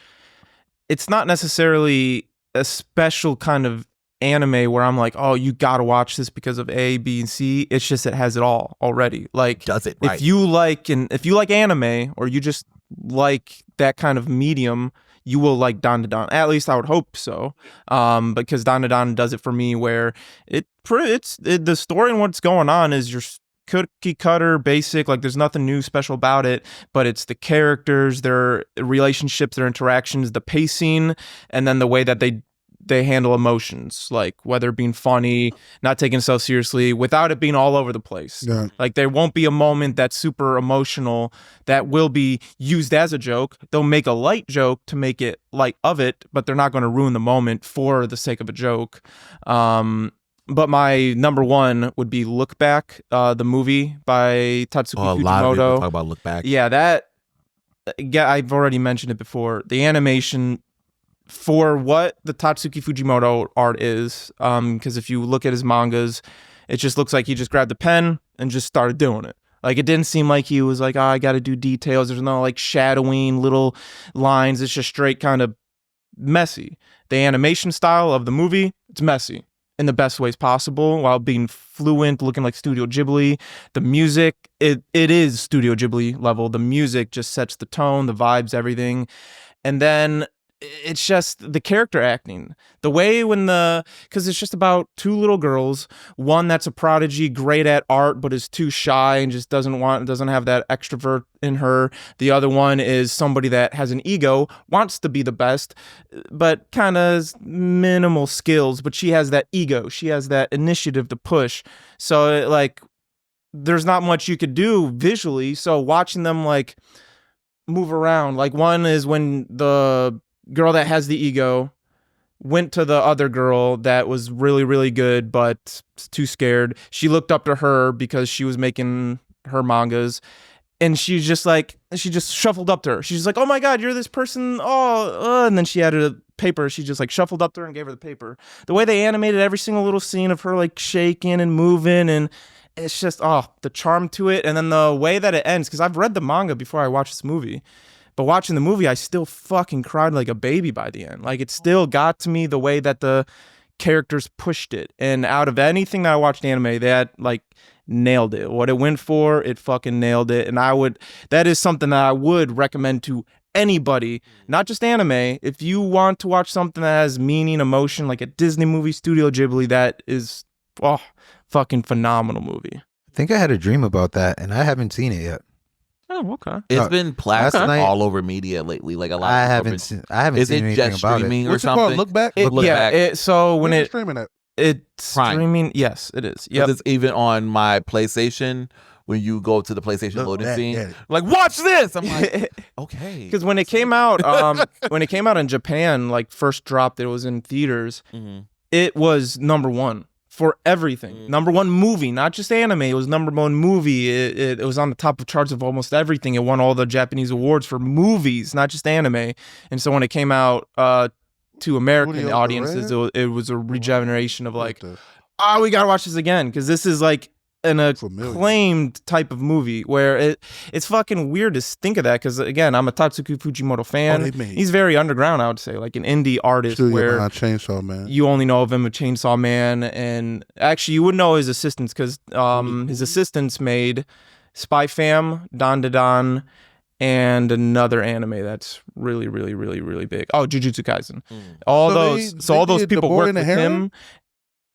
S7: it's not necessarily a special kind of anime where I'm like, oh, you gotta watch this because of A, B, and C. It's just it has it all already. Like,
S3: Does it right.
S7: if you like anime or you just like that kind of medium, you will like Dandadan. At least I would hope so. Because Dandadan does it for me, where the story and what's going on is your cookie cutter basic, like there's nothing new special about it, but it's the characters, their relationships, their interactions, the pacing, and then the way that they they handle emotions, like whether it being funny, not taking itself seriously, without it being all over the place.
S6: Yeah.
S7: Like there won't be a moment that's super emotional that will be used as a joke. They'll make a light joke to make it light of it, but they're not going to ruin the moment for the sake of a joke. But my number one would be Look Back, the movie by Tatsuki
S3: Oh, a
S7: Fujimoto.
S3: lot of people talk about Look Back.
S7: Yeah, I've already mentioned it before. The animation for what the Tatsuki Fujimoto art is, because if you look at his mangas, it just looks like he just grabbed a pen and just started doing it. Like it didn't seem like he was like, oh, I got to do details. There's no like shadowing little lines. It's just straight kind of messy. The animation style of the movie, it's messy in the best ways possible while being fluent, looking like Studio Ghibli. The music, it is Studio Ghibli level. The music just sets the tone, the vibes, everything. And then it's just the character acting, the way because it's just about two little girls, one that's a prodigy, great at art, but is too shy and just doesn't have that extrovert in her. The other one is somebody that has an ego, wants to be the best, but kind of minimal skills, but she has that ego. She has that initiative to push. So like, there's not much you could do visually. So watching them like move around, like one is when the girl that has the ego went to the other girl that was really, really good, but too scared. She looked up to her because she was making her mangas. And she just shuffled up to her. She's like, oh my God, you're this person. And then she added a paper. She just like shuffled up to her and gave her the paper. The way they animated every single little scene of her like shaking and moving, and it's just, the charm to it. And then the way that it ends, because I've read the manga before I watched this movie. But watching the movie, I still fucking cried like a baby by the end. Like, it still got to me the way that the characters pushed it. And out of anything that I watched anime, that, like, nailed it. What it went for, it fucking nailed it. And that is something that I would recommend to anybody, not just anime. If you want to watch something that has meaning, emotion, like a Disney movie, Studio Ghibli, that is, fucking phenomenal movie.
S4: I think I had a dream about that, and I haven't seen it yet.
S7: Oh, okay.
S3: It's been plastered
S4: night-
S3: all over media lately. Like a lot.
S4: I
S3: of
S4: haven't seen
S3: Is it
S4: anything
S3: just
S4: about
S3: streaming
S4: it.
S3: or
S6: What's it
S3: something?
S6: called? Look Back?
S3: Look Back.
S7: So when
S6: Where's it
S7: it
S6: streaming at?
S7: it's
S3: Prime.
S7: streaming, yes, it is.
S3: 'Cause
S7: Yep.
S3: it's even on my PlayStation. When you go to the PlayStation
S6: Look
S3: loading
S6: back
S3: scene,
S6: at it.
S3: like watch this. I'm like, okay.
S7: Because when it came out, in Japan, like first dropped, it was in theaters.
S3: Mhm.
S7: It was number one for everything. Number one movie, not just anime. It was number one movie. It was on the top of charts of almost everything. It won all the Japanese awards for movies, not just anime. And so when it came out to American
S6: Studio
S7: audiences,
S6: Ghibli?
S7: it was a regeneration of like,
S6: What
S7: we gotta watch this again, because this is like an
S6: Familiar.
S7: acclaimed type of movie where it's fucking weird to think of that, because again, I'm a Tatsuki Fujimoto fan.
S6: they made-
S7: He's very underground, I would say, like an indie artist
S6: Studio
S7: where
S6: behind Chainsaw Man.
S7: you only know of him with Chainsaw Man, and actually you would know his assistants, because his assistants made Spy Fam, Don Da Don, and another anime that's really, really, really, really big. Oh, Jujutsu Kaisen. All
S6: So
S7: those
S6: they did The
S7: people
S6: Boy
S7: worked
S6: and the
S7: with
S6: Heron?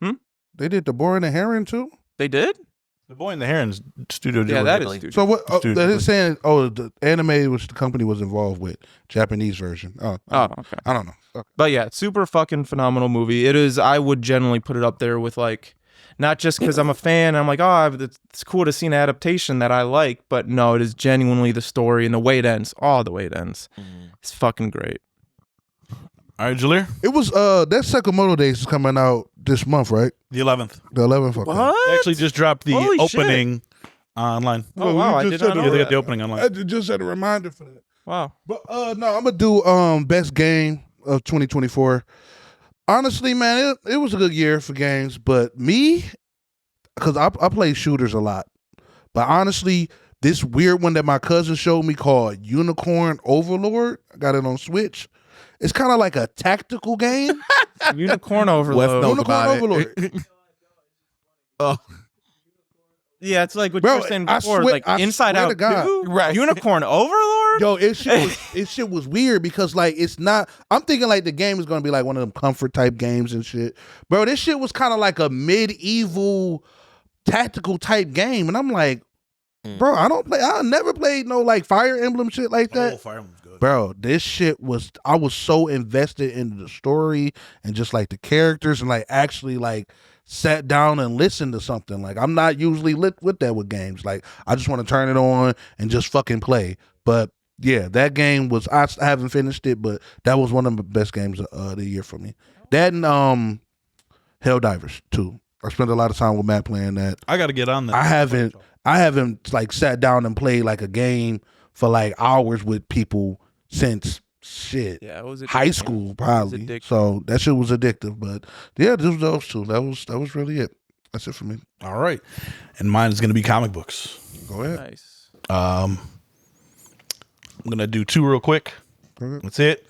S7: him.
S6: They did The Boy and the Heron too?
S7: They did?
S5: The Boy and the Heron's Studio Ghibli.
S7: Yeah, that is
S3: Ghibli.
S7: Studio.
S6: So what?
S5: Studio
S6: They're
S5: Ghibli.
S6: saying, the anime which the company was involved with, Japanese version.
S7: Oh, okay.
S6: I don't know. Okay.
S7: But yeah, super fucking phenomenal movie. It is. I would generally put it up there with like, not just because I'm a fan. I'm like, it's cool to see an adaptation that I like, but no, it is genuinely the story and the way it ends. The way it ends. It's fucking great.
S5: All right, Jalir.
S6: It was that Sakamoto Days is coming out this month, right?
S5: The 11th.
S6: The 11th. Okay.
S5: They actually just dropped the
S7: Holy shit.
S5: opening online.
S7: Oh wow, I
S6: you
S7: did
S6: just
S7: not
S6: said
S7: know
S5: Yeah, they got
S7: that.
S5: the opening
S6: I
S5: online.
S6: just had a reminder for that.
S7: Wow.
S6: But no, I'm gonna do best game of 2024. Honestly, man, it was a good year for games, but me, because I play shooters a lot. But honestly, this weird one that my cousin showed me called Unicorn Overlord, I got it on Switch. It's kind of like a tactical game.
S7: Unicorn
S3: Wes
S7: Overload.
S3: knows
S6: Unicorn
S3: about it.
S6: Overlord.
S3: Oh,
S7: Yeah, it's like what
S6: Bro,
S7: you were saying
S6: I
S7: before,
S6: swear-
S7: like
S6: I
S7: Inside
S6: swear to
S7: Out
S6: God.
S7: 2?
S3: Right.
S7: Unicorn Overlord?
S6: Yo, it shit was weird because like it's not. I'm thinking like the game is gonna be like one of them comfort type games and shit. Bro, this shit was kind of like a medieval tactical type game, and I'm like, bro, I never played no like Fire Emblem shit like that.
S5: Fire Emblem's good.
S6: bro, this shit was, I was so invested in the story and just like the characters and like actually like sat down and listened to something. Like I'm not usually lit with that with games. Like I just want to turn it on and just fucking play. But yeah, that game was, I haven't finished it, but that was one of the best games of the year for me. That and Helldivers too. I spent a lot of time with Matt playing that.
S5: I got to get on that.
S6: I haven't like sat down and played like a game for like hours with people since shit.
S7: Yeah, it was
S6: high
S7: addictive.
S6: school probably.
S7: addictive.
S6: So that shit was addictive. But yeah, this was those two. That was really it. That's it for me.
S5: All right. And mine is going to be comic books.
S6: Go ahead.
S7: Nice.
S5: I'm going to do two real quick. That's it.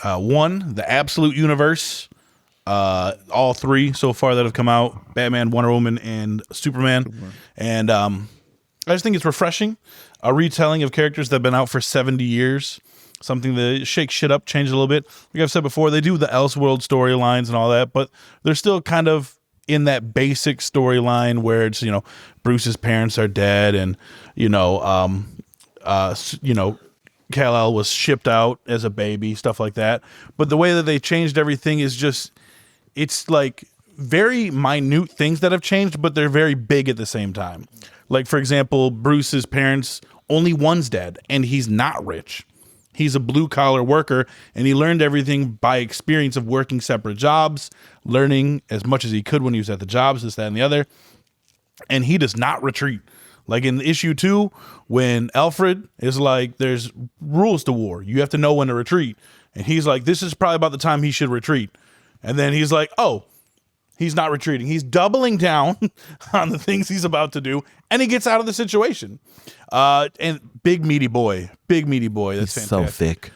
S5: One, the Absolute Universe. All three so far that have come out: Batman, Wonder Woman, and Superman. And I just think it's refreshing. A retelling of characters that have been out for 70 years. Something to shake shit up, change it a little bit. Like I've said before, they do the Elseworld storylines and all that, but they're still kind of in that basic storyline where it's, you know, Bruce's parents are dead and, Kal-El was shipped out as a baby, stuff like that. But the way that they changed everything is just, it's like very minute things that have changed, but they're very big at the same time. Like, for example, Bruce's parents, only one's dead, and he's not rich. He's a blue-collar worker, and he learned everything by experience of working separate jobs, learning as much as he could when he was at the jobs, this, that, and the other. And he does not retreat. Like in issue 2, when Alfred is like, there's rules to war. You have to know when to retreat. And he's like, this is probably about the time he should retreat. And then he's like, oh, he's not retreating. He's doubling down on the things he's about to do, and he gets out of the situation. And big meaty boy. That's
S3: He's
S5: fantastic.
S3: so thick.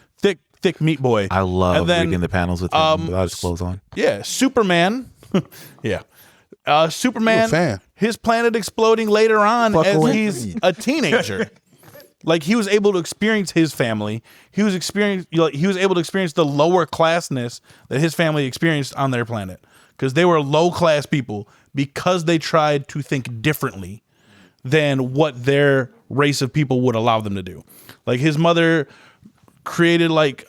S5: Thick meat boy.
S3: I love
S5: And then,
S3: reading the panels with him without his clothes on.
S5: Yeah, Superman. Yeah. Superman,
S6: I'm a fan.
S5: his planet exploding later on
S4: Fuck
S5: as
S4: away
S5: he's
S4: from me.
S5: a teenager. Like he was able to experience his family. He was able to experience the lower classness that his family experienced on their planet, because they were low class people because they tried to think differently than what their race of people would allow them to do. Like his mother created like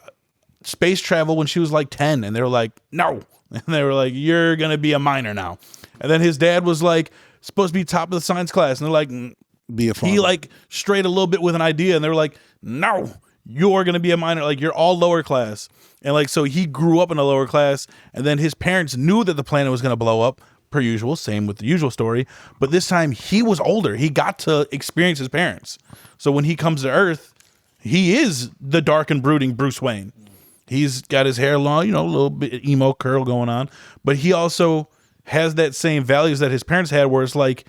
S5: space travel when she was like 10, and they were like, no. And they were like, you're going to be a minor now. And then his dad was like supposed to be top of the science class. And they're like,
S6: Be a farmer.
S5: he like strayed a little bit with an idea, and they were like, no, you're going to be a minor. Like you're all lower class. And like, so he grew up in a lower class, and then his parents knew that the planet was going to blow up per usual. Same with the usual story. But this time he was older. He got to experience his parents. So when he comes to Earth, he is the dark and brooding Bruce Wayne. He's got his hair long, a little bit emo curl going on, but he also has that same values that his parents had, where it's like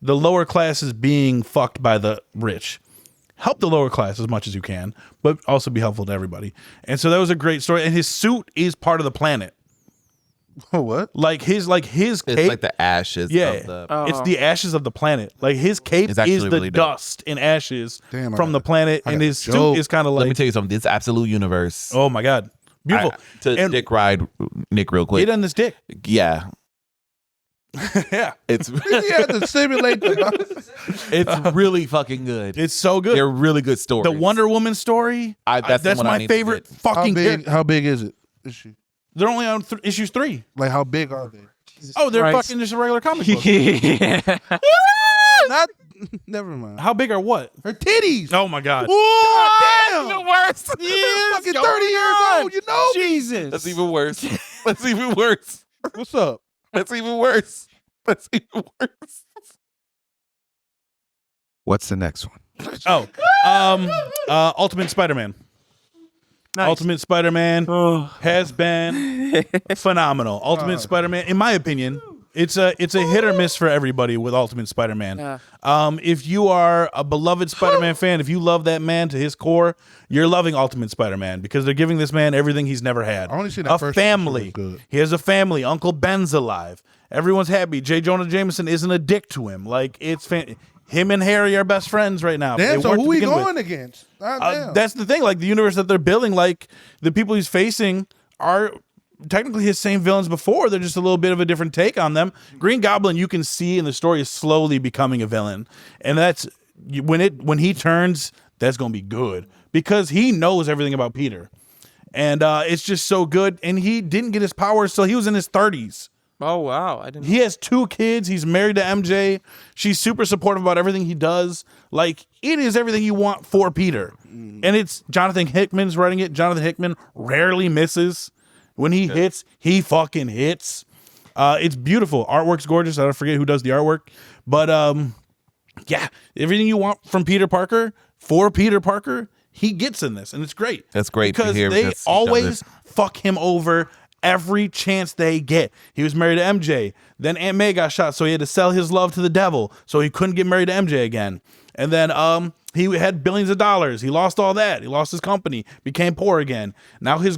S5: the lower class is being fucked by the rich. Help the lower class as much as you can, but also be helpful to everybody. And so that was a great story. And his suit is part of the planet.
S6: What?
S5: Like his cape.
S3: It's like the ashes
S5: Yeah,
S3: of the...
S5: it's the ashes of the planet. Like his cape
S3: It's actually
S5: is the
S3: really dope.
S5: dust and ashes
S6: Damn, I
S5: from the
S6: got-
S5: planet,
S6: I
S5: and
S6: got
S5: his
S6: a
S5: suit
S6: joke.
S5: is kind of
S3: Let me
S5: like,
S3: tell you something. This absolute universe.
S5: oh my god, beautiful.
S3: To
S5: And
S3: dick ride Nick real quick.
S5: get on this dick.
S3: Yeah.
S5: Yeah,
S3: It's
S6: He had to simulate the.
S3: it's really fucking good.
S5: it's so good.
S3: They're really good stories.
S5: The Wonder Woman story.
S3: That's the one I
S5: my
S3: need to
S5: favorite
S3: get.
S5: fucking.
S6: How big is it? Is she?
S5: They're only on issues 3.
S6: Like how big are they?
S5: Oh, they're
S7: Christ.
S5: fucking just a regular comic book.
S7: Yeah.
S6: Not. Never mind.
S5: How big are what?
S6: Her titties.
S5: Oh my god.
S6: Damn.
S7: The worst.
S6: Fucking 30 years old. You know.
S7: Jesus.
S3: That's even worse. That's even worse.
S6: What's up?
S3: That's even worse. That's even worse.
S4: What's the next one?
S5: Ultimate Spider-Man.
S7: Nice.
S5: Ultimate Spider-Man has been phenomenal. Ultimate Spider-Man, in my opinion, it's a hit or miss for everybody with Ultimate Spider-Man.
S7: Yeah.
S5: If you are a beloved Spider-Man fan, if you love that man to his core, you're loving Ultimate Spider-Man, because they're giving this man everything he's never had.
S6: I only seen that
S5: a
S6: first
S5: family.
S6: episode. Good.
S5: He has a family. Uncle Ben's alive. Everyone's happy. J. Jonah Jameson isn't a dick to him. Like it's him and Harry are best friends right now.
S6: Damn.
S5: They
S6: So
S5: weren't
S6: who
S5: to
S6: we
S5: begin with.
S6: going against? Damn.
S5: That's the thing. Like the universe that they're building, like the people he's facing are technically his same villains before. They're just a little bit of a different take on them. Green Goblin, you can see in the story, is slowly becoming a villain, and that's when he turns. that's gonna be good because he knows everything about Peter, and it's just so good. And he didn't get his powers till he was in his 30s.
S7: Oh wow, I didn't.
S5: He has 2 kids. He's married to MJ. She's super supportive about everything he does. Like, it is everything you want for Peter. And it's Jonathan Hickman's writing it. Jonathan Hickman rarely misses. When he hits, he fucking hits. It's beautiful. Artwork's gorgeous. I don't forget who does the artwork. But yeah, everything you want from Peter Parker for Peter Parker, he gets in this. And it's great.
S3: That's great to
S5: because
S3: hear
S5: they
S3: because he
S5: always
S3: does
S5: fuck him over every chance they get. He was married to MJ. Then Aunt May got shot, so he had to sell his love to the devil, so he couldn't get married to MJ again. And then he had billions of dollars. He lost all that. He lost his company, became poor again. Now his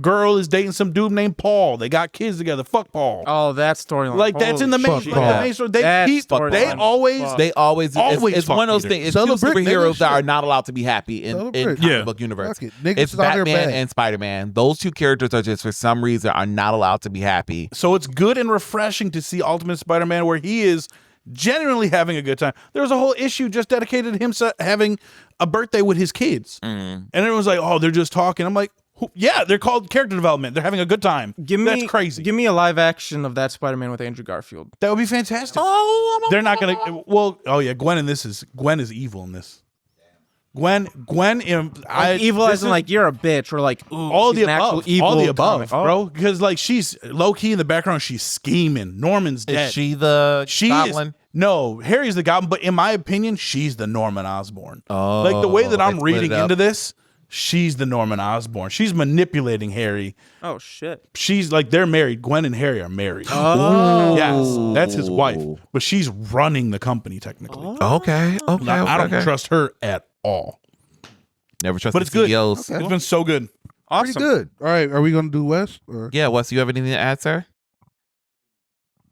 S5: girl is dating some dude named Paul. They got kids together. Fuck Paul.
S7: Oh, that storyline.
S5: Like, that's in the main,
S7: Holy shit.
S5: like, the main story. They always
S3: It's one of those
S5: Peter.
S3: things. It's two
S6: Celebrate,
S3: superheroes
S6: nigga,
S3: that are
S6: shit.
S3: not allowed to be happy in
S6: Celebrate.
S3: comic
S5: Yeah.
S3: book universe.
S6: Fuck it. Niggas
S3: It's
S6: is out there
S3: Batman
S6: bad.
S3: and Spider-Man. Those 2 characters are just, for some reason, are not allowed to be happy.
S5: So it's good and refreshing to see Ultimate Spider-Man where he is genuinely having a good time. There was a whole issue just dedicated to him having a birthday with his kids. And it was like, oh, they're just talking. I'm like, yeah, they're called character development. They're having a good time. That's crazy.
S7: Give me a live action of that Spider-Man with Andrew Garfield.
S5: That would be fantastic. They're not gonna. Well, oh yeah, Gwen is evil in this. Gwen.
S7: Evil as in like you're a bitch, or like ooh,
S5: all
S7: she's
S5: the
S7: an actual
S5: above,
S7: evil
S5: all the above,
S7: comic. Oh.
S5: bro. Because like she's low key in the background, she's scheming. Norman's dead.
S3: Is she the
S5: She
S3: Goblin?
S5: is, no, Harry's the Goblin, but in my opinion, she's the Norman Osborn. Like the way that I'm
S3: they split
S5: reading
S3: it up.
S5: into this, she's the Norman Osborn. She's manipulating Harry.
S7: Oh shit.
S5: She's like, they're married. Gwen and Harry are married.
S7: Oh.
S5: Yes, that's his wife, but she's running the company technically.
S3: Okay.
S5: I don't trust her at all.
S3: Never trust
S5: But
S3: the
S5: it's good.
S3: CEOs.
S5: It's been so good.
S7: Awesome.
S6: Pretty good. All right, are we gonna do West? Or?
S3: Yeah, Wes, you have anything to add, sir?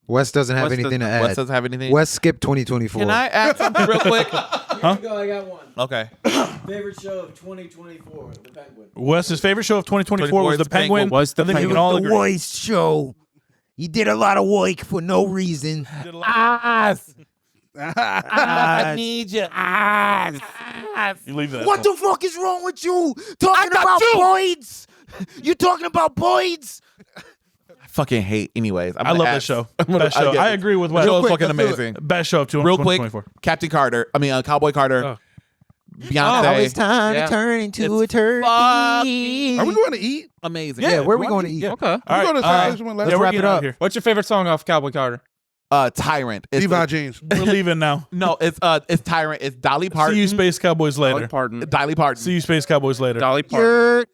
S4: Wes doesn't have
S7: Wes
S4: anything to
S3: Wes
S4: add.
S3: doesn't have anything?
S4: Wes skipped 2024.
S3: Can I add something real quick?
S8: Here we go. I got one.
S3: Okay.
S8: Favorite show of 2024, The Penguin.
S5: Wes's favorite show of 2024 was The Penguin.
S7: Was The
S5: I think we
S7: Penguin.
S5: can all agree.
S4: voice show. You did a lot of work for no reason.
S3: I need you.
S5: You leave that.
S4: What the fuck is wrong with you? Talking about Boyd's? You talking about Boyd's?
S3: I fucking hate. Anyways,
S5: I love that show. Best show. I agree with Wes.
S3: That show is
S4: quick,
S3: fucking
S4: let's do it.
S3: amazing.
S5: Best show of
S3: Real quick,
S5: 2024.
S3: Captain Carter. Cowboy Carter.
S5: Oh.
S3: Beyonce.
S4: It's time
S7: Yeah.
S4: to turn into
S3: It's
S4: a turkey.
S6: Are we going to eat?
S3: Amazing.
S4: Yeah, where are we going to eat?
S7: Okay.
S5: All right.
S6: go to Tyler's one last-
S5: yeah, we're
S4: wrap it
S5: getting out
S4: up.
S5: of here.
S7: What's your favorite song off Cowboy Carter?
S3: Tyrant. It's
S6: Levi jeans.
S5: We're leaving now.
S3: no, it's Tyrant. It's Dolly Parton.
S5: See you, Space Cowboys, later.
S7: Dolly Parton.
S3: Dolly Parton.
S5: See you, Space Cowboys, later.
S7: Dolly Parton.
S4: You're